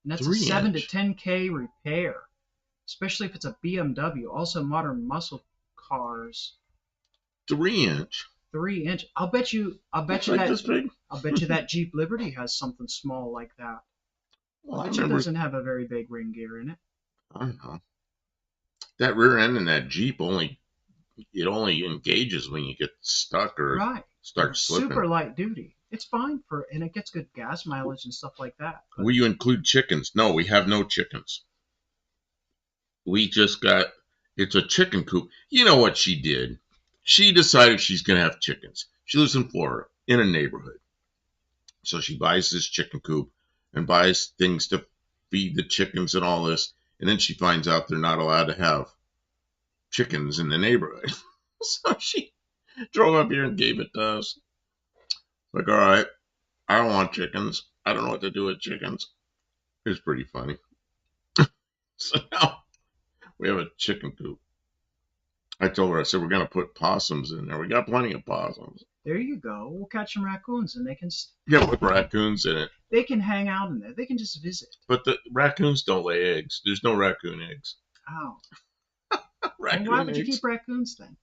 And that's a 7 to 10K repair, especially if it's a BMW. Also modern muscle cars. 3-inch? 3-inch. I'll bet you that Jeep Liberty has something small like that. Well, it doesn't have a very big ring gear in it. I don't know. That rear end in that Jeep only engages when you get stuck or start slipping. Super light duty. It's fine and it gets good gas mileage and stuff like that. Will you include chickens? No, we have no chickens. We just it's a chicken coop. You know what she did? She decided she's going to have chickens. She lives in Florida in a neighborhood. So she buys this chicken coop and buys things to feed the chickens and all this. And then she finds out they're not allowed to have chickens in the neighborhood. So she drove up here and gave it to us. Like, all right, I don't want chickens. I don't know what to do with chickens. It's pretty funny. So now we have a chicken coop. I told her, I said, we're going to put possums in there. We got plenty of possums. There you go. We'll catch some raccoons, and Yeah, put raccoons in it. they can hang out in there. They can just visit. But the raccoons don't lay eggs. There's no raccoon eggs. Oh. Raccoon Well, why would you eggs? keep raccoons then?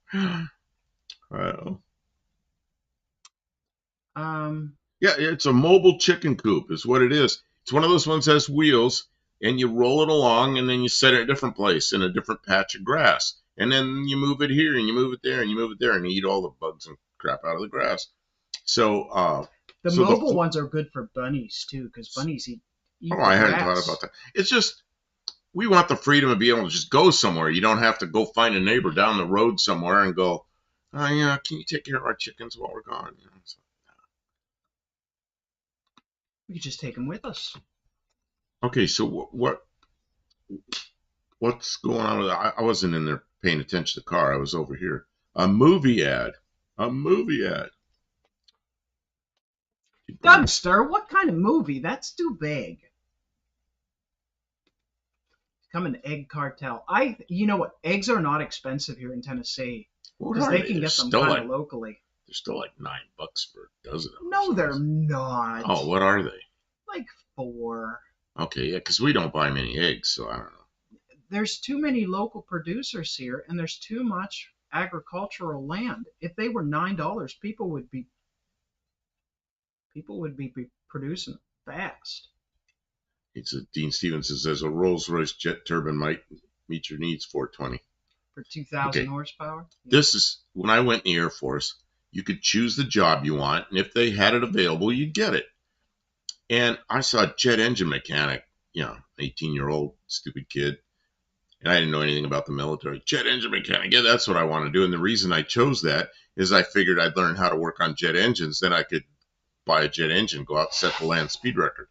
Yeah, it's a mobile chicken coop is what it is. It's one of those ones that has wheels, and you roll it along, and then you set it in a different place in a different patch of grass. And then you move it here, and you move it there, and you move it there, and you eat all the bugs and crap out of the grass. So the so mobile ones are good for bunnies, too, because bunnies eat I hadn't grass. thought about that. It's just, we want the freedom of being able to just go somewhere. You don't have to go find a neighbor down the road somewhere and go, oh, yeah, can you take care of our chickens while we're gone? You know, so. We could just take them with us. Okay, so what's going on with that? I wasn't in there paying attention to the car. I was over here. A movie ad. Dougster, what kind of movie? That's too big. Become an egg cartel. You know what? Eggs are not expensive here in Tennessee because they can get them kind of locally. They're still like $9 for a dozen of them. No, they're not. Oh, what are they? Like 4. Okay, yeah, because we don't buy many eggs, so I don't know. There's too many local producers here, and there's too much agricultural land. If they were $9, people would be producing fast. It's a Dean Stevenson says a Rolls-Royce jet turbine might meet your needs. $420 for 2,000 horsepower. This is when I went in the Air Force. You could choose the job you want, and if they had it available, you'd get it. And I saw a jet engine mechanic, 18-year-old stupid kid, and I didn't know anything about the military. Jet engine mechanic, yeah, that's what I want to do. And the reason I chose that is I figured I'd learn how to work on jet engines, then I could buy a jet engine, go out and set the land speed record.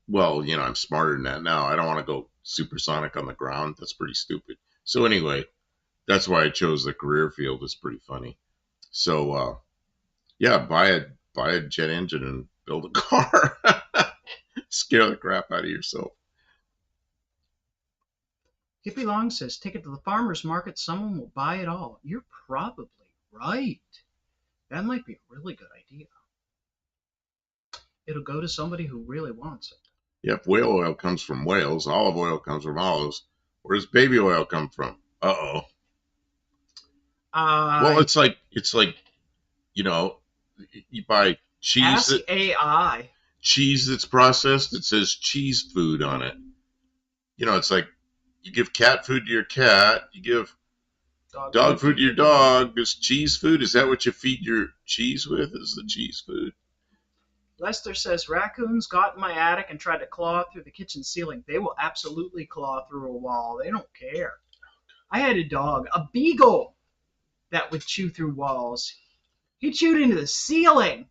Well, I'm smarter than that now. I don't want to go supersonic on the ground. That's pretty stupid. So anyway, that's why I chose the career field. It's pretty funny. So, buy a jet engine and build a car. Scare the crap out of yourself. Hippie Long says, take it to the farmer's market. Someone will buy it all. You're probably right. That might be a really good idea. It'll go to somebody who really wants it. Yeah, if whale oil comes from whales, olive oil comes from olives. Where does baby oil come from? Uh-oh. Well, it's like you buy cheese. Ask AI. Cheese that's processed. It says cheese food on it. It's like you give cat food to your cat. You give dog food to your dog. Is cheese food? Is that what you feed your cheese with? Is the cheese food? Lester says, raccoons got in my attic and tried to claw through the kitchen ceiling. They will absolutely claw through a wall. They don't care. I had a dog, a beagle, that would chew through walls. He chewed into the ceiling.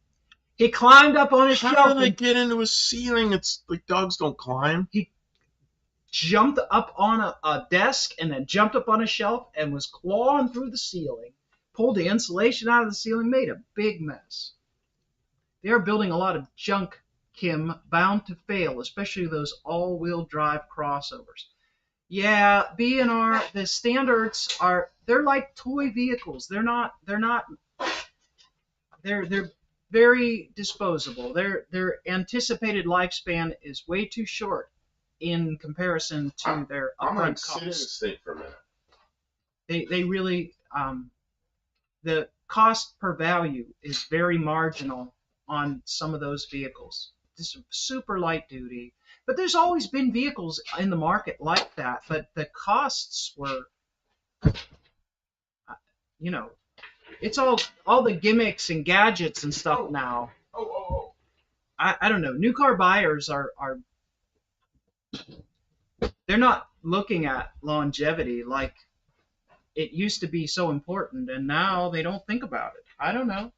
He climbed up on a shelf. How do they get into a ceiling? It's like dogs don't climb. He jumped up on a desk and then jumped up on a shelf and was clawing through the ceiling. Pulled the insulation out of the ceiling, made a big mess. They are building a lot of junk, Kim, bound to fail, especially those all-wheel drive crossovers. Yeah, B&R, the standards they're like toy vehicles. They're very disposable. Their anticipated lifespan is way too short in comparison to their upfront costs. I'm going to sit in this thing for a minute. They really, the cost per value is very marginal on some of those vehicles. This is super light duty, but there's always been vehicles in the market like that, but the costs were, it's all the gimmicks and gadgets and stuff now. I don't know. New car buyers are they're not looking at longevity like it used to be so important, and now they don't think about it. I don't know.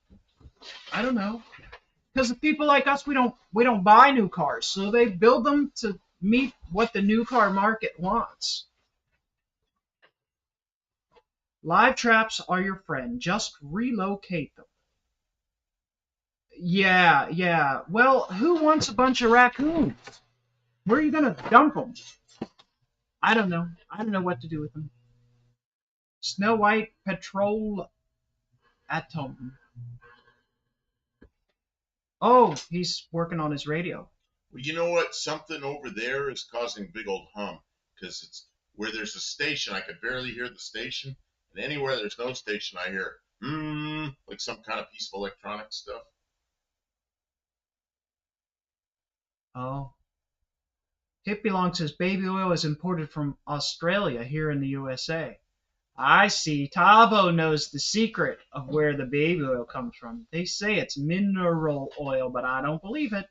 Because the people like us, we don't buy new cars, so they build them to meet what the new car market wants. Live traps are your friend. Just relocate them. Yeah. Well, who wants a bunch of raccoons? Where are you gonna dump them? I don't know. I don't know what to do with them. Snow White Patrol Atom. Oh, he's working on his radio. Well, you know what? Something over there is causing a big old hum because it's where there's a station. I could barely hear the station, and anywhere there's no station, I hear like some kind of piece of electronic stuff. Oh. Hippie Long says baby oil is imported from Australia here in the USA. I see. Tavo knows the secret of where the baby oil comes from. They say it's mineral oil, but I don't believe it.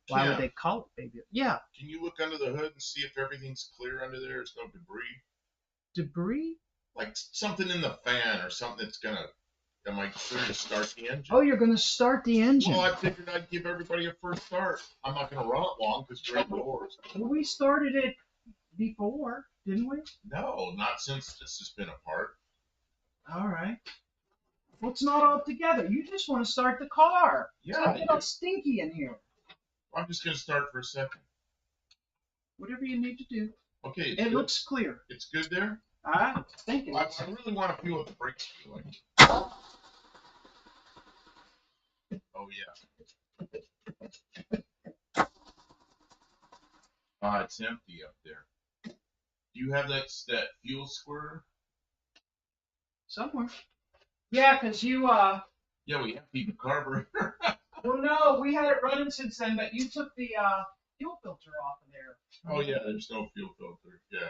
Why would they call it baby oil? Yeah. Can you look under the hood and see if everything's clear under there? There's no debris? Debris? Like something in the fan or something that's gonna. Am I clear to start the engine? Oh, you're gonna start the engine. Well, I figured I'd give everybody a first start. I'm not gonna run it long because we're indoors. Well, we started it before, didn't we? No, not since this has been apart. All right. Well, it's not all together. You just want to start the car. Yeah. It's not all stinky in here. I'm just gonna start for a second. Whatever you need to do. Okay. It looks clear. It's good there. I think it I is. really want to feel what the brakes feel like. Oh yeah. It's empty up there. Do you have that fuel squirter? Somewhere. Yeah, because you Yeah, we emptied the carburetor. Well, no, we had it running since then, but you took the fuel filter off of there. Oh yeah, there's no fuel filter. Yeah.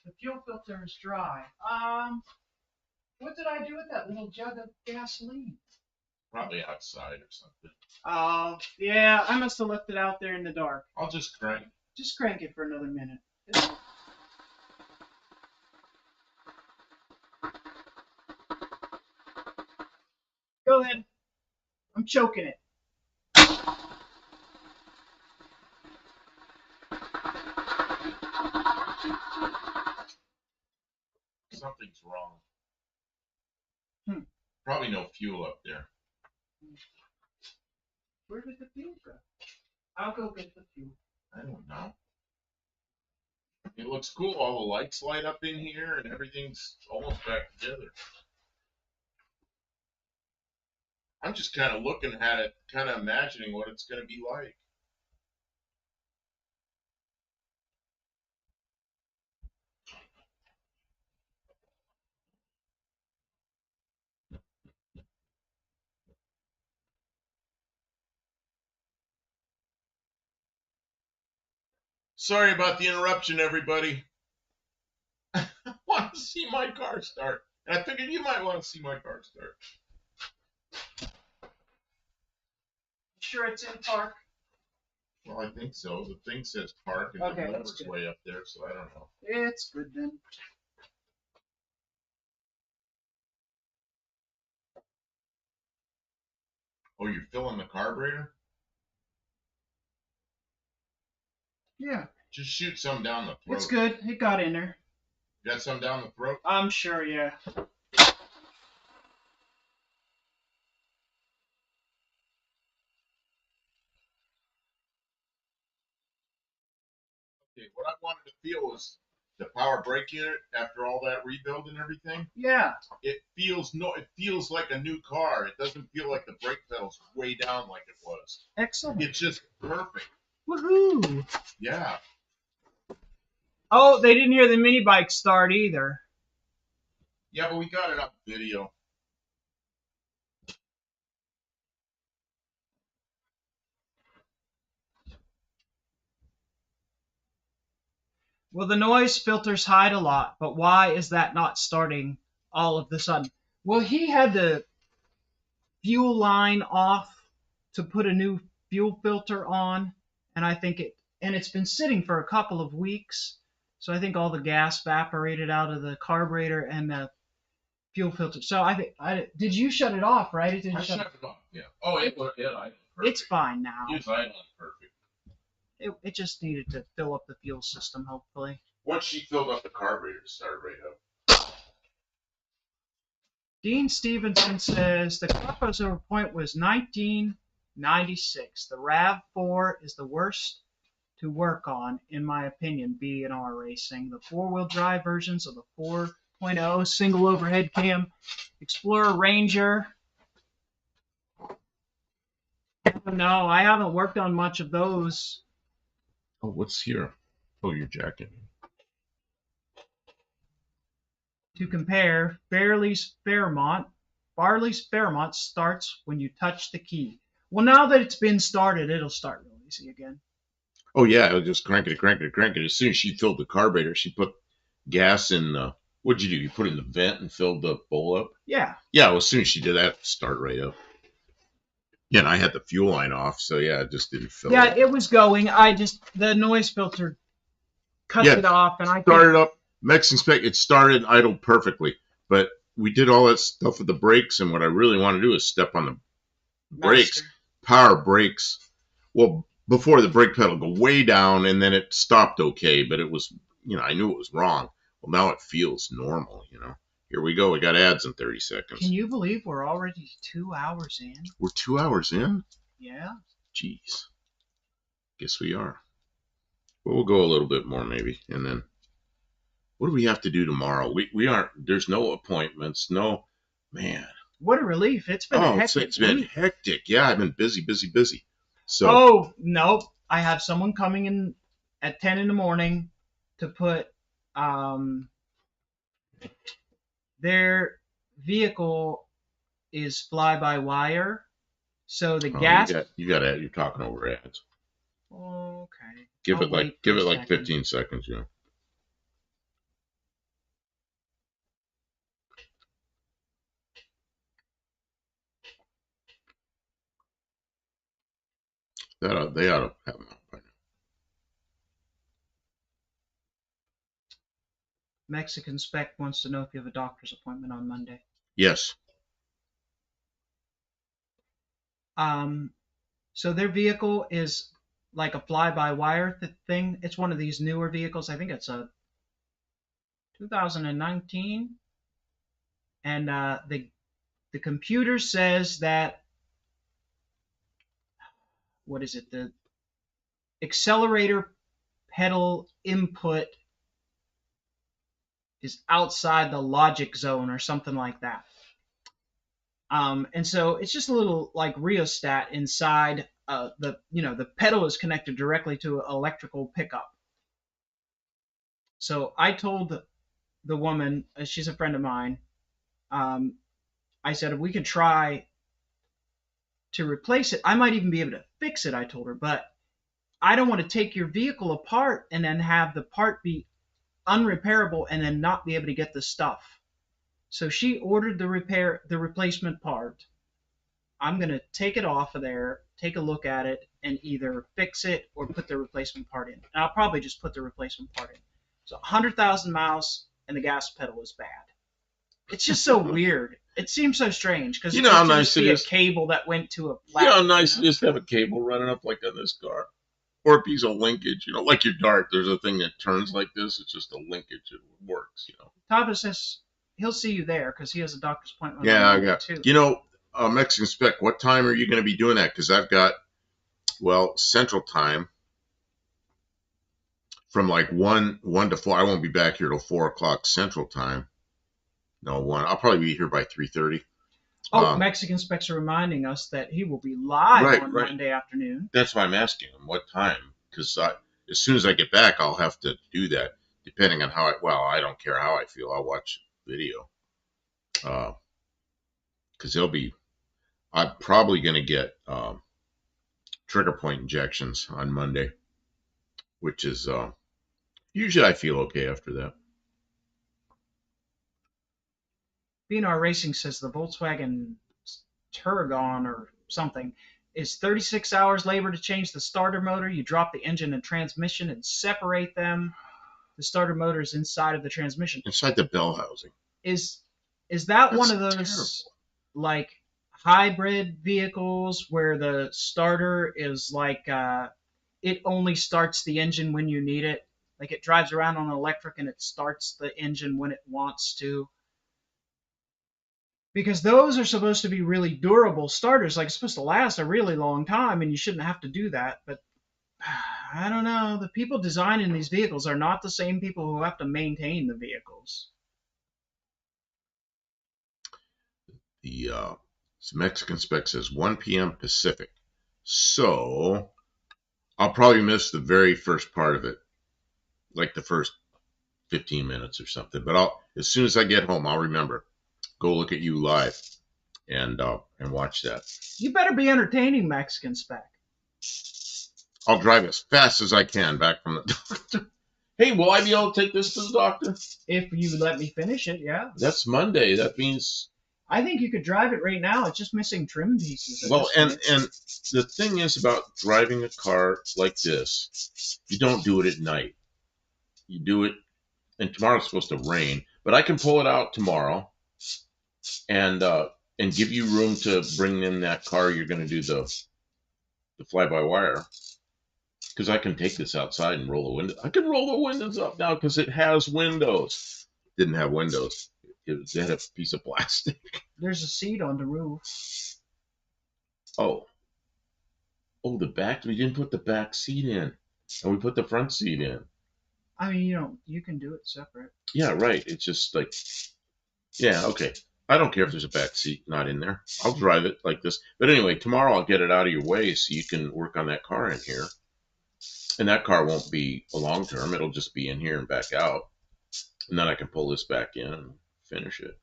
The fuel filter is dry. What did I do with that little jug of gasoline? Probably outside or something. Oh, yeah, I must have left it out there in the dark. I'll just crank. Just crank it for another minute. Go ahead. I'm choking it. Something's wrong. Probably no fuel up there. Where did the fuel go? I'll go get the fuel. I don't know. It looks cool. All the lights light up in here and everything's almost back together. I'm just kind of looking at it, kind of imagining what it's going to be like. Sorry about the interruption, everybody. I want to see my car start. And I figured you might want to see my car start. Sure it's in park? Well, I think so. The thing says park and Okay, the that's lever's good. way up there, so I don't know. It's good then. Oh, you're filling the carburetor? Yeah. Just shoot some down the throat. It's good. It got in there. You got some down the throat? I'm sure, yeah. Okay, what I wanted to feel was the power brake unit after all that rebuild and everything. Yeah. It feels like a new car. It doesn't feel like the brake pedal's way down like it was. Excellent. It's just perfect. Woohoo! Yeah. Oh, they didn't hear the mini bike start either. Yeah, but we got it up video. Well, the noise filters hide a lot, but why is that not starting all of the sudden? Well, he had the fuel line off to put a new fuel filter on, and I think it's been sitting for a couple of weeks, so I think all the gas evaporated out of the carburetor and the fuel filter. So did you shut it off, right? It didn't I shut it off. Yeah. Oh, it was. Yeah. It's fine now. It's idling perfect. It just needed to fill up the fuel system, hopefully. Once she filled up the carburetor, it started right up. Dean Stevenson says the crossover point was 1996. The RAV4 is the worst to work on, in my opinion, B&R Racing. The four-wheel drive versions of the 4.0 single overhead cam Explorer Ranger. No, I haven't worked on much of those. Oh, what's here? Oh, your jacket. To compare, Farley's Fairmont starts when you touch the key. Well, now that it's been started, it'll start real easy again. Oh yeah, it'll just crank it. As soon as she filled the carburetor, she put gas in. What'd you do? You put it in the vent and filled the bowl up? Yeah. Yeah, well, as soon as she did that, it started right up. Yeah, and I had the fuel line off, so yeah, it just didn't fill up. Yeah, it was going. The noise filter cut it off, and I started up. Mexican Spec, it started idled perfectly, but we did all that stuff with the brakes, and what I really want to do is step on the brakes, power brakes. Well, before the brake pedal go way down, and then it stopped okay, but it was, I knew it was wrong. Well, now it feels normal, Here we go. We got ads in 30 seconds. Can you believe we're already 2 hours in? We're 2 hours in? Yeah. Jeez. Guess we are. But we'll go a little bit more maybe, and then what do we have to do tomorrow? We aren't. There's no appointments. No, man. What a relief! It's been a hectic it's been week. hectic. Yeah, I've been busy. So. Oh no! I have someone coming in at 10 in the morning to put their vehicle is fly-by-wire, so the gas. You're talking over ads. Okay. Give it like 15 seconds. They ought to have them out by now. Mexican Spec wants to know if you have a doctor's appointment on Monday. Yes. So their vehicle is like a fly-by-wire thing. It's one of these newer vehicles. I think it's a 2019, and the computer says that the accelerator pedal input is outside the logic zone or something like that. And so it's just a little like rheostat inside the pedal is connected directly to an electrical pickup. So I told the woman, she's a friend of mine, I said, if we could try to replace it, I might even be able to fix it, I told her, but I don't want to take your vehicle apart and then have the part be unrepairable and then not be able to get the stuff. So she ordered the replacement part. I'm going to take it off of there, take a look at it, and either fix it or put the replacement part in. And I'll probably just put the replacement part in. So 100,000 miles and the gas pedal is bad. It's just so weird. It seems so strange because how nice it is. A cable that went to a flat. How nice it is to have a cable running up like on this car, or a piece of linkage. Like your Dart. There's a thing that turns like this. It's just a linkage. It works. Tavis says he'll see you there because he has a doctor's appointment. Yeah, I got. Too. Mexican Spec. What time are you going to be doing that? Because I've got, Central Time. From like 1 to 4. I won't be back here till 4 o'clock Central Time. No, 1. I'll probably be here by 3:30. Oh, Mexican Spec's reminding us that he will be live on Monday afternoon. That's why I'm asking him what time, because as soon as I get back, I'll have to do that, depending on how I don't care how I feel. I'll watch video. Because I'm probably going to get trigger point injections on Monday, which is, usually I feel okay after that. B&R Racing says the Volkswagen Turgon or something is 36 hours labor to change the starter motor. You drop the engine and transmission and separate them. The starter motor is inside of the transmission. Inside the bell housing. Is that one of those terrible, like hybrid vehicles where the starter is like it only starts the engine when you need it. Like it drives around on electric and it starts the engine when it wants to. Because those are supposed to be really durable starters. Like it's supposed to last a really long time and you shouldn't have to do that. But I don't know. The people designing these vehicles are not the same people who have to maintain the vehicles. The Mexican spec says 1 p.m. Pacific. So I'll probably miss the very first part of it, like the first 15 minutes or something. But as soon as I get home, I'll remember. Go look at you live and watch that. You better be entertaining, Mexican spec. I'll drive as fast as I can back from the doctor. Hey, will I be able to take this to the doctor? If you let me finish it, yeah. That's Monday. That means... I think you could drive it right now. It's just missing trim pieces. Well, and the thing is about driving a car like this, you don't do it at night. You do it, and tomorrow's supposed to rain, but I can pull it out tomorrow and give you room to bring in that car you're going to do the fly-by-wire. Because I can take this outside and roll the windows. I can roll the windows up now because it has windows. Didn't have windows. It had a piece of plastic. There's a seat on the roof. Oh, the back. We didn't put the back seat in, and we put the front seat in. I mean, you can do it separate. Yeah, right. It's just like, yeah, okay. I don't care if there's a back seat not in there. I'll drive it like this. But anyway, tomorrow I'll get it out of your way so you can work on that car in here. And that car won't be a long term. It'll just be in here and back out. And then I can pull this back in and finish it.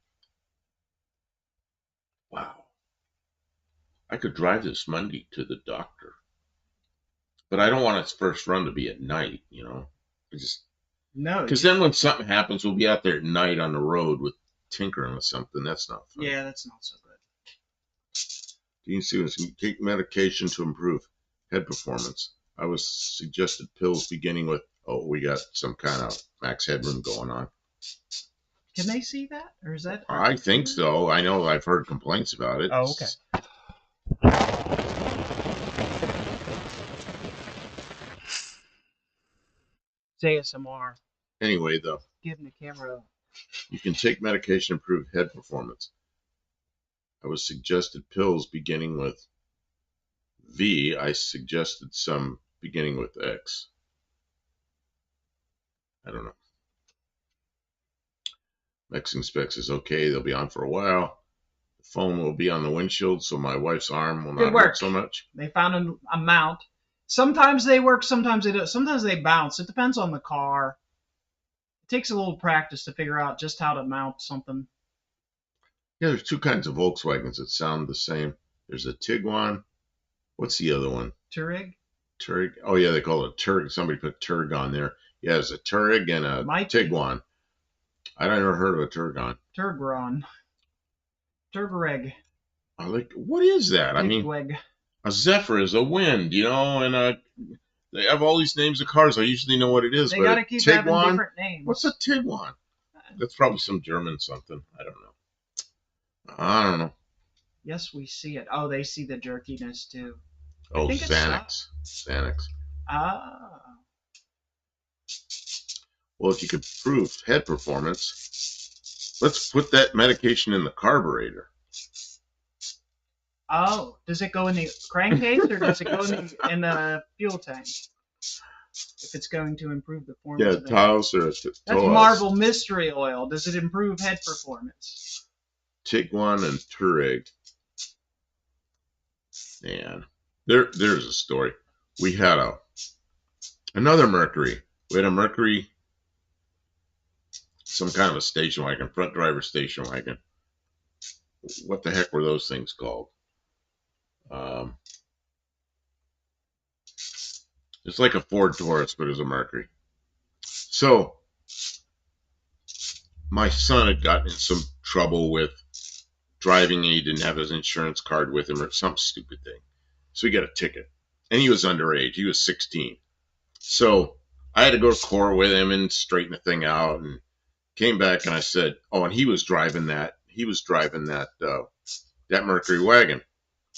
Wow. I could drive this Monday to the doctor. But I don't want its first run to be at night, you know. No. Because then when something happens, we'll be out there at night on the road with tinkering with something. That's not fun. Yeah, that's not so good. Dean Stevens, take medication to improve head performance. I was suggested pills beginning with, we got some kind of max headroom going on. Can they see that? Or is that? I think so. I know I've heard complaints about it. Oh, okay. It's ASMR. Anyway, Giving the camera. You can take medication to improve head performance. I was suggested pills beginning with V. I suggested some beginning with X. I don't know. Mexican Specs is okay. They'll be on for a while. The phone will be on the windshield, so my wife's arm will not hurt so much. They found a mount. Sometimes they work, sometimes they don't. Sometimes they bounce. It depends on the car. It takes a little practice to figure out just how to mount something. Yeah, there's two kinds of Volkswagens that sound the same. There's a Tiguan. What's the other one? Touareg? Touareg. Oh, yeah, they call it a Touareg. Somebody put Touareg on there. Yeah, there's a Touareg and a Tiguan. I never heard of a Touareg. Touareg. What is that? I mean, a Zephyr is a wind, you know, and they have all these names of cars. I usually know what it is. They got to keep having different names. What's a Tiguan? That's probably some German something. I don't know. Yes, we see it. Oh, they see the jerkiness too. Oh, Xanax. Ah. Well, if you could prove head performance, let's put that medication in the carburetor. Oh, does it go in the crankcase or does it go in the fuel tank? If it's going to improve the performance. Yeah, Taos or That's Marvel Mystery Oil. Does it improve head performance? Tiguan and Touareg. Man, there's a story. We had another Mercury. We had a Mercury, some kind of a station wagon, front driver station wagon. What the heck were those things called? It's like a Ford Taurus, but it was a Mercury. So my son had gotten in some trouble with driving, and he didn't have his insurance card with him or some stupid thing. So he got a ticket. And he was underage. He was 16. So I had to go to court with him and straighten the thing out, and came back and I said, and he was driving that that Mercury wagon.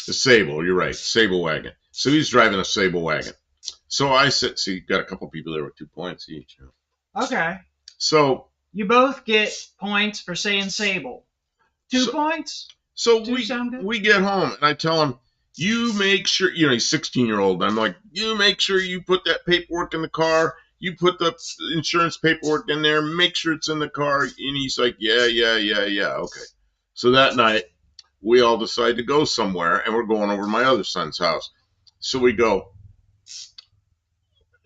The Sable, you're right, Sable wagon. So he's driving a Sable wagon. So I said, so you got a couple people there with 2 points each. Okay. So you both get points for saying Sable. 2 points? So we get home, and I tell him, you make sure, he's 16-year-old. I'm like, you make sure you put that paperwork in the car. You put the insurance paperwork in there. Make sure it's in the car. And he's like, yeah. Okay. So that night, we all decide to go somewhere, and we're going over to my other son's house. So we go.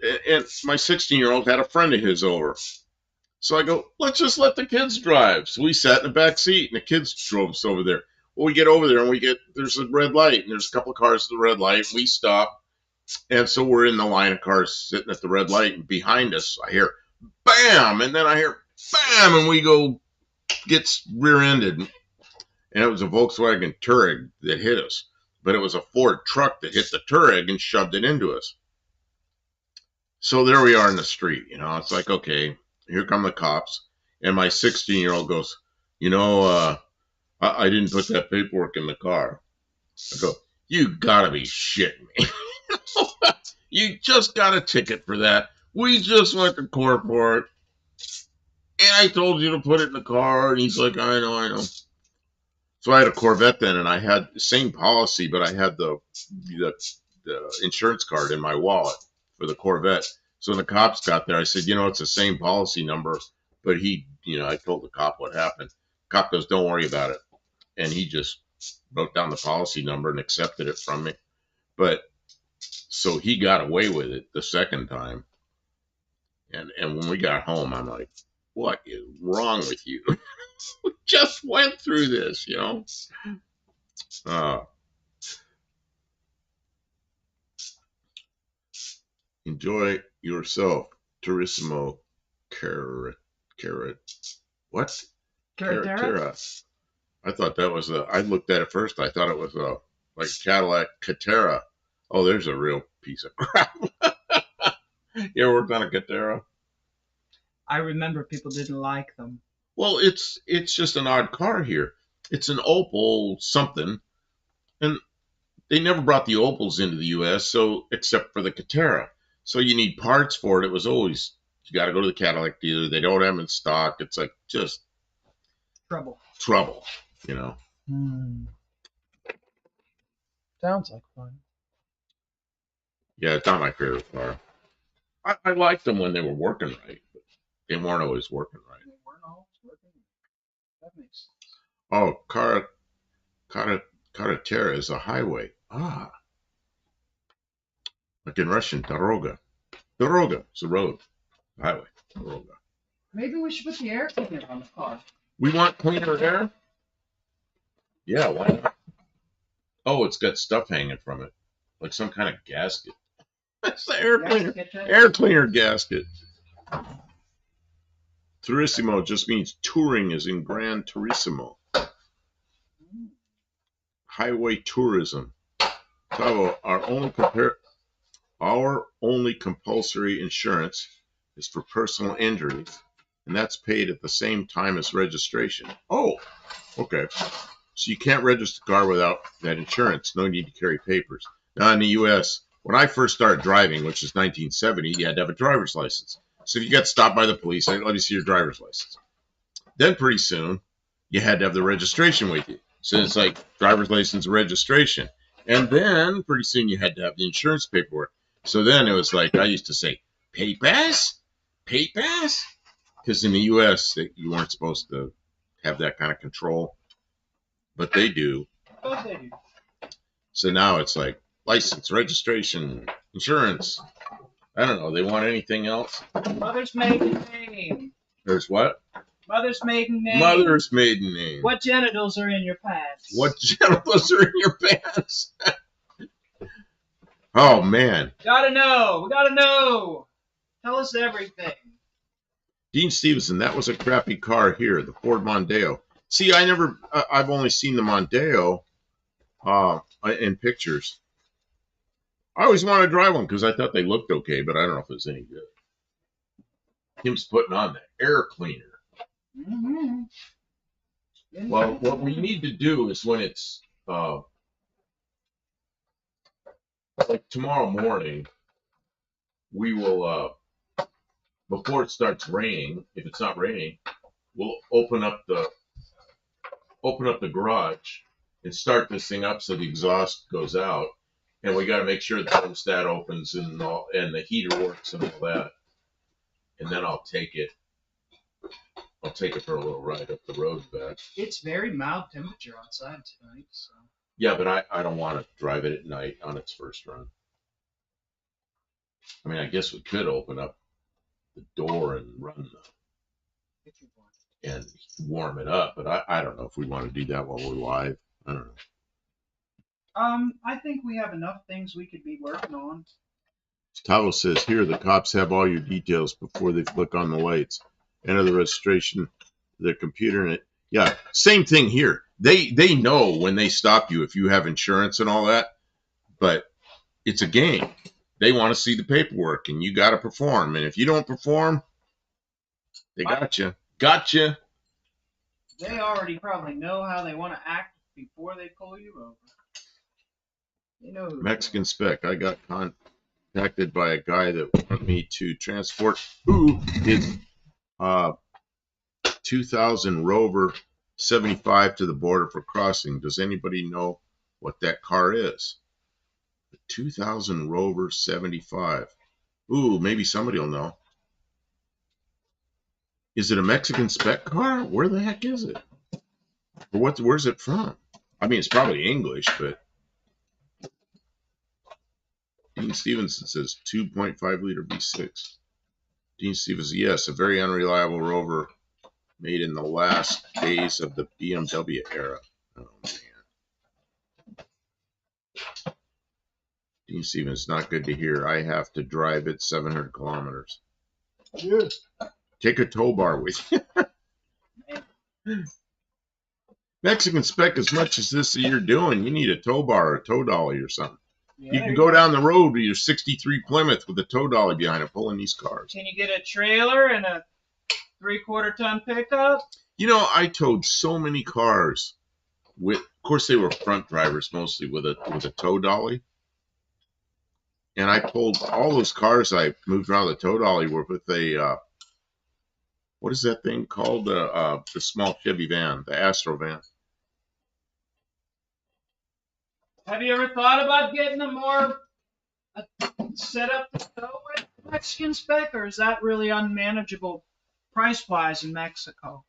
And my 16-year-old had a friend of his over. So I go, let's just let the kids drive. So we sat in the back seat, and the kids drove us over there. Well, we get over there, and there's a red light, and there's a couple of cars at the red light. We stop, and so we're in the line of cars sitting at the red light, and behind us, I hear, bam, and then I hear, bam, and we go, gets rear-ended, and it was a Volkswagen Touareg that hit us, but it was a Ford truck that hit the Touareg and shoved it into us. So there we are in the street, it's like, okay, here come the cops, and my 16-year-old goes, I didn't put that paperwork in the car. I go, you gotta be shitting me. You just got a ticket for that. We just went to court for it. And I told you to put it in the car. And he's like, I know. So I had a Corvette then, and I had the same policy, but I had the insurance card in my wallet for the Corvette. So when the cops got there, I said, it's the same policy number. But I told the cop what happened. The cop goes, don't worry about it. And he just wrote down the policy number and accepted it from me. But so he got away with it the second time. And when we got home, I'm like, what is wrong with you? We just went through this, Enjoy yourself. Turissimo carrot. What? Carrotera? I thought that was I looked at it first. I thought it was like Cadillac Catera. Oh, there's a real piece of crap. You ever worked on a Catera? I remember people didn't like them. Well, it's just an odd car here. It's an Opel something, and they never brought the Opels into the U.S. So except for the Catera. So you need parts for it. It was always you got to go to the Cadillac dealer. They don't have them in stock. It's like just trouble. Sounds like fun. Yeah, it's not my favorite car. I liked them when they were working right, but they weren't always working right. They weren't always working right. That makes sense. Carretera is a highway. Like in Russian, Doroga. Doroga is a road. Highway. Doroga. Maybe we should put the air cleaner on the car. We want cleaner air? Yeah, why not? Oh, it's got stuff hanging from it. Like some kind of gasket. That's the air cleaner. Air cleaner gasket. Turissimo just means touring is in Gran Turismo. Highway tourism. Tavo, our only compulsory insurance is for personal injuries, and that's paid at the same time as registration. Oh, okay. So you can't register a car without that insurance. No need to carry papers. Now in the U.S., when I first started driving, which is 1970, you had to have a driver's license. So if you got stopped by the police, let me see your driver's license. Then pretty soon, you had to have the registration with you. So it's like driver's license registration. And then pretty soon you had to have the insurance paperwork. So then it was like I used to say, papers? Because in the U.S., you weren't supposed to have that kind of control. But they do. So now it's like license, registration, insurance. I don't know. They want anything else? Mother's maiden name. There's what? Mother's maiden name. Mother's maiden name. What genitals are in your pants? What genitals are in your pants? Oh, man. Gotta know. We gotta know. Tell us everything. Dean Stevenson, that was a crappy car here, the Ford Mondeo. See, I've only seen the Mondeo in pictures. I always wanted to drive one because I thought they looked okay, but I don't know if it was any good. Him's putting on the air cleaner. Mm-hmm. Well, what we need to do is when it's like tomorrow morning, we will, before it starts raining, if it's not raining, we'll open up the garage and start this thing up so the exhaust goes out. And we got to make sure the thermostat opens and the heater works and all that. And then I'll take it for a little ride up the road back. It's very mild temperature outside tonight, so. Yeah, but I don't want to drive it at night on its first run. I mean, I guess we could open up the door and run and warm it up, but I don't know if we want to do that while we're live. I don't know. I think we have enough things we could be working on. Tavo says, here, the cops have all your details before they flick on the lights. Enter the registration, their computer in it. Yeah, same thing here. They know when they stop you if you have insurance and all that, but it's a game. They want to see the paperwork, and you got to perform. And if you don't perform, they got you. Gotcha. They already probably know how they want to act before they pull you over. You know who Mexican spec. I got contacted by a guy that wanted me to transport his 2000 Rover 75 to the border for crossing. Does anybody know what that car is? The 2000 Rover 75. Ooh, maybe somebody will know. Is it a Mexican spec car? Where the heck is it? Or where's it from? I mean, it's probably English, but Dean Stevenson says 2.5 liter V6. Dean Stevens, yes, a very unreliable Rover made in the last days of the BMW era. Oh, man. Dean Stevens, not good to hear. I have to drive it 700 kilometers. Yeah. Take a tow bar with you. Mexican spec, as much as this you're doing, you need a tow bar or a tow dolly or something. Yeah, you can go down the road with your 63 Plymouth with a tow dolly behind it pulling these cars. Can you get a trailer and a 3/4 ton pickup? You know, I towed so many cars with, of course, they were front drivers mostly with a tow dolly. And I pulled all those cars I moved around the tow dolly were with a, what is that thing called? The small Chevy van, the Astro van. Have you ever thought about getting a more setup to go with Mexican spec, or is that really unmanageable price-wise in Mexico?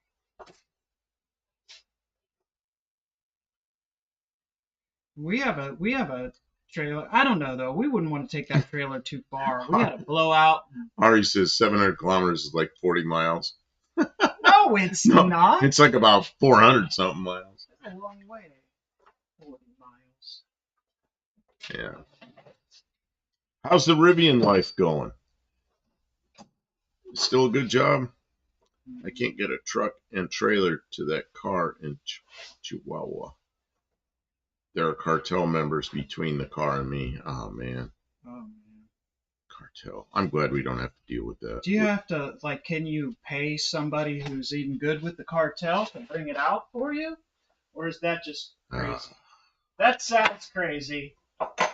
We have a trailer. I don't know though. We wouldn't want to take that trailer too far. We had a blowout. Ari says 700 kilometers is like 40 miles. No, it's not. It's like about 400 something miles. That's a long way. 40 miles. Yeah. How's the Rivian life going? Still a good job? I can't get a truck and trailer to that car in Chihuahua. There are cartel members between the car and me. Oh, man. Oh, man. Cartel. I'm glad we don't have to deal with that. Do you have to, like, can you pay somebody who's even good with the cartel to bring it out for you? Or is that just crazy? That sounds crazy.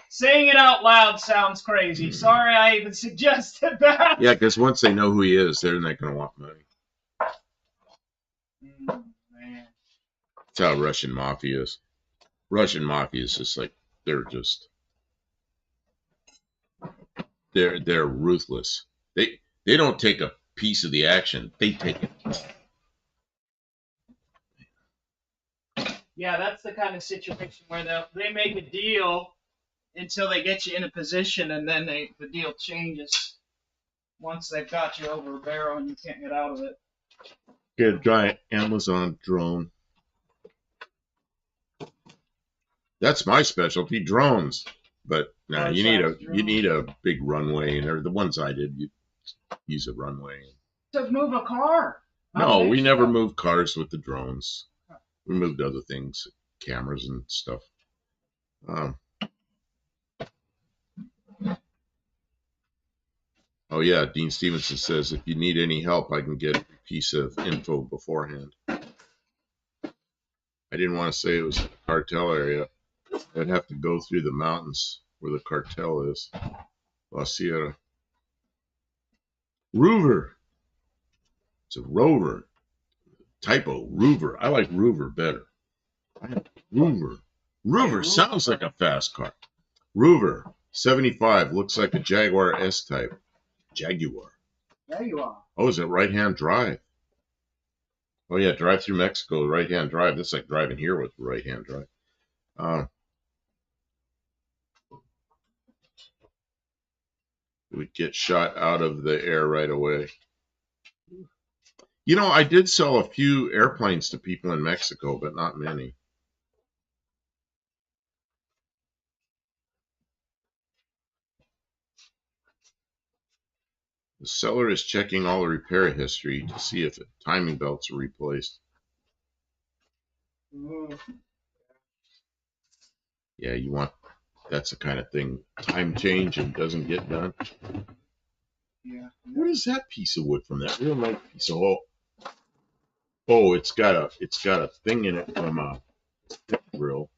Saying it out loud sounds crazy. Sorry I even suggested that. Yeah, because once they know who he is, they're not going to want money. Man. That's how Russian mafia is. Russian mafia is just like, they're ruthless. They don't take a piece of the action. They take it. Yeah, that's the kind of situation where they make a deal until they get you in a position, and then the deal changes once they've got you over a barrel and you can't get out of it. Get a giant Amazon drone. That's my specialty, drones. But no, you need a big runway, and the ones I did, you use a runway. To move a car. No, we never moved cars with the drones. We moved other things, cameras and stuff. Oh yeah, Dean Stevenson says if you need any help, I can get a piece of info beforehand. I didn't want to say it was a cartel area. I'd have to go through the mountains where the cartel is. La Sierra. Rover. It's a Rover. Typo. Rover. I like Rover better. Rover. Rover sounds like a fast car. Rover. 75. Looks like a Jaguar S-Type. Jaguar. There you are. Oh, is it right-hand drive? Oh, yeah. Drive through Mexico. Right-hand drive. That's like driving here with right-hand drive. It would get shot out of the air right away. You know, I did sell a few airplanes to people in Mexico, but not many. The seller is checking all the repair history to see if timing belts are replaced. Yeah, you want, that's the kind of thing. Time change and doesn't get done. Yeah. What is that piece of wood from that real nice piece of wood? Oh, it's got a thing in it from a grill.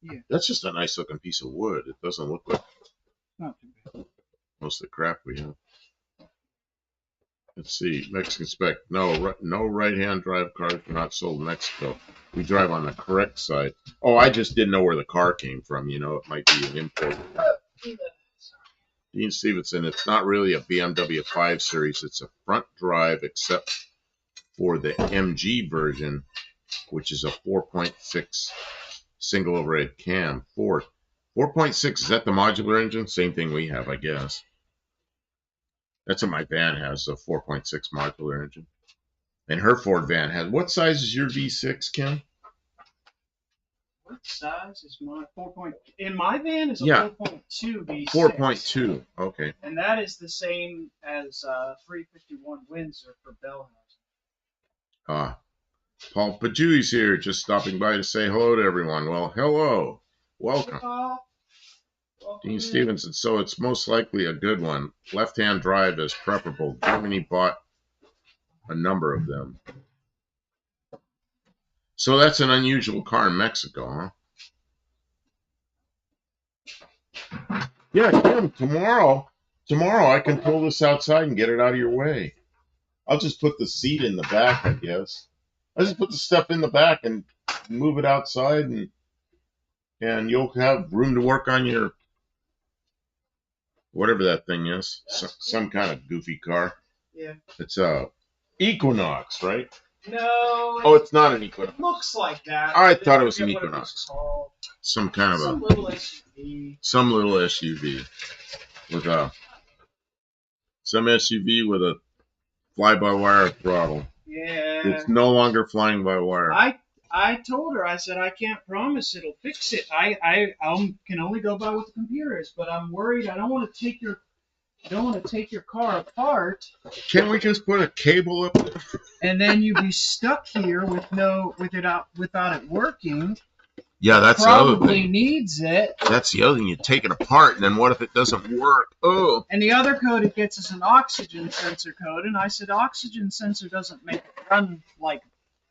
Yeah. That's just a nice looking piece of wood. It doesn't look like Not too bad. most of the crap we have. Let's see, Mexican spec. No right-hand drive cars are not sold in Mexico. We drive on the correct side. Oh, I just didn't know where the car came from. You know, it might be an import. Dean Stevenson, it's not really a BMW 5 Series. It's a front drive except for the MG version, which is a 4.6 single overhead cam. 4.6, is that the modular engine? Same thing we have, I guess. That's what my van has, a 4.6 modular engine. And her Ford van has, what size is your V6, Kim? What size is my 4. In my van is a 4.2 V6. 4.2, okay. And that is the same as 351 Windsor for Bellhouse. Paul Pajui's here, just stopping by to say hello to everyone. Well, hello. Welcome. Dean Stevenson, so it's most likely a good one. Left-hand drive is preferable. Germany bought a number of them. So that's an unusual car in Mexico, huh? Yeah, Kim, tomorrow I can pull this outside and get it out of your way. I'll just put the seat in the back, I guess. I just put the stuff in the back and move it outside, and you'll have room to work on your whatever that thing is. Some kind of goofy car. Yeah. It's a Equinox, right? No. Oh, it's not an Equinox. It looks like that. I thought it was an Equinox. Some kind of some little SUV. Some little SUV with some SUV with a fly-by-wire throttle. Yeah. It's no longer flying by wire. I told her, I said, I can't promise it'll fix it. I can only go by what the computer is, but I'm worried. I don't want to take your car apart. Can't we just put a cable up there? And then you'd be stuck here without it working. Yeah, that's the other thing. Probably needs it. That's the other thing. You take it apart, and then what if it doesn't work? Oh. And the other code it gets is an oxygen sensor code, and I said oxygen sensor doesn't make it run like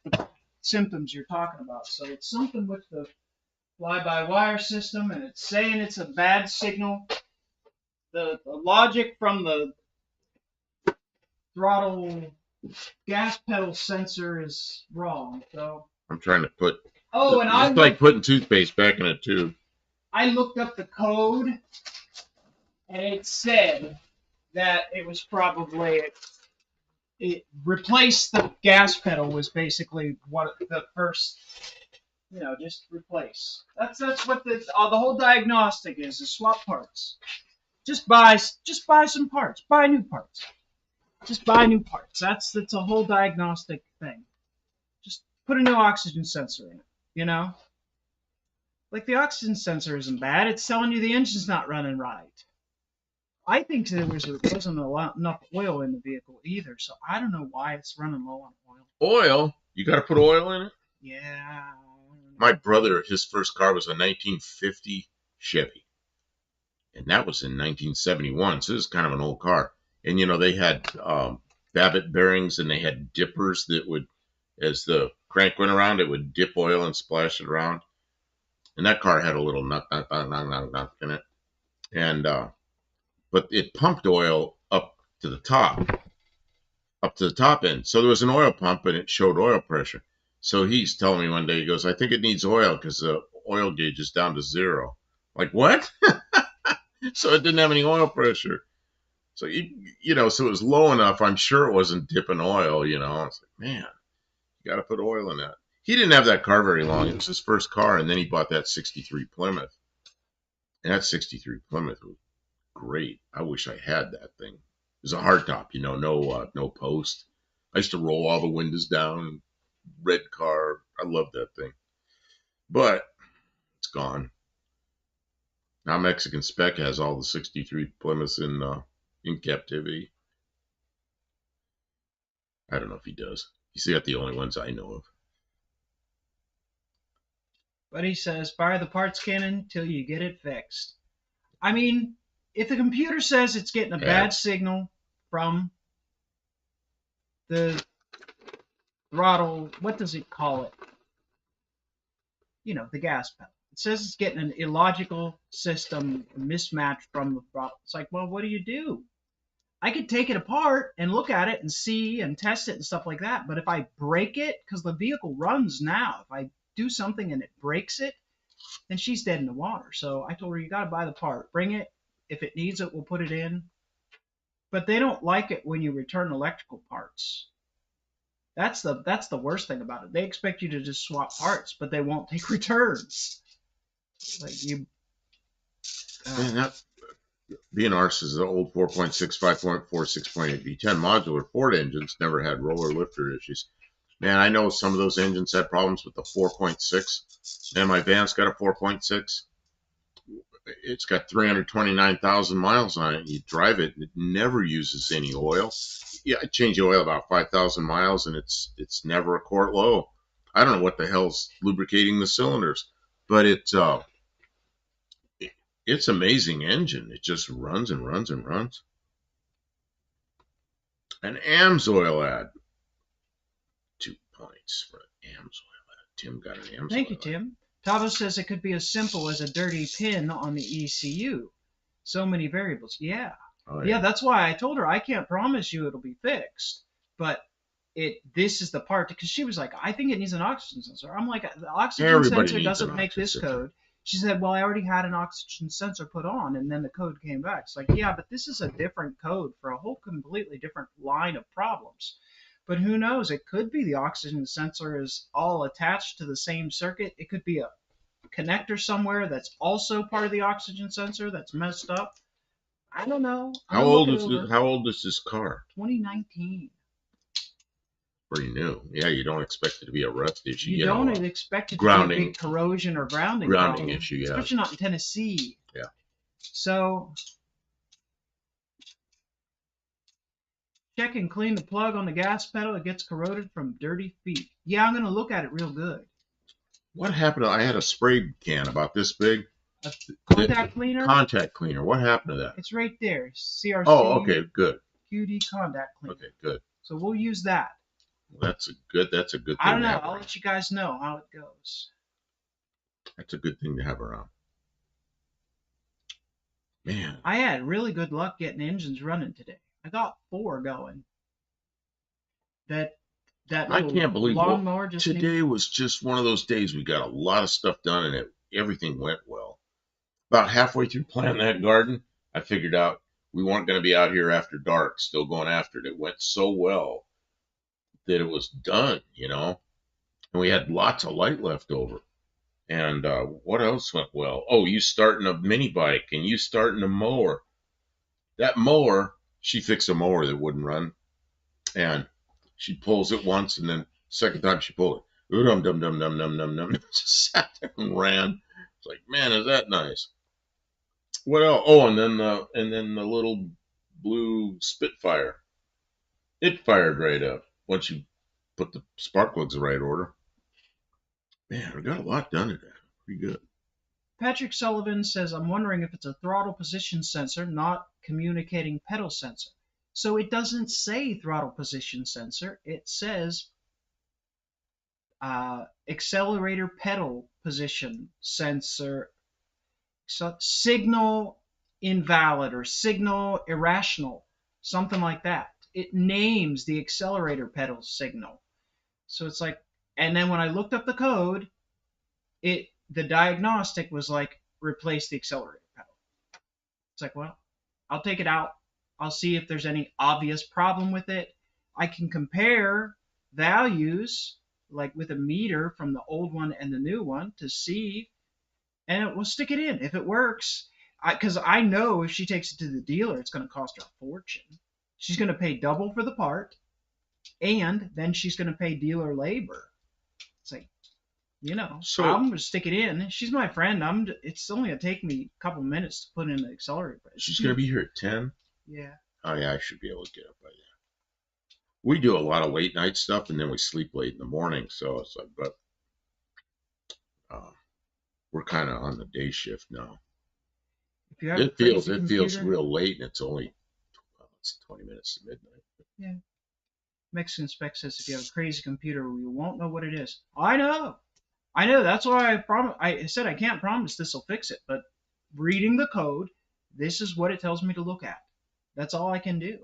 the symptoms you're talking about. So it's something with the fly-by-wire system, and it's saying it's a bad signal. The logic from the throttle gas pedal sensor is wrong. So I'm trying to put. Oh, and it's like putting toothpaste back in a tube. I looked up the code, and it said that it was probably it replaced the gas pedal was basically what the first, just replace. That's what the whole diagnostic is swap parts. Just buy some parts. Buy new parts. Just buy new parts. That's a whole diagnostic thing. Just put a new oxygen sensor in it. Like the oxygen sensor isn't bad. It's telling you the engine's not running right. I think there wasn't enough oil in the vehicle either, so I don't know why it's running low on oil. Oil? You got to put oil in it? Yeah. My brother, his first car was a 1950 Chevy. And that was in 1971, so this is kind of an old car. And, they had Babbitt bearings, and they had dippers that would, as the crank went around, it would dip oil and splash it around. and that car had a little knock in it, and but it pumped oil up to the top end. So there was an oil pump, and it showed oil pressure. So he's telling me one day, he goes, "I think it needs oil because the oil gauge is down to 0." Like, what? So it didn't have any oil pressure. So so it was low enough. I'm sure it wasn't dipping oil. I was like, man, you got to put oil in that. He didn't have that car very long. It was his first car, and then he bought that '63 Plymouth. And that '63 Plymouth was great. I wish I had that thing. It was a hardtop, no post. I used to roll all the windows down. Red car. I loved that thing. But it's gone. Now Mexican Spec has all the '63 Plymouths in captivity. I don't know if he does. He's got the only ones I know of. But he says, fire the parts cannon till you get it fixed. I mean, if the computer says it's getting a bad signal from the throttle, what does it call it? The gas pedal. It says it's getting an illogical system mismatch from the throttle. It's like, well, what do? I could take it apart and look at it and see and test it and stuff like that. But if I break it, because the vehicle runs now, if I do something and it breaks it, then she's dead in the water. So I told her, you got to buy the part. Bring it. If it needs it, we'll put it in. But they don't like it when you return electrical parts. That's the worst thing about it. They expect you to just swap parts, but they won't take returns. Like you. Man, that BNR's is the old 4.6, 5.4, 6.8 V10 modular Ford engines never had roller lifter issues. Man, I know some of those engines had problems with the 4.6. Man, my van's got a 4.6. It's got 329,000 miles on it. You drive it, it never uses any oil. Yeah, I change the oil about 5,000 miles, and it's never a quart low. I don't know what the hell's lubricating the cylinders, but it's amazing engine. It just runs and runs and runs. An AMSOIL ad. 2 points for an AMSOIL ad. Tim got an AMSOIL. Thank you, Tim. Tavo says it could be as simple as a dirty pin on the ECU. So many variables. Yeah. Oh, yeah, that's why I told her I can't promise you it'll be fixed, but this is the part, because she was like, I think it needs an oxygen sensor. I'm like, the oxygen sensor doesn't make this code. She said, well, I already had an oxygen sensor put on, and then the code came back. It's like, yeah, but this is a different code for a whole completely different line of problems. But who knows? It could be the oxygen sensor is all attached to the same circuit. It could be a connector somewhere that's also part of the oxygen sensor that's messed up. I don't know. How old is this car? 2019. Pretty new. Yeah, you don't expect it to be a rust issue. You don't expect it to be a big corrosion or grounding problem, issue, yeah. Especially not in Tennessee. Yeah. So check and clean the plug on the gas pedal. It gets corroded from dirty feet. Yeah, I'm going to look at it real good. What happened? I had a spray can about this big. A contact cleaner? Contact cleaner. What happened to that? It's right there. CRC. Oh, okay, good. QD contact cleaner. Okay, good. So we'll use that. Well, that's a good thing. I don't know. I'll let you guys know how it goes. That's a good thing to have around. Man. I had really good luck getting engines running today. I got 4 going. That I can't believe lawnmower today was just one of those days we got a lot of stuff done and everything went well. About halfway through planting that garden, I figured out we weren't going to be out here after dark, still going after it. It went so well that it was done, And we had lots of light left over. And what else went well? Oh, you starting a mini bike and you starting a mower. That mower, she fixed a mower that wouldn't run. And she pulls it once, and then second time she pulled it. Dum-dum-dum-dum-dum-dum-dum. Just sat there and ran. It's like, man, is that nice? What else? Oh, and then the little blue Spitfire. It fired right up once you put the spark plugs in the right order. Man, we got a lot done today. Pretty good. Patrick Sullivan says, I'm wondering if it's a throttle position sensor, not communicating pedal sensor. So it doesn't say throttle position sensor. It says accelerator pedal position sensor, signal invalid or signal irrational, something like that. It names the accelerator pedal signal. So it's like, and then when I looked up the code, the diagnostic was like, replace the accelerator pedal. It's like, well, I'll take it out. I'll see if there's any obvious problem with it. I can compare values like with a meter from the old one and the new one to see, and we'll stick it in if it works. Because I know if she takes it to the dealer, it's going to cost her a fortune. She's going to pay double for the part, and then she's going to pay dealer labor. It's like, so I'm going to stick it in. She's my friend. It's only going to take me a couple minutes to put in the accelerator. She's going to be here at 10? Yeah. Oh, yeah, I should be able to get up by then. We do a lot of late night stuff, and then we sleep late in the morning. So it's like, but we're kind of on the day shift now. If you have it feels real late, and it's only it's 20 minutes to midnight. Yeah. Mexican Spec says if you have a crazy computer, you won't know what it is. I know. That's why I said I can't promise this will fix it, but reading the code, this is what it tells me to look at. That's all I can do.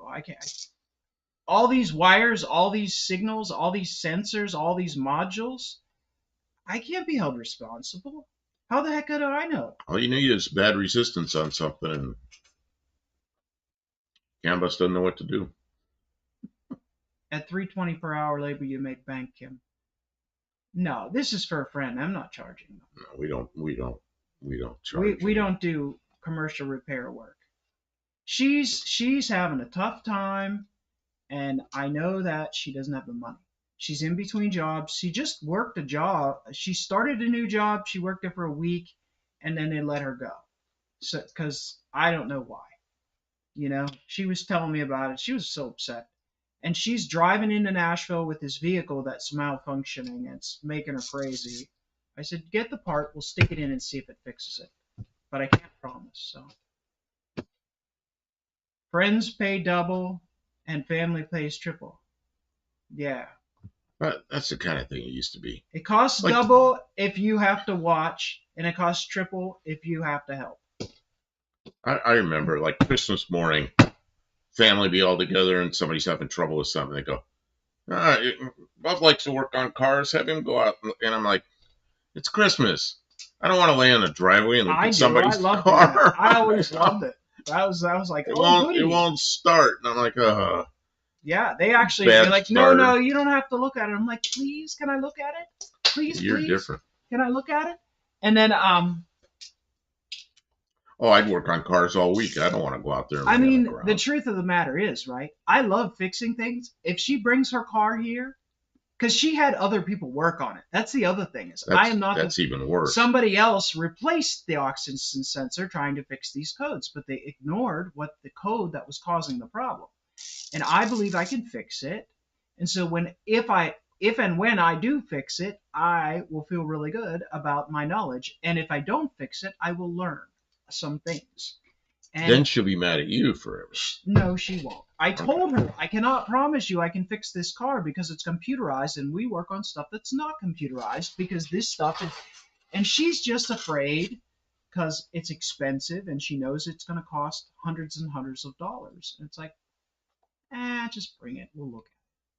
All these wires, all these signals, all these sensors, all these modules, I can't be held responsible. How the heck do I know? All you need is bad resistance on something, and Canvas doesn't know what to do. At $3.20 per hour labor, you make bank, Kim. No, this is for a friend. I'm not charging them. No, we don't charge. We don't do commercial repair work. She's having a tough time, and I know that she doesn't have the money. She's in between jobs. She just worked a job. She started a new job. She worked it for a week, and then they let her go. So, because I don't know why. She was telling me about it. She was so upset. And she's driving into Nashville with this vehicle that's malfunctioning. And it's making her crazy. I said, get the part. We'll stick it in and see if it fixes it. But I can't promise. So, friends pay double, and family pays triple. Yeah. But that's the kind of thing it used to be. It costs double if you have to watch, and it costs triple if you have to help. I remember, like Christmas morning, family be all together, and somebody's having trouble with something. They go, Bob likes to work on cars. Have him go out. And I'm like, it's Christmas. I don't want to lay on the driveway and look at somebody's car. That. I always loved it. I was like, it won't start. And I'm like, yeah, they actually be like, no, you don't have to look at it. I'm like, please, can I look at it? Please, You're different. Can I look at it? And then, I'd work on cars all week. I don't want to go out there and I mean, the truth of the matter is, right? I love fixing things. If she brings her car here, because she had other people work on it. That's the other thing. I am not. That's even worse. Somebody else replaced the oxygen sensor trying to fix these codes, but they ignored the code that was causing the problem. And I believe I can fix it. And so if and when I do fix it, I will feel really good about my knowledge. And if I don't fix it, I will learn some things. And then she'll be mad at you forever. No, she won't. I told her, I cannot promise you I can fix this car because it's computerized, and we work on stuff that's not computerized because this stuff is... And she's just afraid because it's expensive, and she knows it's going to cost hundreds and hundreds of dollars. And it's like, just bring it. We'll look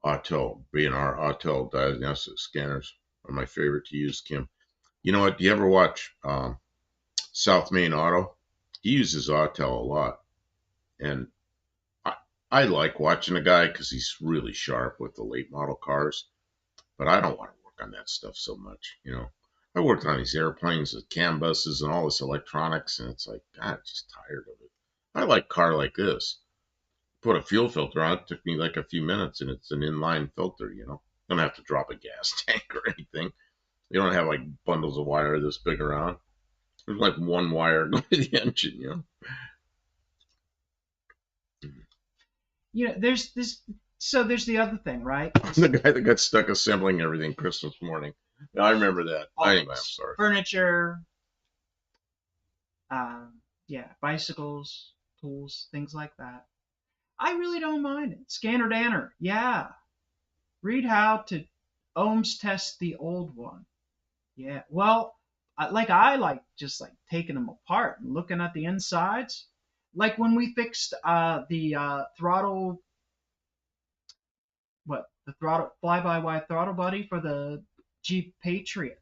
at it. Autel diagnostic scanners are my favorite to use, Kim. You know what? Do you ever watch South Main Auto? He uses Autel a lot. And I like watching the guy because he's really sharp with the late model cars. But I don't want to work on that stuff so much, I worked on these airplanes with CAN buses and all this electronics, and it's like, God, I'm just tired of it. I like a car like this. Put a fuel filter on it. It took me like a few minutes, and it's an inline filter, Don't have to drop a gas tank or anything. You don't have like bundles of wire this big around. There's like one wire going to the engine, There's this. So there's the other thing, right? The guy that got stuck assembling everything Christmas morning. I remember that. Anyway, I'm sorry. Furniture, bicycles, tools, things like that. I really don't mind it. Scanner Danner, yeah. Read how to ohms test the old one. Yeah. Well, I like just like taking them apart and looking at the insides. Like when we fixed the throttle, the throttle fly-by-wire throttle body for the Jeep Patriot.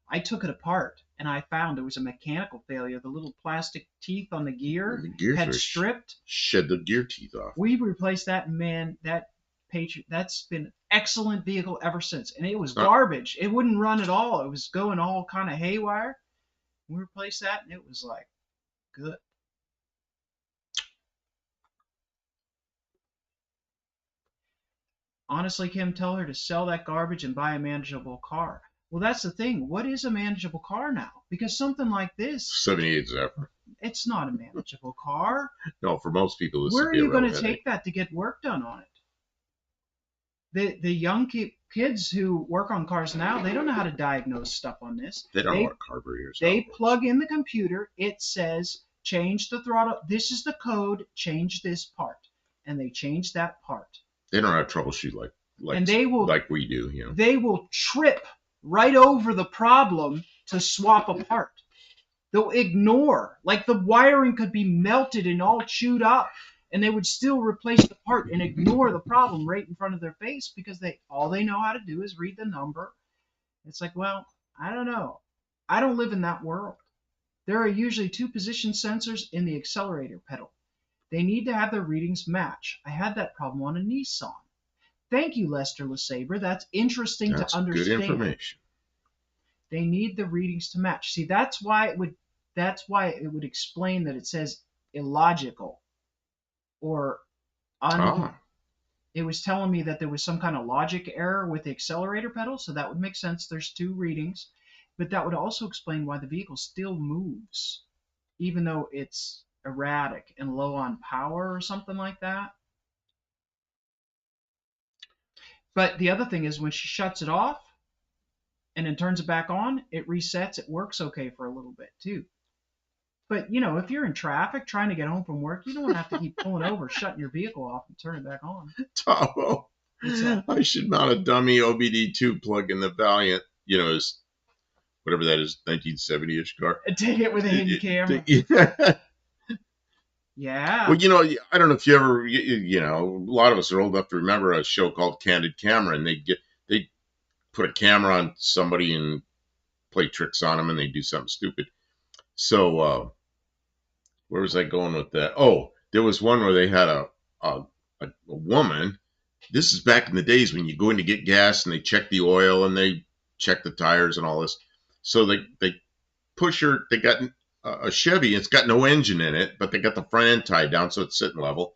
I took it apart and I found there was a mechanical failure. The little plastic teeth on the gear The gears had were stripped. shed the gear teeth off. We replaced that, and man, that Patriot, that's been an excellent vehicle ever since. And it was garbage. It wouldn't run at all. It was going all kind of haywire. We replaced that, and it was like good. Honestly, Kim, tell her to sell that garbage and buy a manageable car. Well, that's the thing. What is a manageable car now? Because something like this, 78 Zephyr. it's not a manageable car. No, for most people, this Where would are be a you going real to headache. take that to get work done on it? The young kids who work on cars now, they don't know how to diagnose stuff on this. They don't know what carburetors are. They plug in the computer. It says, change the throttle. This is the code. Change this part. And they change that part. They don't know how to troubleshoot like we do. You know. They will trip right over the problem to swap a part. They'll ignore. Like the wiring could be melted and all chewed up, and they would still replace the part and ignore the problem right in front of their face because all they know how to do is read the number. It's like, well, I don't know. I don't live in that world. There are usually 2 position sensors in the accelerator pedal. They need to have their readings match. I had that problem on a Nissan. Thank you, Lester LeSabre. That's interesting to understand. Good information. They need the readings to match. See, that's why it would explain that it says illogical or It was telling me that there was some kind of logic error with the accelerator pedal, so that would make sense. There's 2 readings, but that would also explain why the vehicle still moves, even though it's erratic and low on power or something like that. But the other thing is when she shuts it off and then turns it back on, it resets. It works okay for a little bit too. But, if you're in traffic trying to get home from work, you don't have to keep pulling over, shutting your vehicle off, and turning it back on. Tavo, I should mount a dummy OBD2 plug in the Valiant, is whatever that is, 1970-ish car. And take it with a hidden camera. Yeah. Well, I don't know if you ever, a lot of us are old enough to remember a show called Candid Camera, and they put a camera on somebody and play tricks on them, and they do something stupid. So, where was I going with that? Oh, there was one where they had a woman. This is back in the days when you go in to get gas and they check the oil and they check the tires and all this. So they push her. They got a Chevy. It's got no engine in it, but they got the front end tied down so it's sitting level.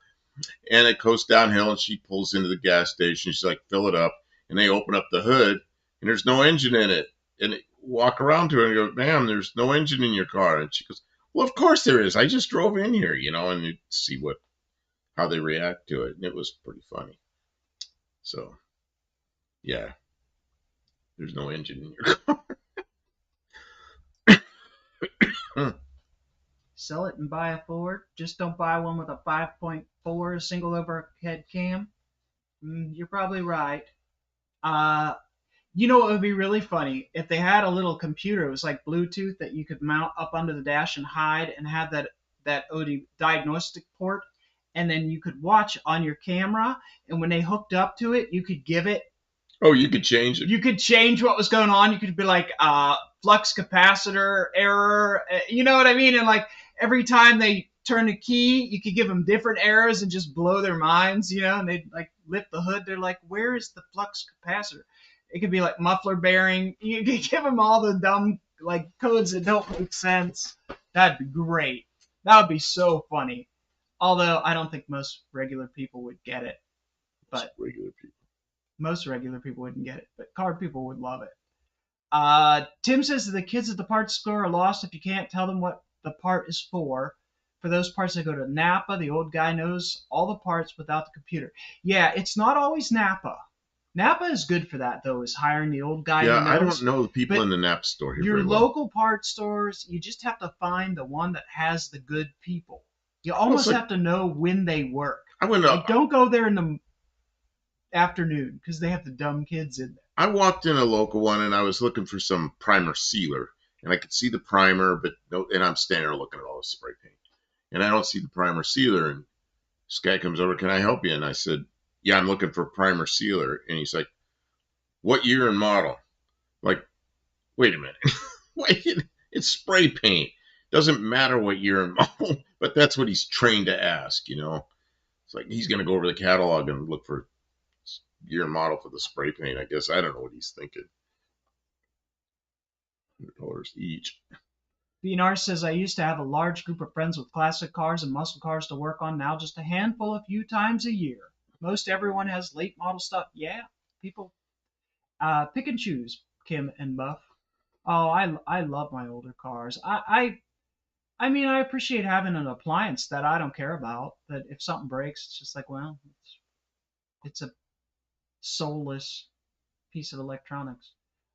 And it goes downhill and she pulls into the gas station. She's like, fill it up. And they open up the hood and there's no engine in it. And walk around to her and go, ma'am, there's no engine in your car. And she goes, well, of course there is. I just drove in here, and you see how they react to it. And it was pretty funny. So, yeah, there's no engine in your car. Sell it and buy a Ford. Just don't buy one with a 5.4 single overhead cam. You're probably right. It would be really funny if they had a little computer. It was like Bluetooth that you could mount up under the dash and hide, and have that OD diagnostic port, and then you could watch on your camera. And when they hooked up to it, you could give it. Oh, you could change it. You could change what was going on. You could be like flux capacitor error. You know what I mean? And like every time they turn a key, you could give them different errors and just blow their minds. And they'd like lift the hood. They're like, "Where is the flux capacitor?" It could be like muffler bearing. You could give them all the dumb like codes that don't make sense. That'd be great. That would be so funny. Although I don't think most regular people would get it. But most regular people wouldn't get it. But car people would love it. Tim says that the kids at the parts store are lost if you can't tell them what the part is for. For those parts that go to Napa, the old guy knows all the parts without the computer. Yeah, it's not always Napa. Napa is good for that, though, is hiring the old guy. Yeah, I don't know the people in the Napa store here. Your local parts stores, you just have to find the one that has the good people. You almost have to know when they work. I went up. Don't go there in the. afternoon because they have the dumb kids in there. I walked in a local one and I was looking for some primer sealer, and I could see the primer, but no, and I'm standing there looking at all the spray paint, and I don't see the primer sealer. And this guy comes over, "Can I help you?" And I said, "Yeah, I'm looking for primer sealer." And he's like, "What year and model?" I'm like, wait a minute, wait, it's spray paint. Doesn't matter what year and model, but that's what he's trained to ask. It's like he's gonna go over the catalog and look for year and model for the spray paint. I guess I don't know what he's thinking. $100 each. Benar says, I used to have a large group of friends with classic cars and muscle cars to work on. Now just a handful a few times a year. Most everyone has late model stuff. Yeah, people pick and choose, Kim and Buff. Oh, I love my older cars. I mean, I appreciate having an appliance that I don't care about. That if something breaks, it's just like, well, it's a soulless piece of electronics.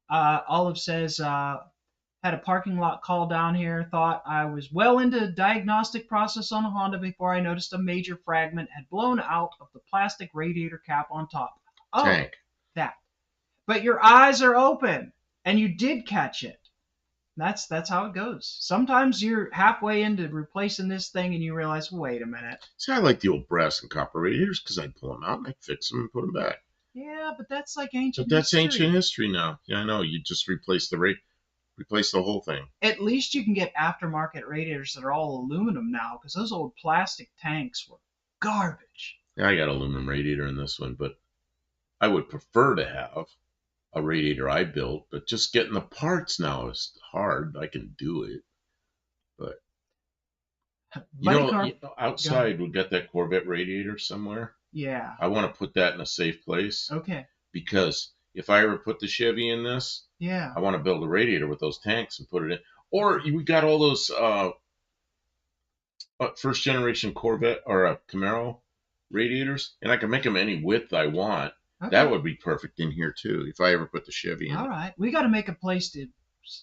Olive says, had a parking lot call down here, thought I was well into the diagnostic process on a Honda before I noticed a major fragment had blown out of the plastic radiator cap on top. Oh, Tank. that. But your eyes are open, and you did catch it. That's how it goes. Sometimes you're halfway into replacing this thing, and you realize, wait a minute. See, I like the old brass and copper radiators because I pull them out and I fix them and put them back. Yeah, but that's like ancient But that's history. ancient history now. Yeah, I know. You just replace the whole thing. At least you can get aftermarket radiators that are all aluminum now, because those old plastic tanks were garbage. Yeah, I got aluminum radiator in this one, but I would prefer to have a radiator I built, but just getting the parts now is hard. I can do it, but outside we got that Corvette radiator somewhere. Yeah. I want to put that in a safe place. Okay. Because if I ever put the Chevy in this, yeah, I want to build a radiator with those tanks and put it in. Or we got all those first generation Corvette or Camaro radiators, and I can make them any width I want. Okay. That would be perfect in here too if I ever put the Chevy in. All right, we got to make a place to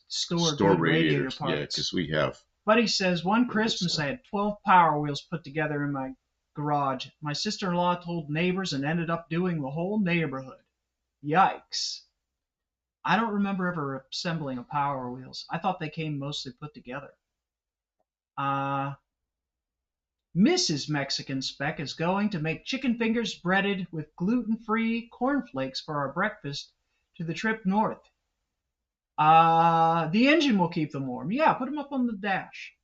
store radiator parts. Yeah, because we have. Buddy says one Christmas I had 12 Power Wheels put together in my garage. My sister-in-law told neighbors and ended up doing the whole neighborhood. Yikes. I don't remember ever assembling a Power Wheels. I thought they came mostly put together. Mrs. Mexican Spec is going to make chicken fingers breaded with gluten-free cornflakes for our breakfast to the trip north. The engine will keep them warm. Yeah, put them up on the dash.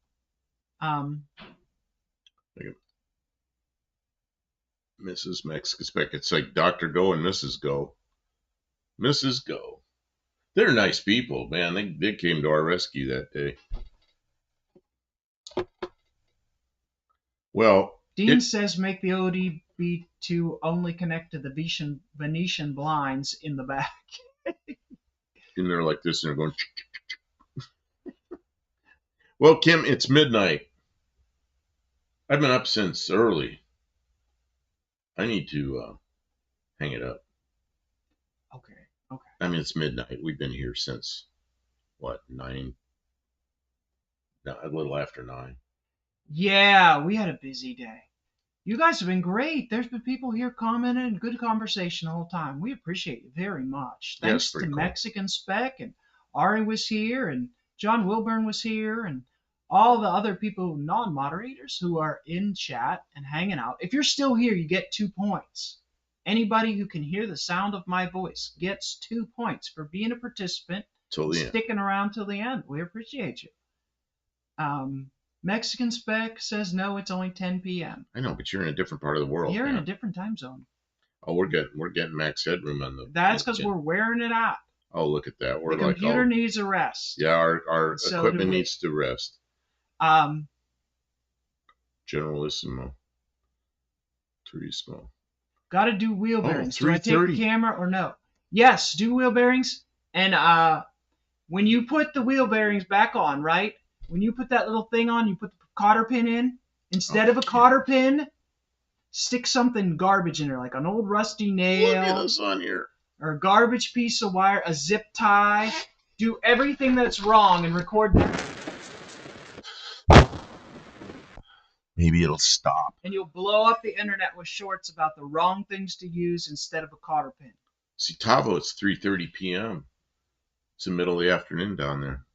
Mrs. Mexican Spec. It's like Dr. Go and Mrs. Go. Mrs. Go. They're nice people, man. They came to our rescue that day. Well, Dean says make the ODB2 only connect to the Venetian blinds in the back. And they're like this, and they're going. Well, Kim, it's midnight. I've been up since early. I need to hang it up. Okay. Okay. I mean, it's midnight. We've been here since what, 9? No, a little after 9. Yeah, we had a busy day. You guys have been great. There's been people here commenting, good conversation the whole time. We appreciate you very much. Thanks to Mexican Spec, and Ari was here, and John Wilburn was here, and all the other people, non-moderators, who are in chat and hanging out. If you're still here, you get 2 points. Anybody who can hear the sound of my voice gets 2 points for being a participant, sticking around till the end. We appreciate you. Mexican Spec says no, it's only 10 p.m. I know, but you're in a different part of the world. You're in a different time zone. Oh, we're getting max headroom on the. That's because we're wearing it out. Oh, look at that. We're the computer needs a rest. Yeah, our equipment needs to rest. Generalissimo. Turismo. Got to do wheel bearings. Do I take the camera or no? Yes, do wheel bearings. And when you put the wheel bearings back on, right? When you put that little thing on, you put the cotter pin in. Instead of a cotter pin, stick something garbage in there, like an old rusty nail. Look at this on here. Or a garbage piece of wire, a zip tie. Do everything that's wrong and record that. Maybe it'll stop. And you'll blow up the internet with shorts about the wrong things to use instead of a cotter pin. See, Tavo, it's 3:30 p.m. It's the middle of the afternoon down there.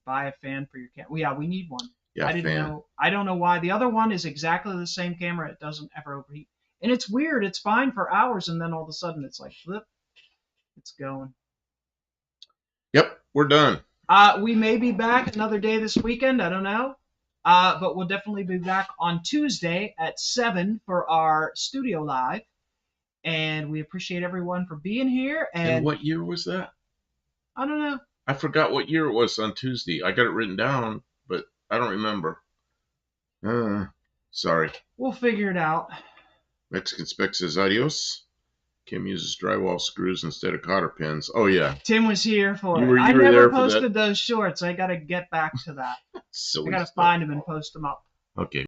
Buy a fan for your camera. Well, yeah, we need one. Yeah, I didn't fan. know. I don't know why. The other one is exactly the same camera. It doesn't ever overheat. And it's weird. It's fine for hours, and then all of a sudden it's like flip. It's going. Yep, we're done. We may be back another day this weekend. I don't know. But we'll definitely be back on Tuesday at 7 for our studio live. And we appreciate everyone for being here. And what year was that? I don't know. I forgot what year it was on Tuesday. I got it written down, but I don't remember. Sorry. We'll figure it out. Mexican Spec says adios. Kim uses drywall screws instead of cotter pins. Oh, yeah. Tim was here for You it. I were never there for posted that. those shorts. I got to get back to that. Silly I got to stuff. find them and post them up. Okay.